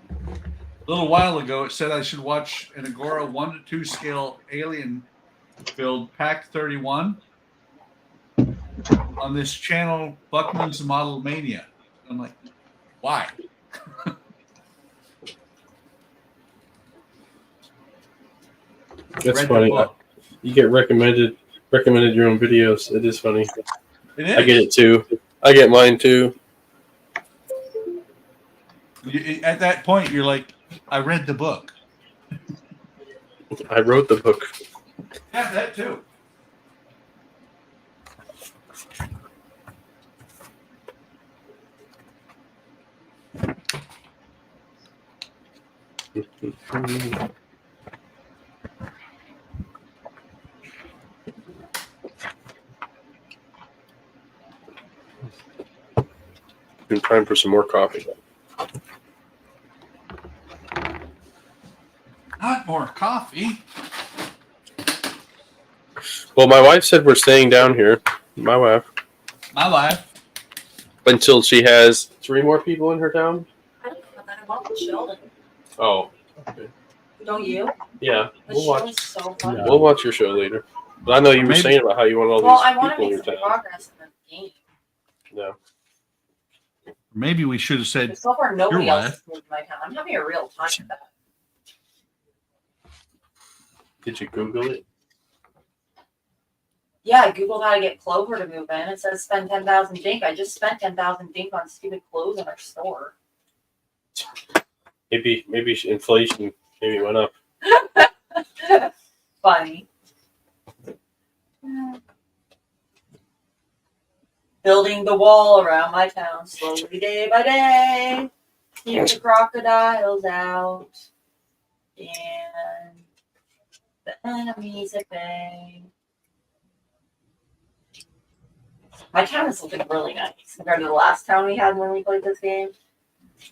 A little while ago, it said I should watch an Agora 1:2 scale alien build Pack 31 on this channel, BUCKMAN's Model Mania. I'm like, why? That's funny. You get recommended your own videos. It is funny. It is. I get it too. I get mine too. At that point, you're like, I read the book. I wrote the book. Yeah, that too. Been time for some more coffee. Not more coffee. Well, my wife said we're staying down here. My wife. My wife. Until she has 3 more people in her town. I don't know about that. I want Sheldon. Oh. Okay. Don't you? Yeah. But We'll watch. Sheldon's so fun. We'll watch your show later. But I know you were Maybe- saying about how you want all Well, these I want to people in make your some town. progress in the game. No. Maybe we should have said, But so far, nobody Your else wife. has moved to my town. I'm having a real time with that. Did you Google it? Yeah, I googled how to get Clover to move in. It says spend 10,000 dink. I just spent 10,000 dink on stupid clothes in our store. Maybe inflation maybe went up. Funny. Building the wall around my town slowly day by day. Keep the crocodiles out. And the enemies at bay. My town is looking really nice compared to the last town we had when we played this game.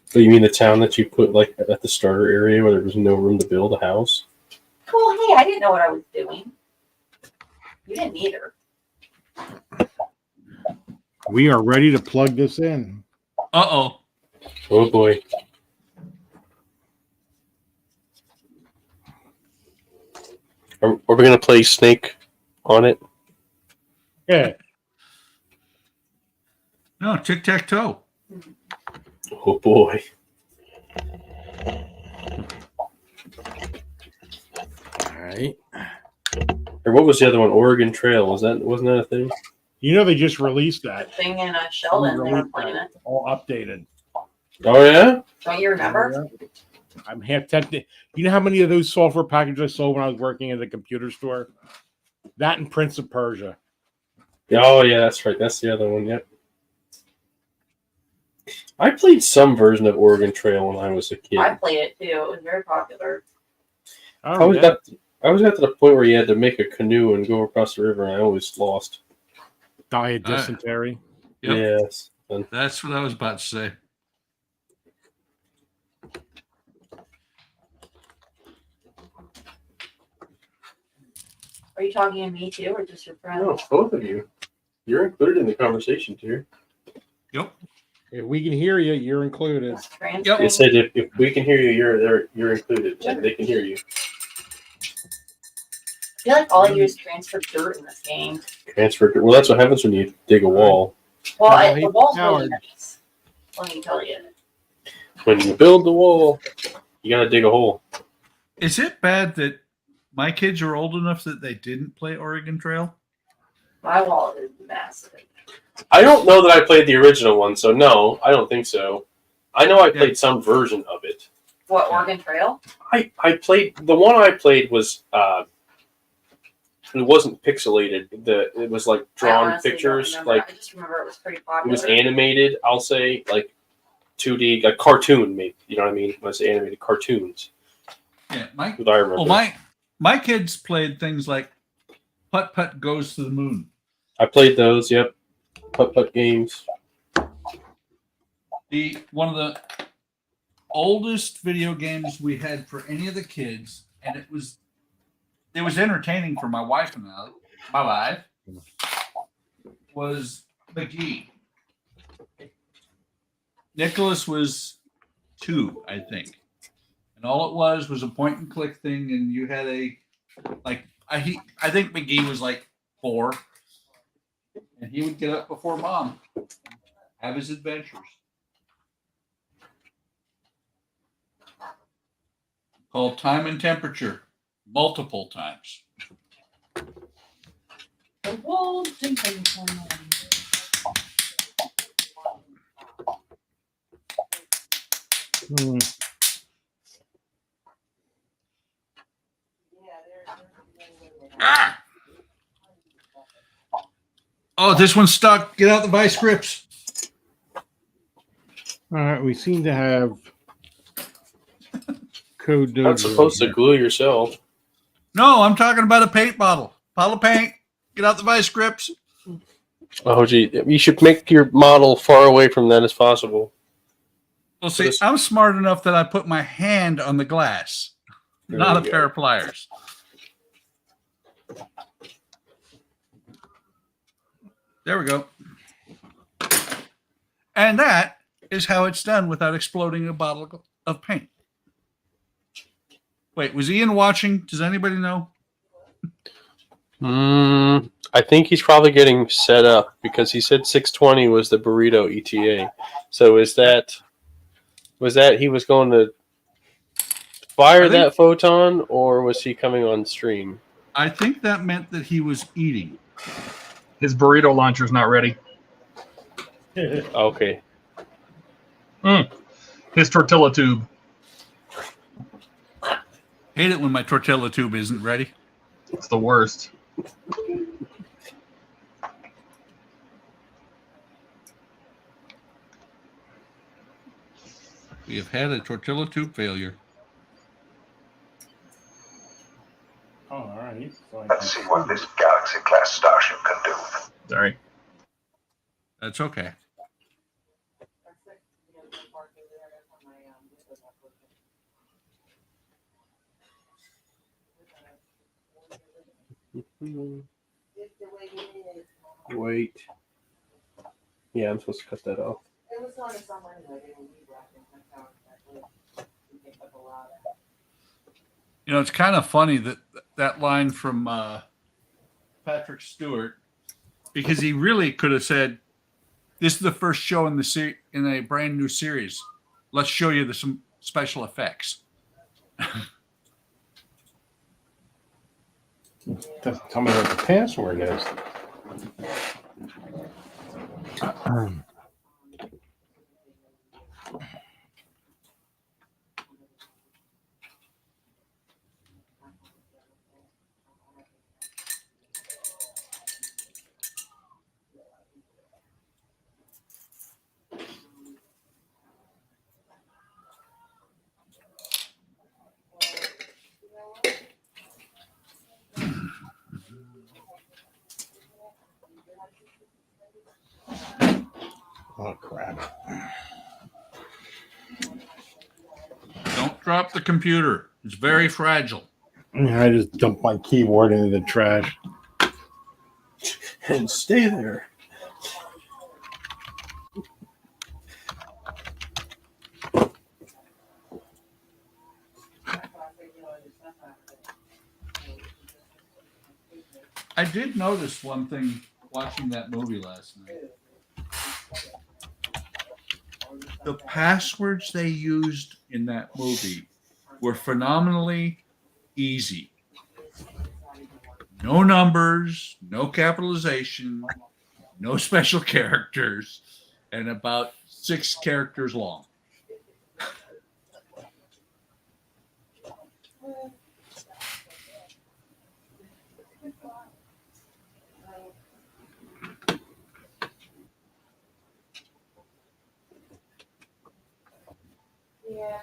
So you mean the town that you put like at the starter area where there was no room to build a house? Well, hey, I didn't know what I was doing. You didn't either. We are ready to plug this in. uh-oh. Oh boy. Are we going to play Snake on it? Yeah. No, tic-tac-toe. Oh boy. All right. Or what was the other one? Oregon Trail. Wasn't that a thing? You know they just released that. Thing in Sheldon, they were Released playing that. it. All updated. Oh yeah? Don't you remember? I'm half tempted. You know how many of those software packages I sold when I was working at the computer store? That and Prince of Persia. Oh yeah, that's right. That's the other one. Yep. I played some version of Oregon Trail when I was a kid. I played it too. It was very popular. I Oh, always yeah. got to the point where you had to make a canoe and go across the river, and I always lost. Die of dysentery. Yep. Yes. And That's what I was about to say. Are you talking to me too, or just your friend? no, both of you. You're included in the conversation, too. Yep. If we can hear you, you're included. Yep. It said if we can hear you, you're included. And they can hear you. feel like all I do is transfer dirt in this game. Transfer. Well, that's what happens when you dig a wall. Well, Oh, the he wall's really powered. nice. Let me tell you. When you build the wall, you gotta dig a hole. Is it bad that my kids are old enough that they didn't play Oregon Trail? My wall is massive. I don't know that I played the original one, so no, I don't think so. I know I played some version of it. What, Oregon Trail? I played the one I played was it wasn't pixelated. It was like I drawn honestly don't pictures. remember. Like I just remember it was pretty it popular. was animated. I'll say like 2D, a cartoon, maybe. You know what I mean? It was animated cartoons. Yeah, What I remember. well, my kids played things like Putt Putt Goes to the Moon. I played those. Yep, putt games. One of the oldest video games we had for any of the kids, and it was entertaining for my wife and I. My wife was McGee. Nicholas was 2, I think, and all it was a point and click thing, and you had I think McGee was like 4, and he would get up before mom, have his adventures. Called Time and Temperature, multiple times. The wall drinking Ah! Oh, this one's stuck. Get out the vice grips. All right, we seem to have code. You're not supposed to glue yourself. No, I'm talking about a paint bottle. Bottle of paint. Get out the vice grips. Oh, gee, you should make your model far away from that as possible. Well, see, I'm smart enough that I put my hand on the glass, not a pair of pliers. There we go. And that is how it's done without exploding a bottle of paint. Wait, was Ian watching? Does anybody know? I think he's probably getting set up because he said 620 was the burrito ETA. So was that he was going to fire that photon, or was he coming on stream? I think that meant that he was eating. His burrito launcher's not ready. Okay. His tortilla tube. Hate it when my tortilla tube isn't ready. It's the worst. We have had a tortilla tube failure. Oh, all right. Let's see what this Galaxy-class starship can do. Sorry. That's okay. Wait. Yeah, I'm supposed to cut that off. You know, it's kind of funny that line from Patrick Stewart, because he really could have said, "This is the first show in in a brand new series. Let's show you some special effects." Doesn't tell me what the password is. Oh, crap. Don't drop the computer. It's very fragile. I just dumped my keyboard into the trash. And stay there. I did notice one thing watching that movie last night. The passwords they used in that movie were phenomenally easy. No numbers, no capitalization, no special characters, and about 6 characters long. Yeah.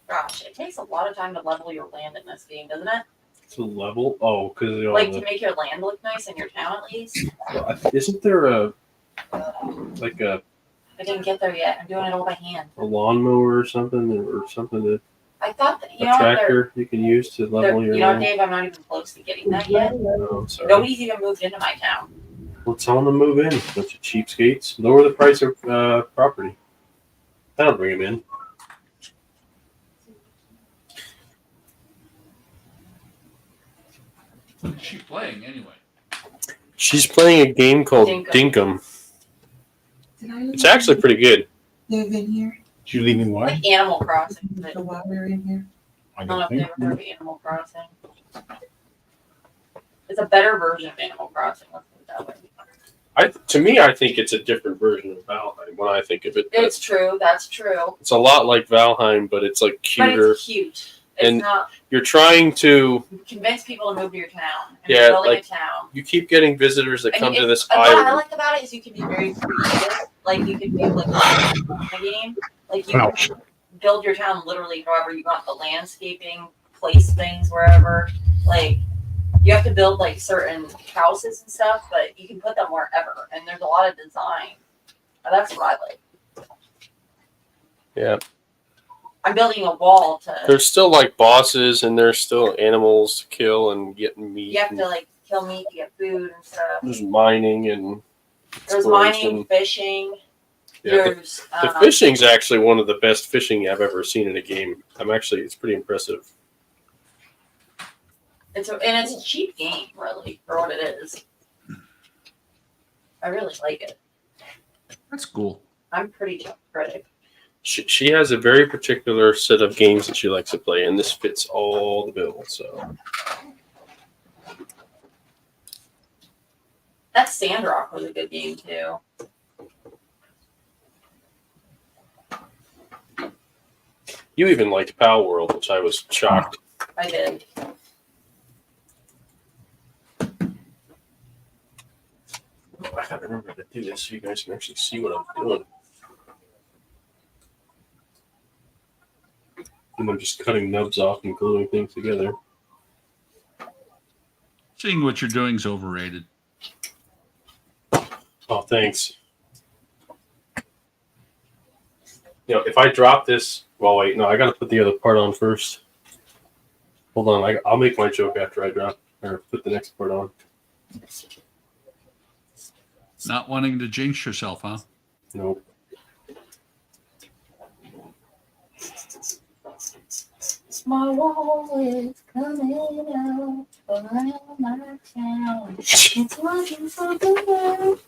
Gosh, it takes a lot of time to level your land in this game, doesn't it? To level? Oh, because Like to make your land look nice in your town at least. isn't there a like a I didn't get there yet. I'm doing it all by hand. lawnmower or something that I thought that a tractor you can use to level your you know, land? Dave, I'm not even close to getting that yet. Oh, I'm sorry. Nobody's even moved into my town. Well, tell them to move in. Bunch of cheapskates. Lower the price of property. That'll bring them in. What is she playing anyway? She's playing a game called Dinkum. Dinkum. It's actually pretty good. Live in here. Did you leave me what? Like Animal Crossing. But The water in here. I I don't know don't if think. they ever heard of Animal Crossing. It's a better version of Animal Crossing. Let's put it that way. To me, I think it's a different version of Valheim when I think of it. But It's true. That's true. it's a lot like Valheim, but it's like But cuter. it's cute. It's And- not You're trying to. convince people to move to your town. And Yeah, you're building like- a town. You keep getting visitors that And come to it's- this what I island. like about it is you can be very creative. Like you can do like in the game. Like you can build your town literally however you want. The landscaping, place things wherever. Like you have to build like certain houses and stuff, but you can put them wherever. And there's a lot of design. And that's what I like. Yeah. I'm building a wall to. There's still like bosses and there's still animals to kill and getting meat. You have and to like kill meat to get food and stuff. there's mining and There's exploration. mining, fishing. Yeah, There's the fishing's actually one of the best fishing I've ever seen in a game. It's pretty impressive. It's a cheap game, really, for what it is. I really like it. That's cool. I'm pretty tough critic. She has a very particular set of games that she likes to play, and this fits all the bills. So That Sandrock was a good game too. you even liked Pal World, which I was shocked. I did. I gotta remember to do this so you guys can actually see what I'm doing. And I'm just cutting nubs off and gluing things together. Seeing what you're doing is overrated. Oh, thanks. If I drop this, well, wait, no, I gotta put the other part on first. Hold on, I'll make my joke after I drop or put the next part on. Not wanting to jinx yourself, huh? Nope. My wall is coming out around my town. It's looking so good.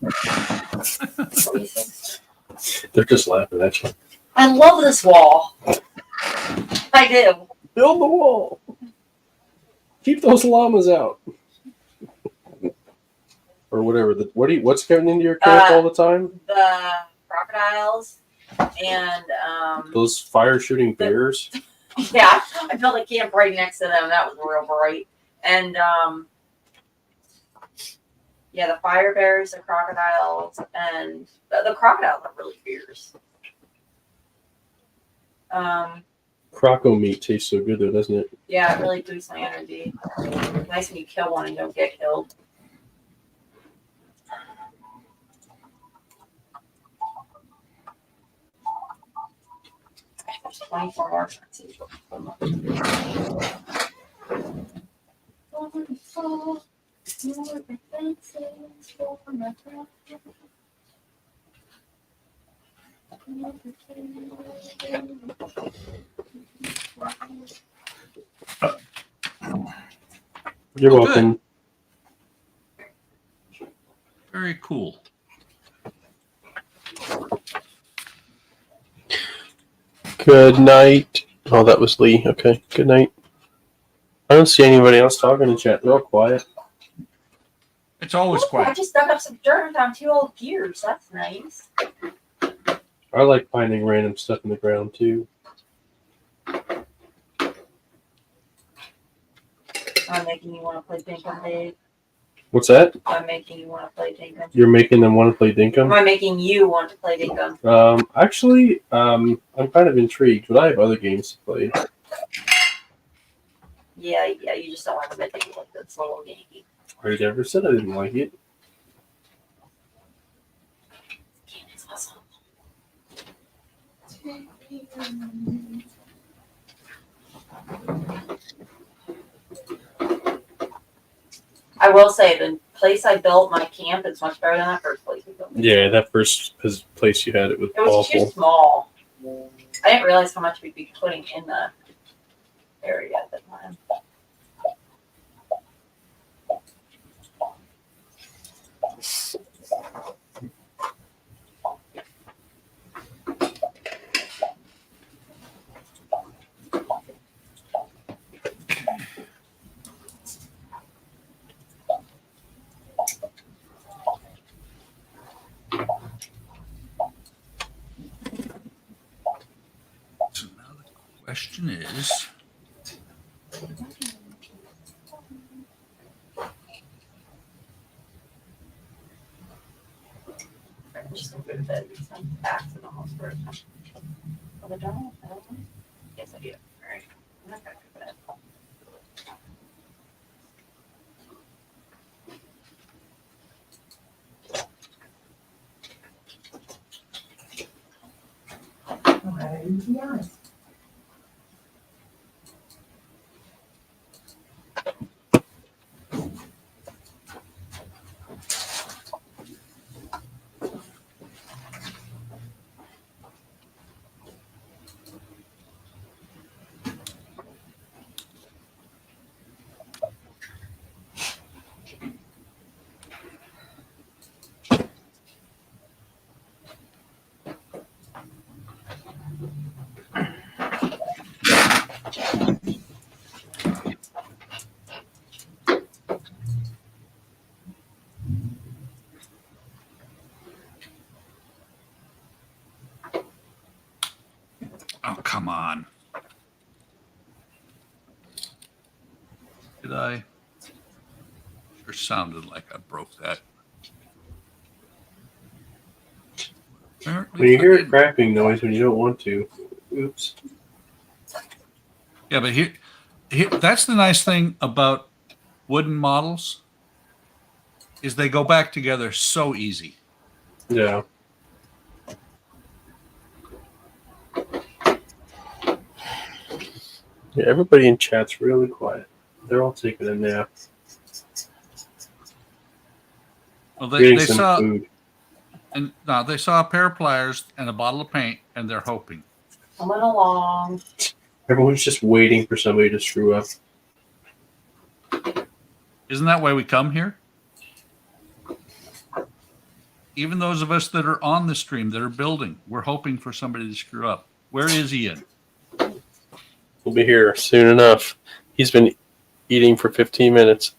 They're just laughing at you. I love this wall. I do. Build the wall. Keep those llamas out. Or whatever. What's getting into your camp all the time? The crocodiles and Those fire shooting bears. yeah, I built a camp right next to them. That was real bright. And yeah, the fire bears, the crocodiles, and the crocodiles are really fierce. Croco meat tastes so good though, doesn't it? Yeah, it really boosts my energy. Nice when you kill one and don't get killed. 24 more. Let's see. You're Oh, good. welcome. Very cool. Good night. Oh, that was Lee. Okay. Good night. I don't see anybody else talking in chat. They're all quiet. It's always I quiet. just dug up some dirt and found 2 old gears. That's nice. I like finding random stuff in the ground too. I'm making you want to play Dinkum, Dave. What's that? I'm making you want to play Dinkum. You're making them want to play Am Dinkum? I making you want to play Dinkum? Actually, I'm kind of intrigued, but I have other games to play. Yeah, you just don't want to admit that you like this little game. I never said I didn't like it. Game is awesome. I will say the place I built my camp is much better than that first place we built. Yeah, that first place you had it was It was too awful. small. I didn't realize how much we'd be putting in the area at the time. So now the question is, I'm just gonna go to bed. Some facts and almost for Oh, the journal? I don't know. Yes, I do. All right. I'm not gonna go to bed. Okay, to be honest. oh, come on. Did I? Sure sounded like I broke that. Apparently When you hear I a didn't. crapping noise when you don't want to, oops. Yeah, but here, that's the nice thing about wooden models is they go back together so easy. Yeah. Yeah, everybody in chat's really quiet. They're all taking a nap. Well, Getting they some saw food. and now they saw a pair of pliers and a bottle of paint, and they're hoping. Coming along. Everyone's just waiting for somebody to screw up. Isn't that why we come here? Even those of us that are on the stream that are building, we're hoping for somebody to screw up. Where is Ian? We'll be here soon enough. He's been eating for 15 minutes.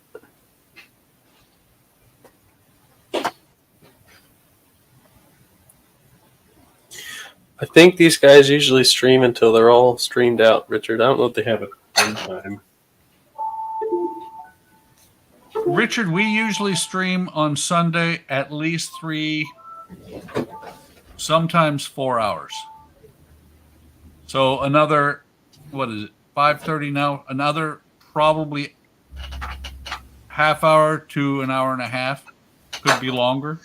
I think these guys usually stream until they're all streamed out, Richard. I don't know if they have a time. Richard, we usually stream on Sunday at least 3, sometimes 4 hours. So another, what is it, 5:30 now? Another probably half hour to an hour and a half. Could be longer.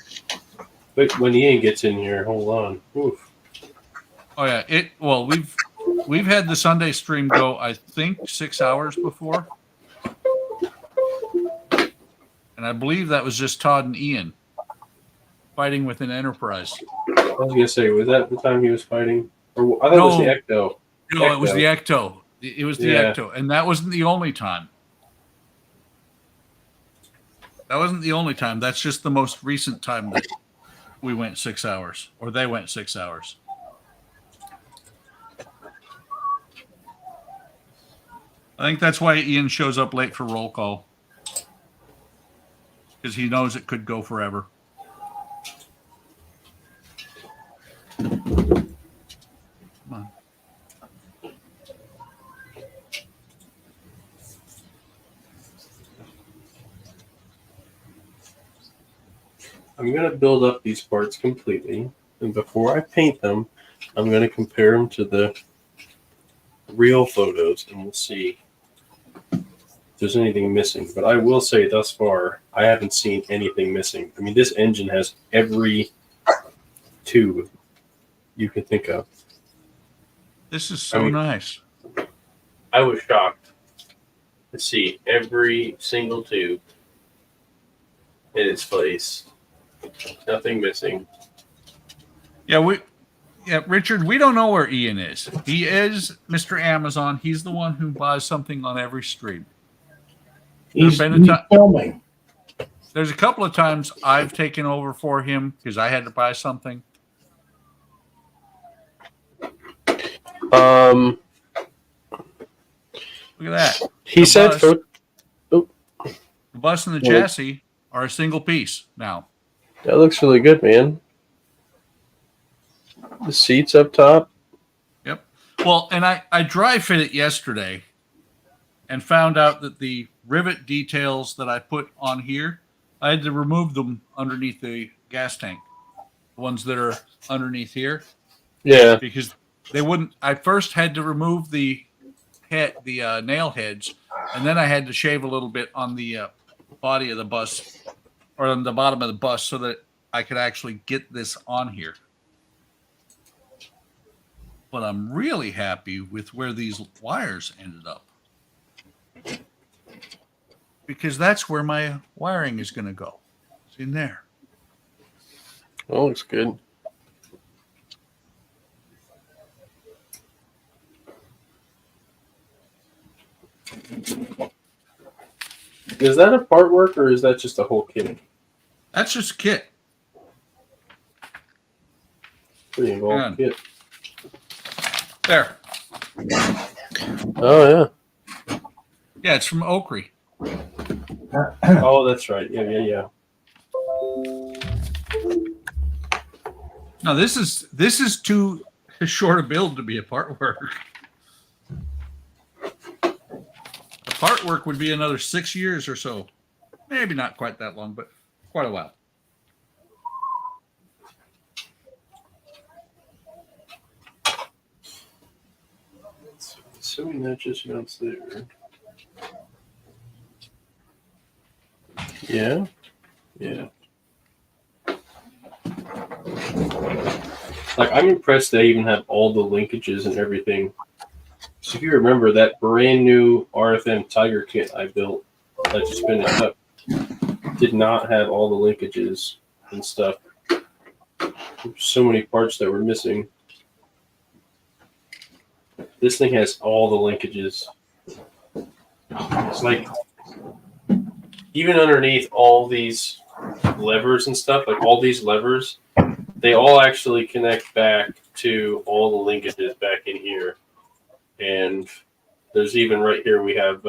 But when Ian gets in here, hold on. Oof. Oh yeah, well we've had the Sunday stream go, I think, 6 hours before. And I believe that was just Todd and Ian fighting with an Enterprise. I was gonna say, was that the time he was fighting? Or I thought it was the Ecto. No, it was the Ecto. It was the Yeah. Ecto, and that wasn't the only time. That wasn't the only time. That's just the most recent time that we went 6 hours, or they went 6 hours. I think that's why Ian shows up late for roll call, because he knows it could go forever. Come on. I'm going to build up these parts completely, and before I paint them, I'm going to compare them to the real photos, and we'll see if there's anything missing. But I will say, thus far, I haven't seen anything missing. I mean, this engine has every tube you can think of. This is so nice. I was shocked to see every single tube in its place. Nothing missing. Yeah, Richard, we don't know where Ian is. He is Mr. Amazon. He's the one who buys something on every stream. He's filming. There's a couple of times I've taken over for him because I had to buy something. Look at that. He said the bus and the chassis are a single piece now. That looks really good, man. The seats up top. Yep. Well, and I dry fit it yesterday and found out that the rivet details that I put on here, I had to remove them underneath the gas tank. The ones that are underneath here. Yeah. Because they wouldn't. I first had to remove the nail heads, and then I had to shave a little bit on the body of the bus, or on the bottom of the bus, so that I could actually get this on here. But I'm really happy with where these wires ended up, because that's where my wiring is going to go. It's in there. Oh, looks good. Is that a part work, or is that just a whole kit? That's just a kit. Pretty involved kit. There. Oh, yeah. Yeah, it's from Oakry. Oh, that's right. Yeah. No, this is too short a build to be a part work. A part work would be another 6 years or so. Maybe not quite that long, but quite a while. Assuming that just mounts there. Yeah. Like, I'm impressed they even have all the linkages and everything. So if you remember that brand new RFM Tiger kit I built, I just finished up, did not have all the linkages and stuff. There's so many parts that were missing. This thing has all the linkages. It's like, even underneath all these levers and stuff, like all these levers, they all actually connect back to all the linkages back in here. And there's even right here, we have,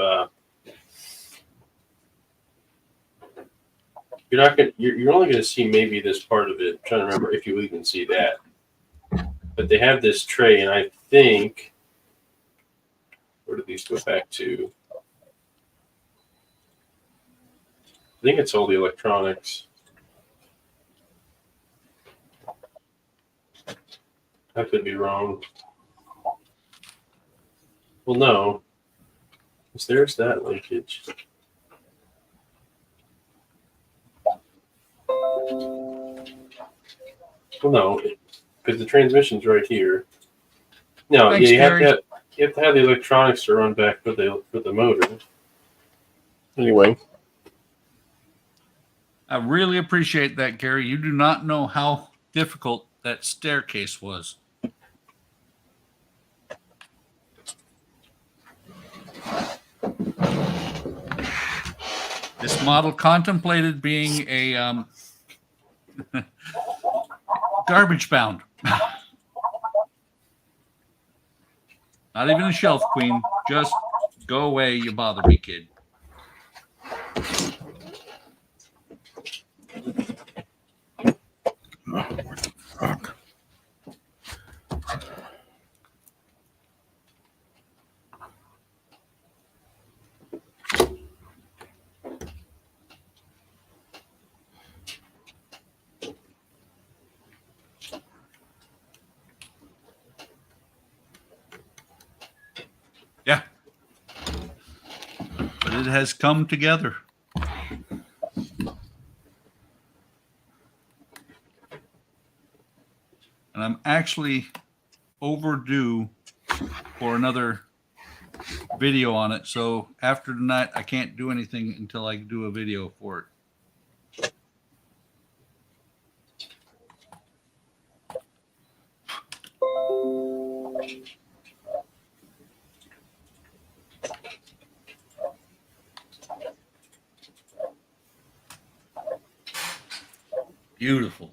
you're only going to see maybe this part of it. I'm trying to remember if you even see that. But they have this tray, and I think, where do these go back to? I think it's all the electronics. I could be wrong. Well, no. There's that linkage. Well, no, because the transmission's right here. No, Thanks, yeah, you have Gary. to have, You have to have the electronics to run back for the motor. Anyway. I really appreciate that, Gary. You do not know how difficult that staircase was. This model contemplated being a garbage bound. Not even a shelf queen. Just go away, you bother me, kid. Fuck. Yeah. But it has come together. And I'm actually overdue for another video on it. So after tonight, I can't do anything until I do a video for it. Beautiful.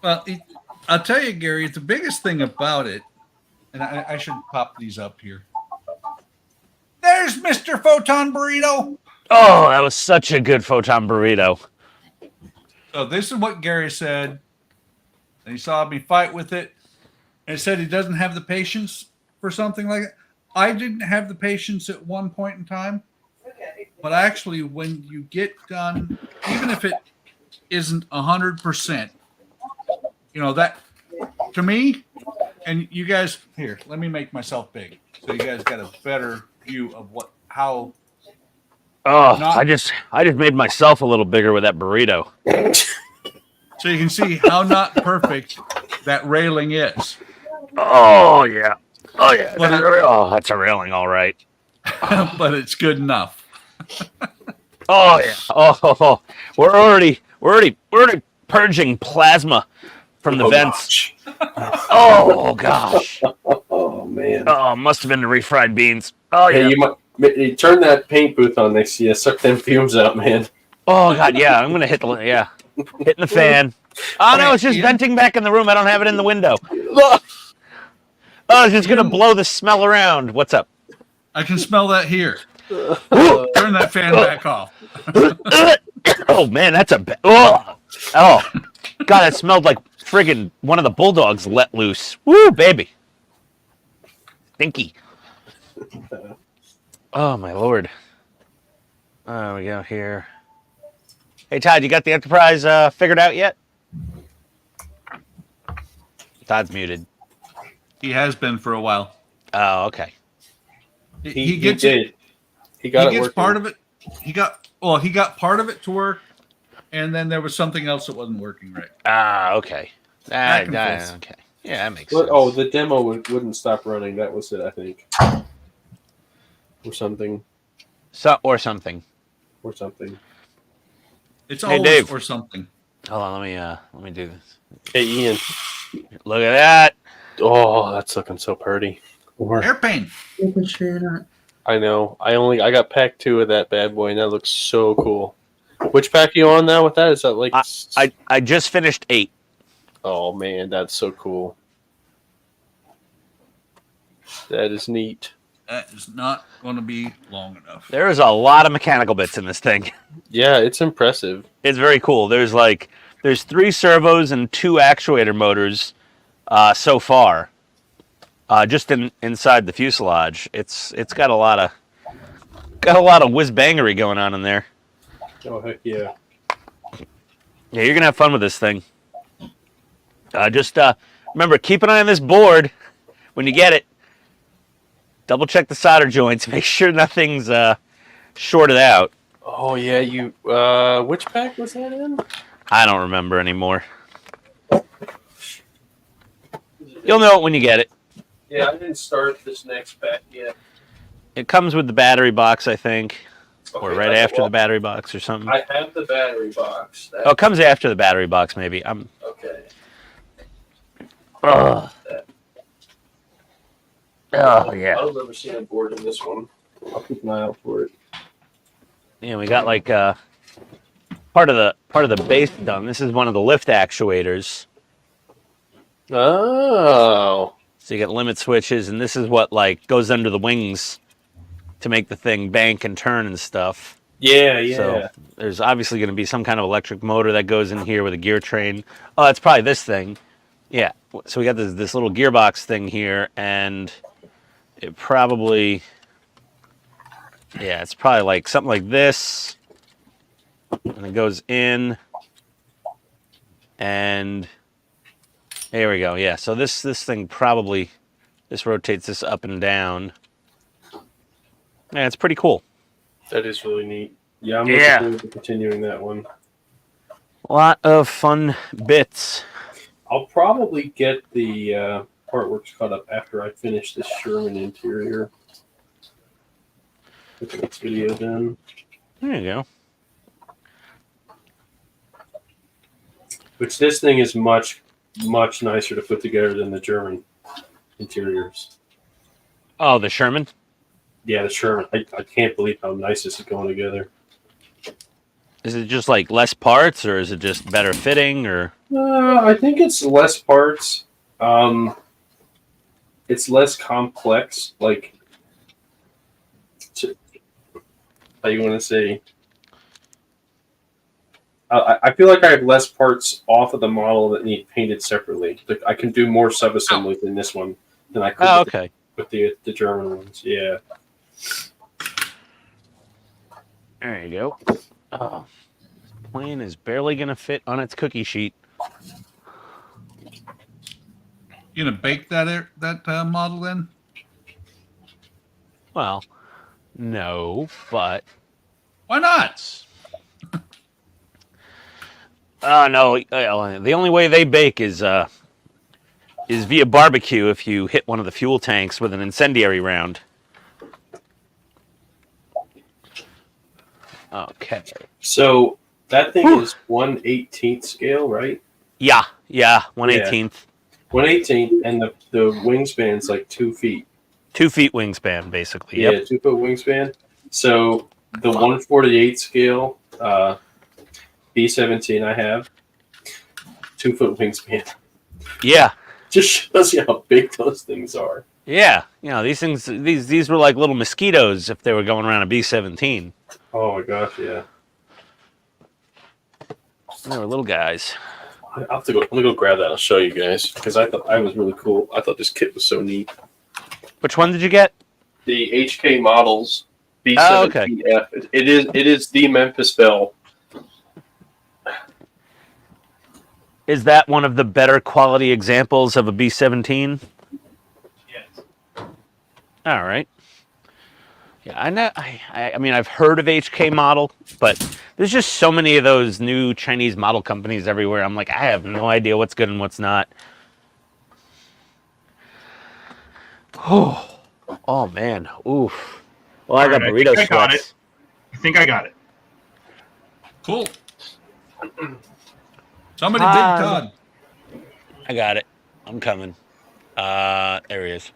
Well, I'll tell you, Gary, the biggest thing about it, and I should pop these up here. There's Mr. Photon Burrito. Oh, that was such a good photon burrito. So this is what Gary said. And he saw me fight with it. And he said he doesn't have the patience for something like that. I didn't have the patience at one point in time. Okay. But actually, when you get done, even if it isn't 100%, you know, that, to me, and you guys, here, let me make myself big. So you guys got a better view of how. Oh, Not- I just made myself a little bigger with that burrito. So you can see how not perfect that railing is. Oh yeah. Oh yeah. But That's a railing, all right. but it's good enough. Oh yeah. Oh, we're already purging plasma from the vents. Oh gosh. Oh man. Oh, must have been the refried beans. Oh yeah. Hey, you turn that paint booth on next to you. Suck them fumes out, man. Oh god, yeah. I'm gonna hit hitting the fan. Oh no, it's just venting back in the room. I don't have it in the window. Oh, it's just gonna blow the smell around. What's up? I can smell that here. Turn that fan back off. Oh man, that's a oh god, it smelled like friggin' one of the bulldogs let loose. Woo, baby. Stinky. Oh my lord. There we go here. Hey Todd, you got the Enterprise figured out yet? Todd's muted. He has been for a while. Oh, okay. He gets it. it. He got He it gets working. part of it. He got part of it to work, and then there was something else that wasn't working right. Ah, okay. Back and forth. Okay. Yeah, that makes sense. Oh, the demo wouldn't stop running. That was it, I think. Or something. Or something. It's Hey, always Dave. or something. Hold on, let me do this. Hey, Ian. Look at that. Oh, that's looking so pretty. Airplane. Making sure you're not. I know. I got pack 2 of that bad boy, and that looks so cool. Which pack are you on now with that? Is that like? I just finished 8. Oh man, that's so cool. That is neat. That is not going to be long enough. There is a lot of mechanical bits in this thing. Yeah, it's impressive. It's very cool. There's 3 servos and 2 actuator motors so far. Just inside the fuselage. It's got a lot of whiz bangery going on in there. Oh heck yeah. Yeah, you're gonna have fun with this thing. Just remember, keep an eye on this board when you get it. Double check the solder joints. Make sure nothing's shorted out. Oh yeah, you. Which pack was that in? I don't remember anymore. You'll know it when you get it. Yeah, I didn't start this next pack yet. It comes with the battery box, I think, or Okay, right that's- after well, the battery box or something. I have the battery box. Oh, it comes after the battery box, maybe. Okay. Oh, yeah. I don't remember seeing a board in this one. I'll keep an eye out for it. Yeah, we got like part of the base done. This is one of the lift actuators. Oh. So you get limit switches, and this is what like goes under the wings to make the thing bank and turn and stuff. Yeah, yeah. So there's obviously going to be some kind of electric motor that goes in here with a gear train. Oh, that's probably this thing. Yeah. So we got this little gearbox thing here, and it probably, yeah, it's probably like something like this, and it goes in, and there we go. Yeah. So this thing probably, this rotates this up and down. Yeah, it's pretty cool. That is really neat. Yeah, I'm Yeah. looking forward to continuing that one. A lot of fun bits. I'll probably get the Partworks caught up after I finish this Sherman interior. Get the next video done. There you go. Which this thing is much, much nicer to put together than the German interiors. Oh, the Sherman? Yeah, the Sherman. I can't believe how nice this is going together. Is it just like less parts, or is it just better fitting, or? I think it's less parts. It's less complex. Like, how you want to say? I feel like I have less parts off of the model that need painted separately. Like, I can do more sub-assemblies in this one than I could Oh, okay. with the German ones. Yeah. There you go. Oh, this plane is barely going to fit on its cookie sheet. You gonna bake that model then? Well, no, but Why not? no. The only way they bake is via barbecue if you hit one of the fuel tanks with an incendiary round. Okay. So that thing is 1/18th scale, right? Yeah, 1/18th. 1/18th, and the wingspan's like 2 feet. 2 feet wingspan, basically. Yeah, Yep. 2 foot wingspan. So the 1/48 scale B-17 I have 2 foot wingspan. Yeah. Just shows you how big those things are. Yeah. You know, these things, these were like little mosquitoes if they were going around a B-17. Oh my gosh, yeah. They were little guys. I'll have to go. Let me go grab that. I'll show you guys because I thought I was really cool. I thought this kit was so neat. Which one did you get? The HK models B17F. Oh, okay. It is the Memphis Belle. Is that one of the better quality examples of a B-17? Yes. All right. Yeah, I know. I mean, I've heard of HK model, but there's just so many of those new Chinese model companies everywhere. I'm like, I have no idea what's good and what's not. Oh man. Oof. Well, I got All right, burrito I got sweats. I think I got it. Cool. Somebody Hi. big Todd. I got it. I'm coming. There he is.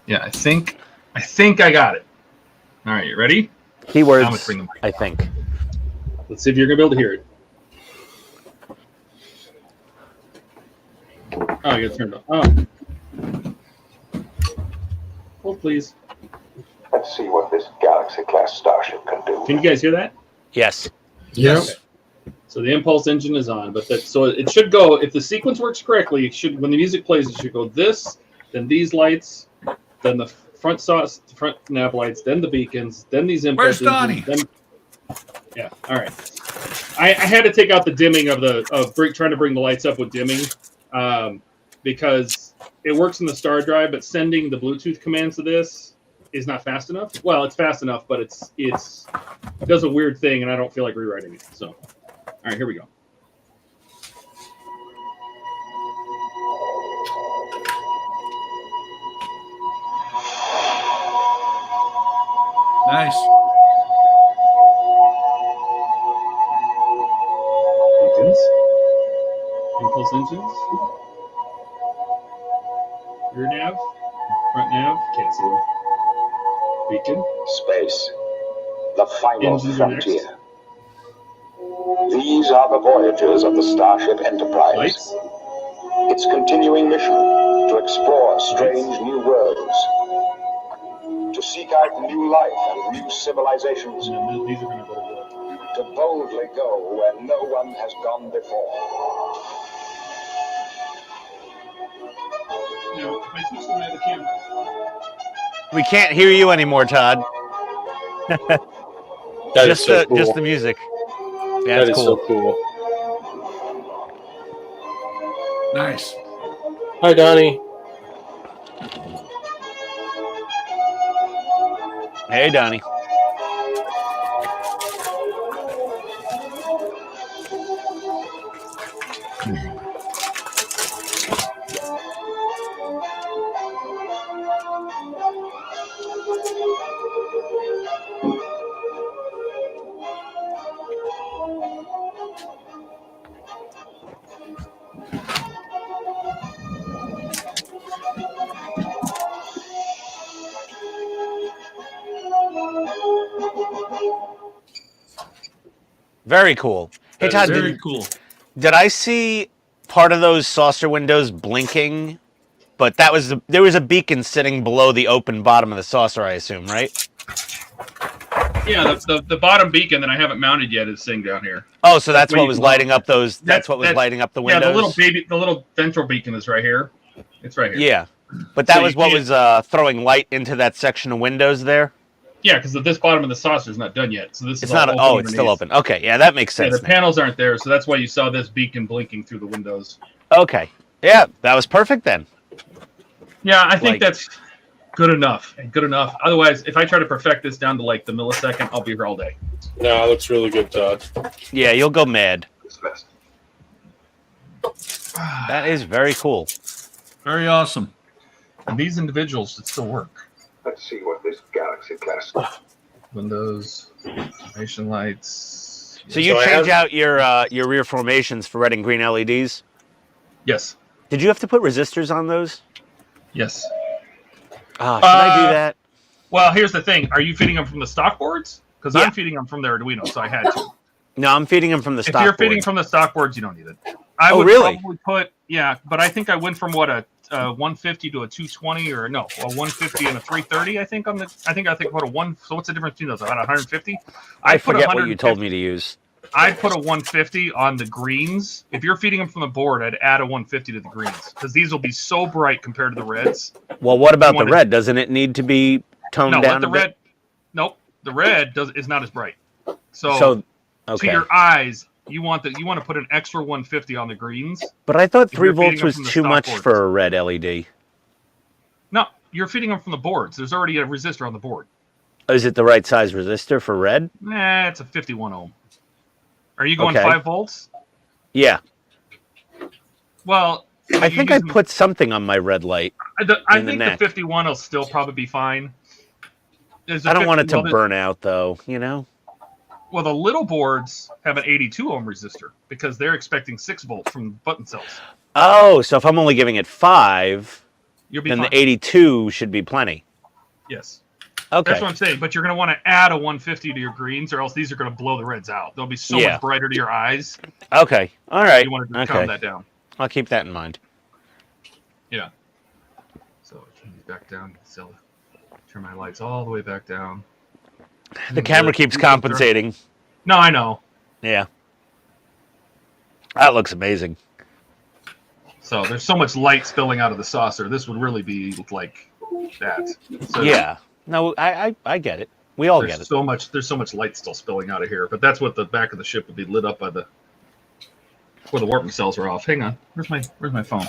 Yeah, I think I got it. All right, you ready? Keywords, I'm gonna bring the mic. I think. Let's see if you're gonna be able to hear it. Oh, you got turned on. Oh, please. Let's see what this Galaxy-class starship can do. Can you guys hear that? Yes. Yes. So the impulse engine is on, but so it should go. If the sequence works correctly, it should. When the music plays, it should go this, then these lights, then the front nav lights, then the beacons, then these impulse Where's engines, Donnie? Yeah. All right. I had to take out the dimming of trying to bring the lights up with dimming, because it works in the star drive, but sending the Bluetooth commands to this is not fast enough. Well, it's fast enough, but it does a weird thing, and I don't feel like rewriting it. So, all right, here we go. Nice. Beacons. Impulse engines. Rear nav. Front nav. Can't see them. Beacon. Space, the final Engines are next. frontier. These are the voyages of the Starship Enterprise. Lights. Its continuing mission to explore strange new worlds, to seek out new life and new civilizations, And then these are going to go to to boldly go where no one has gone before. Now, if I switch the way of the camera. We can't hear you anymore, Todd. That is so cool. Just the music. That That's is cool. so cool. Nice. Hi, Donnie. Hey, Donnie. Very cool. Hey, Todd, Very cool. did I see part of those saucer windows blinking? But that was there was a beacon sitting below the open bottom of the saucer, I assume, right? Yeah, the bottom beacon that I haven't mounted yet is sitting down here. Oh, so that's Wait, what was lighting up those. That's what was that's- lighting up the windows. Yeah, the little ventral beacon is right here. It's right here. Yeah, but that So was you what can't- was throwing light into that section of windows there. Yeah, because this bottom of the saucer is not done yet. So this It's is all not. open Oh, it's still underneath. open. Okay, yeah, that makes Yeah, sense. the panels aren't there, so that's why you saw this beacon blinking through the windows. Okay, yeah, that was perfect then. Yeah, I think Like- that's good enough. Good enough. Otherwise, if I try to perfect this down to like the millisecond, I'll be here all day. No, it looks really good, Todd. Yeah, you'll go mad. Dismissed. That is very cool. Very awesome. And these individuals should still work. Let's see what this galaxy class. Windows, information lights. So you So I change have- out your rear formations for red and green LEDs. Yes. Did you have to put resistors on those? Yes. Should I do that? Well, here's the thing. Are you feeding them from the stock boards? Because Yeah. I'm feeding them from the Arduino, so I had to. No, I'm feeding them from the If stock you're feeding board. from the stock boards, you don't need it. I Oh, would really? probably put, yeah, but I think I went from what a 150 to a 220, or no, a 150 and a 330. I think on the, I think put a one. So what's the difference between those? About 150. I put forget what you 150 told me to use. I'd put a 150 on the greens. If you're feeding them from the board, I'd add a 150 to the greens because these will be so bright compared to the reds. Well, what about the wanted- red? Doesn't it need to be toned No, down let the a bit? red. Nope, the red is not as bright. So, So, to okay. your eyes, you want to put an extra 150 on the greens. But I thought if 3 you're feeding volts them was from the too stock much boards. for a red LED. No, you're feeding them from the boards. There's already a resistor on the board. Is it the right size resistor for red? Nah, it's a 51 ohm. Are you going Okay. 5 volts? Yeah. Well, I you're think I using- put something on my red light. I in the think the neck. 51 will still probably be fine. There's a I don't want it to 51 burn out, though, you know? Well, the little boards have an 82 ohm resistor because they're expecting 6 volts from button cells. Oh, so if I'm only giving it 5, You'll be then fine. the 82 should be plenty. Yes. Okay. That's what I'm saying. But you're going to want to add a 150 to your greens, or else these are going to blow the reds out. They'll be so Yeah. much brighter to your eyes. Okay. All right. You want to Okay. calm that down. I'll keep that in mind. Yeah. So turn these back down. So turn my lights all the way back down. The camera keeps compensating. No, I know. Yeah. That looks amazing. So there's so much light spilling out of the saucer. This would really be like that. So Yeah. No, I get it. We all get there's it. there's so much light still spilling out of here. But that's what the back of the ship would be lit up by the where the warping cells are off. Hang on. Where's my phone?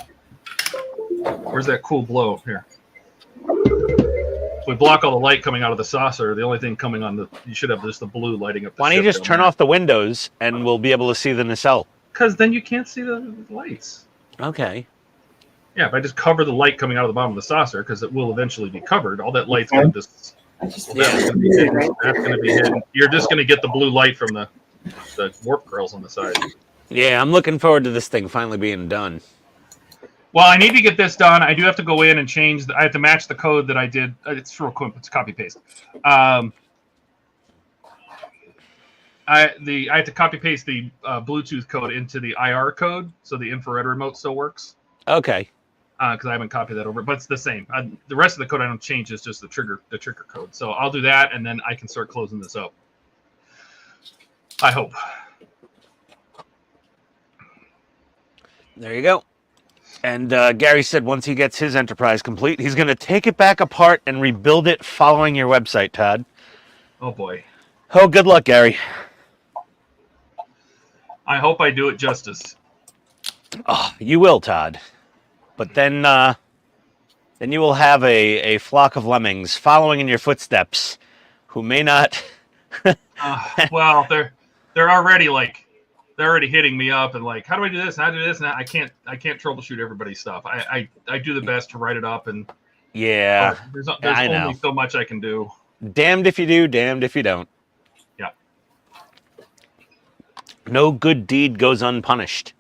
Where's that cool blow here? If we block all the light coming out of the saucer, the only thing coming on you should have just the blue lighting up the Why don't you ship just down turn off the windows and we'll be able to see the nacelle? Because then you can't see the lights. Okay. Yeah, if I just cover the light coming out of the bottom of the saucer, because it will eventually be covered, all that light's going to just... That's going to be hidden. That's going to be hidden. You're just going to get the blue light from the warp grills on the side. Yeah, I'm looking forward to this thing finally being done. Well, I need to get this done. I do have to go in and change. I have to match the code that I did. It's real quick. It's copy paste. I have to copy paste the Bluetooth code into the IR code, so the infrared remote still works. Okay. Because I haven't copied that over, but it's the same. The rest of the code I don't change. It's just the trigger code. So I'll do that, and then I can start closing this up. I hope. There you go. And Gary said once he gets his enterprise complete, he's going to take it back apart and rebuild it following your website, Todd. Oh, boy. Oh, good luck, Gary. I hope I do it justice. Oh, you will, Todd. But then you will have a flock of lemmings following in your footsteps who may not... Well, they're already they're already hitting me up and like, how do I do this? And how do this? And I can't troubleshoot everybody's stuff. I do the best to write it up and yeah, there's I know. only so much I can do. Damned if you do, damned if you don't. Yeah. No good deed goes unpunished.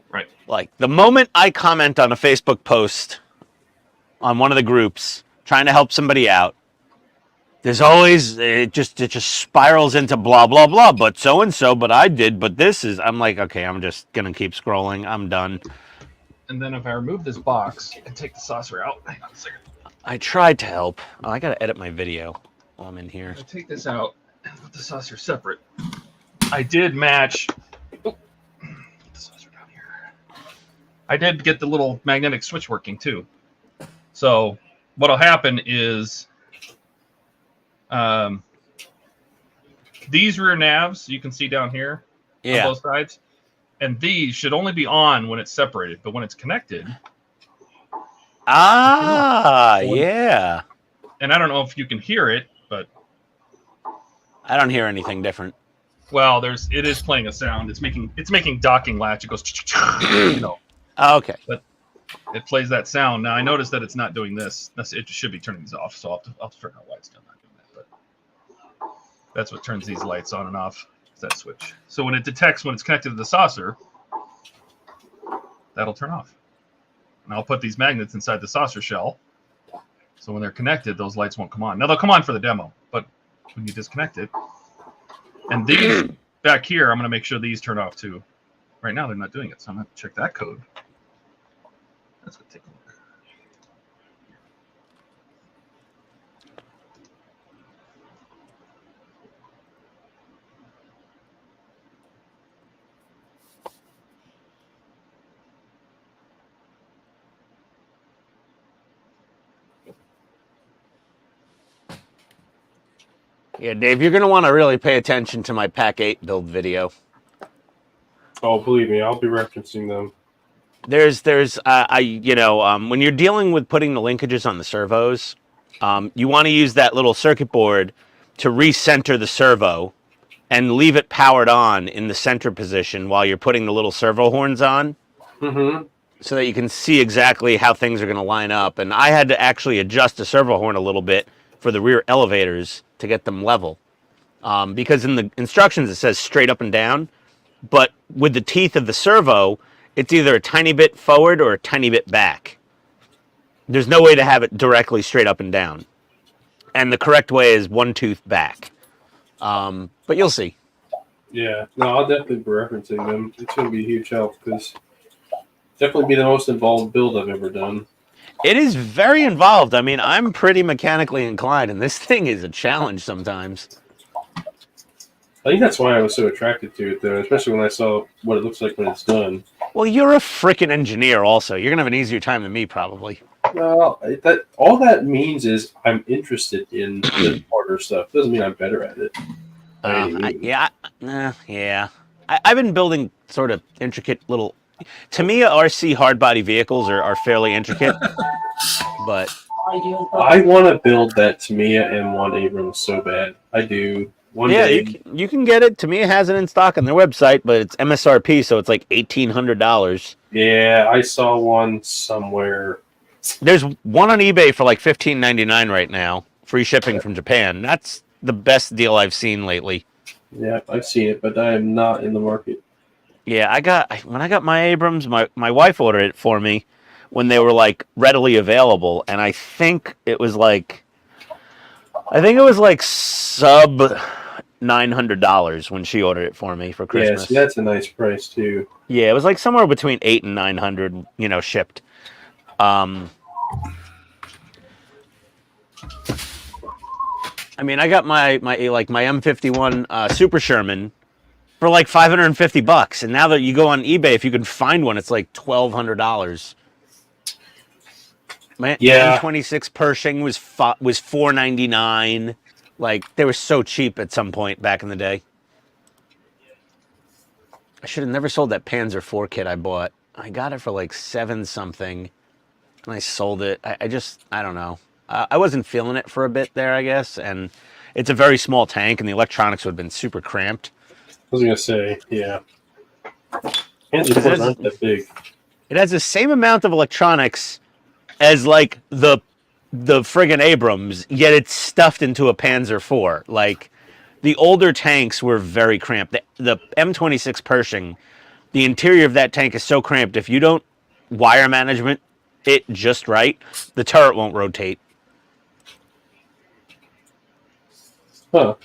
Right. Like the moment I comment on a Facebook post on one of the groups trying to help somebody out, there's always it just spirals into blah blah blah. But so and so, but I did, but this is. I'm like, okay, I'm just gonna keep scrolling. I'm done. And then if I remove this box and take the saucer out, hang on a second. I tried to help. Oh, I gotta edit my video while I'm in here. I take this out and put the saucer separate. I did match. Oh, put the saucer down here. I did get the little magnetic switch working too. So what'll happen is these rear navs you can see down here on both sides, and these should only be on when it's separated, but when it's connected. Yeah. And I don't know if you can hear it, but I don't hear anything different. Well, it is playing a sound. It's making docking latch. It goes, you know. Okay. But it plays that sound. Now I noticed that it's not doing this. It should be turning these off. So I'll have to figure out why it's still not doing that. But that's what turns these lights on and off. Is that switch. So when it detects when it's connected to the saucer, that'll turn off. And I'll put these magnets inside the saucer shell. So when they're connected, those lights won't come on. Now they'll come on for the demo, but when you disconnect it, and these back here, I'm going to make sure these turn off too. Right now, they're not doing it, so I'm going to check that code. Let's go take a look. Yeah, Dave, you're going to want to really pay attention to my Pack 8 build video. Oh, believe me, I'll be referencing them. There's when you're dealing with putting the linkages on the servos, you want to use that little circuit board to recenter the servo and leave it powered on in the center position while you're putting the little servo horns on. Mm-hmm. So that you can see exactly how things are going to line up. And I had to actually adjust the servo horn a little bit for the rear elevators to get them level. Because in the instructions it says straight up and down, but with the teeth of the servo, it's either a tiny bit forward or a tiny bit back. There's no way to have it directly straight up and down. And the correct way is one tooth back. But you'll see. Yeah, no, I'll definitely be referencing them. It's going to be a huge help because definitely be the most involved build I've ever done. It is very involved. I mean, I'm pretty mechanically inclined, and this thing is a challenge sometimes. I think that's why I was so attracted to it, though, especially when I saw what it looks like when it's done. Well, you're a freaking engineer also. You're going to have an easier time than me, probably. Well, all that means is I'm interested in the harder stuff. Doesn't mean I'm better at it. I've been building sort of intricate little Tamiya RC hardbody vehicles are fairly intricate, but I want to build that Tamiya M1 Abrams so bad. I do. One yeah, day. you can get it. Tamiya has it in stock on their website, but it's MSRP, so it's like $1,800. Yeah, I saw one somewhere. There's one on eBay for like $15.99 right now, free shipping from Japan. That's the best deal I've seen lately. Yeah, I've seen it, but I am not in the market. Yeah, when I got my Abrams, my wife ordered it for me when they were like readily available, and I think it was like sub $900 when she ordered it for me for Christmas. Yeah, see, that's a nice price too. Yeah, it was like somewhere between $800 and $900, shipped. I mean, I got my M51 Super Sherman for like $550, and now that you go on eBay, if you can find one, it's like $1,200. My M26 Pershing was $499. Like, they were so cheap at some point back in the day. I should have never sold that Panzer IV kit I bought. I got it for like $7 something, and I sold it. I don't know. I wasn't feeling it for a bit there, I guess, and it's a very small tank, and the electronics would have been super cramped. I was gonna say, yeah. Panzer IVs aren't that big. It has the same amount of electronics as like the friggin' Abrams, yet it's stuffed into a Panzer IV. Like, the older tanks were very cramped. The M26 Pershing, the interior of that tank is so cramped, if you don't wire management it just right, the turret won't rotate. Huh.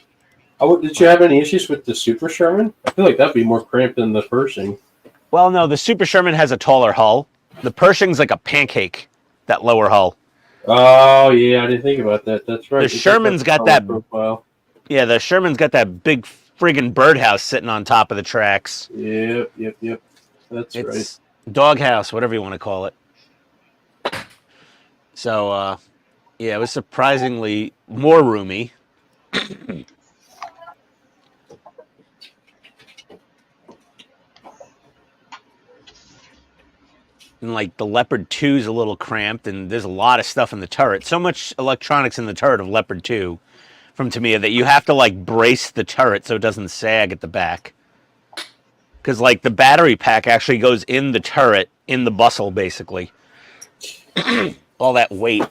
Did you have any issues with the Super Sherman? I feel like that'd be more cramped than the Pershing. Well, no, the Super Sherman has a taller hull. The Pershing's like a pancake, that lower hull. Oh, yeah, I didn't think about that. That's right. The Sherman's got that profile. Yeah, the Sherman's got that big friggin' birdhouse sitting on top of the tracks. Yep. That's right. Doghouse, whatever you want to call it. So, yeah, it was surprisingly more roomy. And like the Leopard 2 is a little cramped, and there's a lot of stuff in the turret. So much electronics in the turret of Leopard 2 from Tamiya that you have to like brace the turret so it doesn't sag at the back. Because like the battery pack actually goes in the turret, in the bustle, basically. All that weight.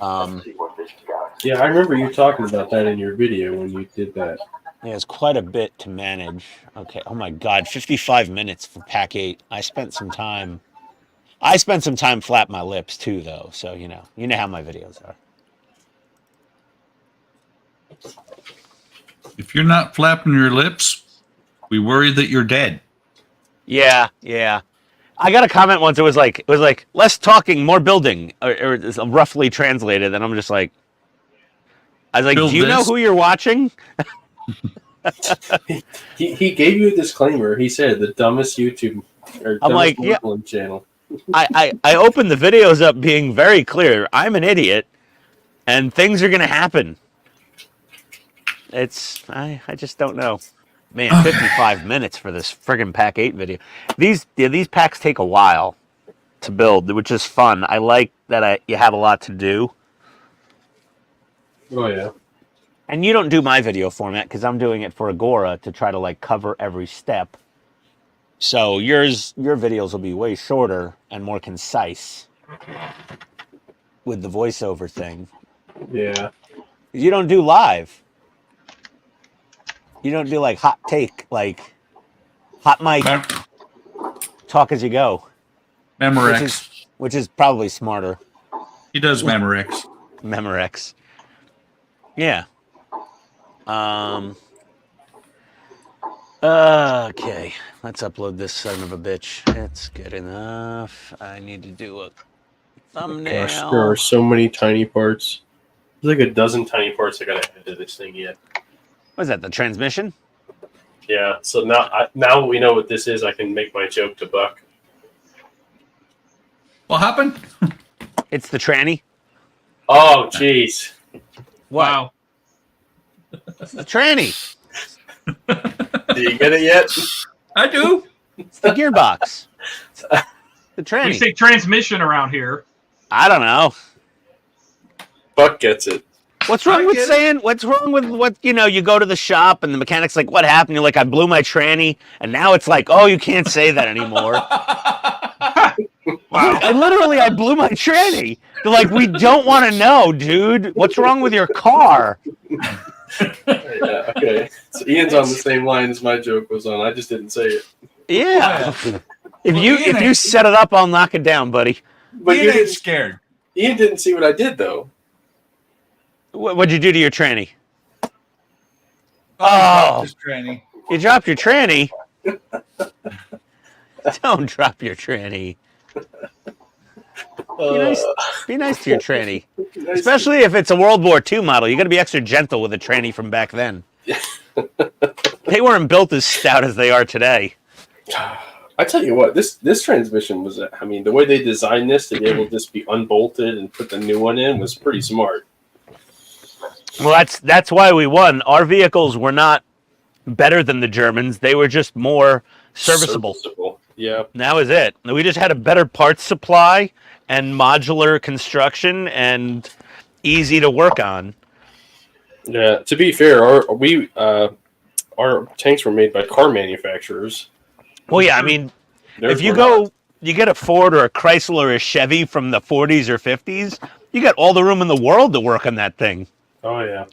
Yeah, I remember you talking about that in your video when you did that. Yeah, it's quite a bit to manage. Okay, oh my God, 55 minutes for Pack 8. I spent some time flapping my lips too, though. So you know how my videos are. If you're not flapping your lips, we worry that you're dead. Yeah. I got a comment once. It was like less talking, more building, or it's roughly translated. And I'm just like, I was like, do you know who you're watching? he gave you a disclaimer. He said the dumbest YouTube or I'm like, yeah. channel. I opened the videos up being very clear. I'm an idiot, and things are gonna happen. I just don't know. Man, 55 minutes for this friggin' Pack 8 video. These packs take a while to build, which is fun. I like that you have a lot to do. Oh, yeah. And you don't do my video format because I'm doing it for Agora to try to like cover every step. So your videos will be way shorter and more concise with the voiceover thing. Yeah. You don't do live. You don't do like hot take, like hot mic, talk as you go. Memorex. Which is probably smarter. He does Memorex. Memorex. Yeah. Okay. Let's upload this son of a bitch. It's good enough. I need to do a thumbnail. Gosh, there are so many tiny parts. There's like a dozen tiny parts I gotta add to this thing yet. What is that, the transmission? Yeah, so now we know what this is, I can make my joke to Buck. What happened? It's the tranny. Oh, jeez. Wow. It's the tranny. Do you get it yet? I do. It's the gearbox. The tranny. We say transmission around here. I don't know. Buck gets it. What's wrong with saying? What's wrong with what? You go to the shop and the mechanic's like, "What happened?" You're like, "I blew my tranny," and now it's like, "Oh, you can't say that anymore." Wow! I blew my tranny. They're like, "We don't want to know, dude. What's wrong with your car?" Yeah, okay. So Ian's on the same line as my joke was on. I just didn't say it. Yeah. If you set it up, I'll knock it down, buddy. But Ian ain't scared. Ian didn't see what I did though. What'd you do to your tranny? Oh, tranny. You dropped your tranny? Don't drop your tranny. Be nice to your tranny. Especially if it's a World War II model. You got to be extra gentle with a tranny from back then. They weren't built as stout as they are today. I tell you what, this transmission was, I mean, the way they designed this to be able to just be unbolted and put the new one in was pretty smart. Well, that's why we won. Our vehicles were not better than the Germans. They were just more serviceable. Yeah. That was it. We just had a better parts supply and modular construction and easy to work on. Yeah. To be fair, our tanks were made by car manufacturers. Well, yeah. I mean, if you get a Ford or a Chrysler or a Chevy from the 40s or 50s, you got all the room in the world to work on that thing. Oh yeah.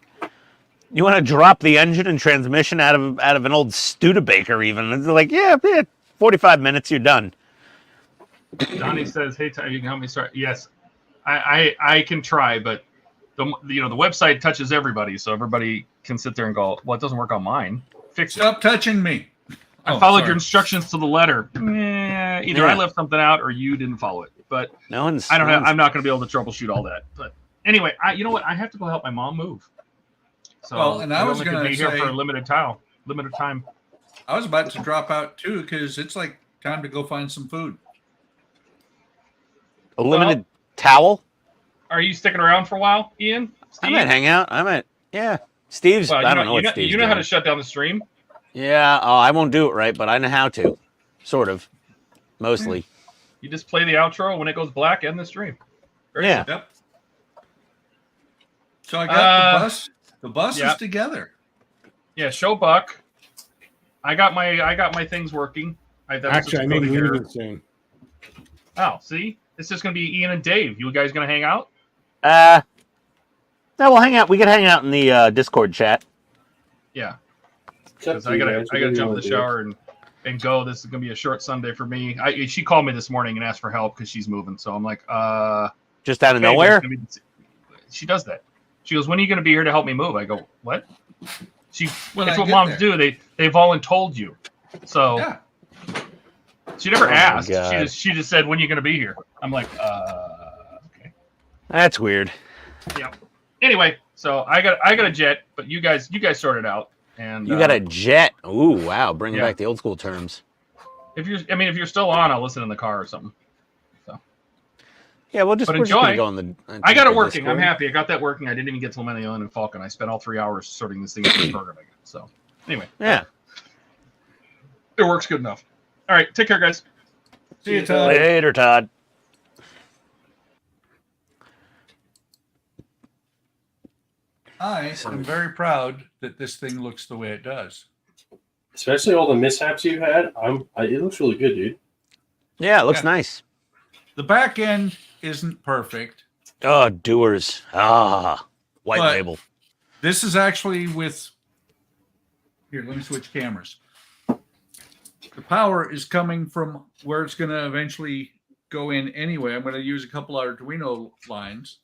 You want to drop the engine and transmission out of an old Studebaker even. It's like, yeah, 45 minutes, you're done. Donnie says, "Hey, Ty, you can help me start." Yes, I can try, but the website touches everybody, so everybody can sit there and go, "Well, it doesn't work on mine. Fix it." Stop touching me. I followed your instructions to the letter. Either I left something out or you didn't follow it. But I'm not going to be able to troubleshoot all that. But anyway, you know what? I have to go help my mom move. So and I was going to be here for a limited time. I was about to drop out too because it's like time to go find some food. A limited towel? Are you sticking around for a while, Ian? Steve? I might hang out. Yeah. Steve's. Well, I don't know what Steve's You know how to shut down the stream? Yeah. Oh, I won't do it right, but I know how to. Sort of. Mostly. You just play the outro when it goes black, end the stream. Very simple. Yep. So I got the bus. The bus is together. Yeah, show Buck. I got my things working. Actually, I may leave it soon. Oh, see? It's just going to be Ian and Dave. You guys going to hang out? No, we'll hang out. We can hang out in the Discord chat. Yeah. Because I gotta jump in the shower and go. This is gonna be a short Sunday for me. She called me this morning and asked for help because she's moving. So I'm like, just out of nowhere. She does that. She goes, "When are you gonna be here to help me move?" I go, "What?" It's what moms do. They've all told you. So she never asked. She just said, "When are you gonna be here?" I'm like, okay. That's weird. Yeah. Anyway, so I got a jet, but you guys sort it out. And you got a jet. Ooh, wow! Bringing back the old school terms. If you're still on, I'll listen in the car or something. So yeah, we're enjoy. Just gonna go on the. I got it working. Discord. I'm happy. I got that working. I didn't even get to Millennium Island and Falcon. I spent all 3 hours sorting this thing out and programming it. So anyway, yeah, it works good enough. All right, take care, guys. See you, Todd. Later, Todd. I am very proud that this thing looks the way it does. Especially all the mishaps you've had. It looks really good, dude. Yeah, it looks nice. The back end isn't perfect. Oh, doers. White label. This is actually with... Here, let me switch cameras. The power is coming from where it's going to eventually go in anyway. I'm going to use a couple of Arduino lines.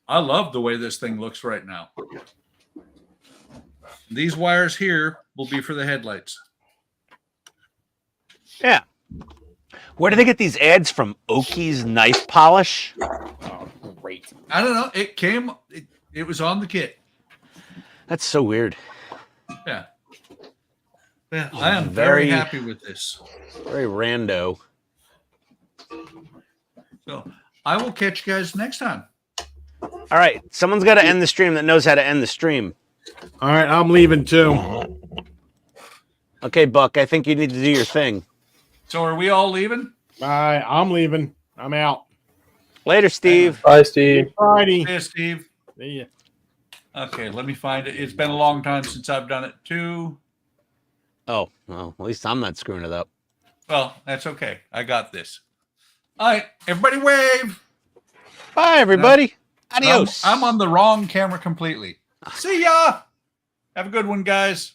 I love the way this thing looks right now. These wires here will be for the headlights. Yeah. Where do they get these ads from? Oki's Knife Polish? Oh, great. I don't know. It came, it was on the kit. That's so weird. Yeah. Yeah, I am very happy with this. Very rando. So I will catch you guys next time. All right. Someone's got to end the stream that knows how to end the stream. All right. I'm leaving too. Okay, Buck. I think you need to do your thing. So are we all leaving? Bye. I'm leaving. I'm out. Later, Steve. Bye, Steve. Friday. Yeah, Steve. See ya. Okay, let me find it. It's been a long time since I've done it too. Oh, well, at least I'm not screwing it up. Well, that's okay. I got this. All right, everybody wave. Bye, everybody. Adios. I'm on the wrong camera completely. See ya. Have a good one, guys.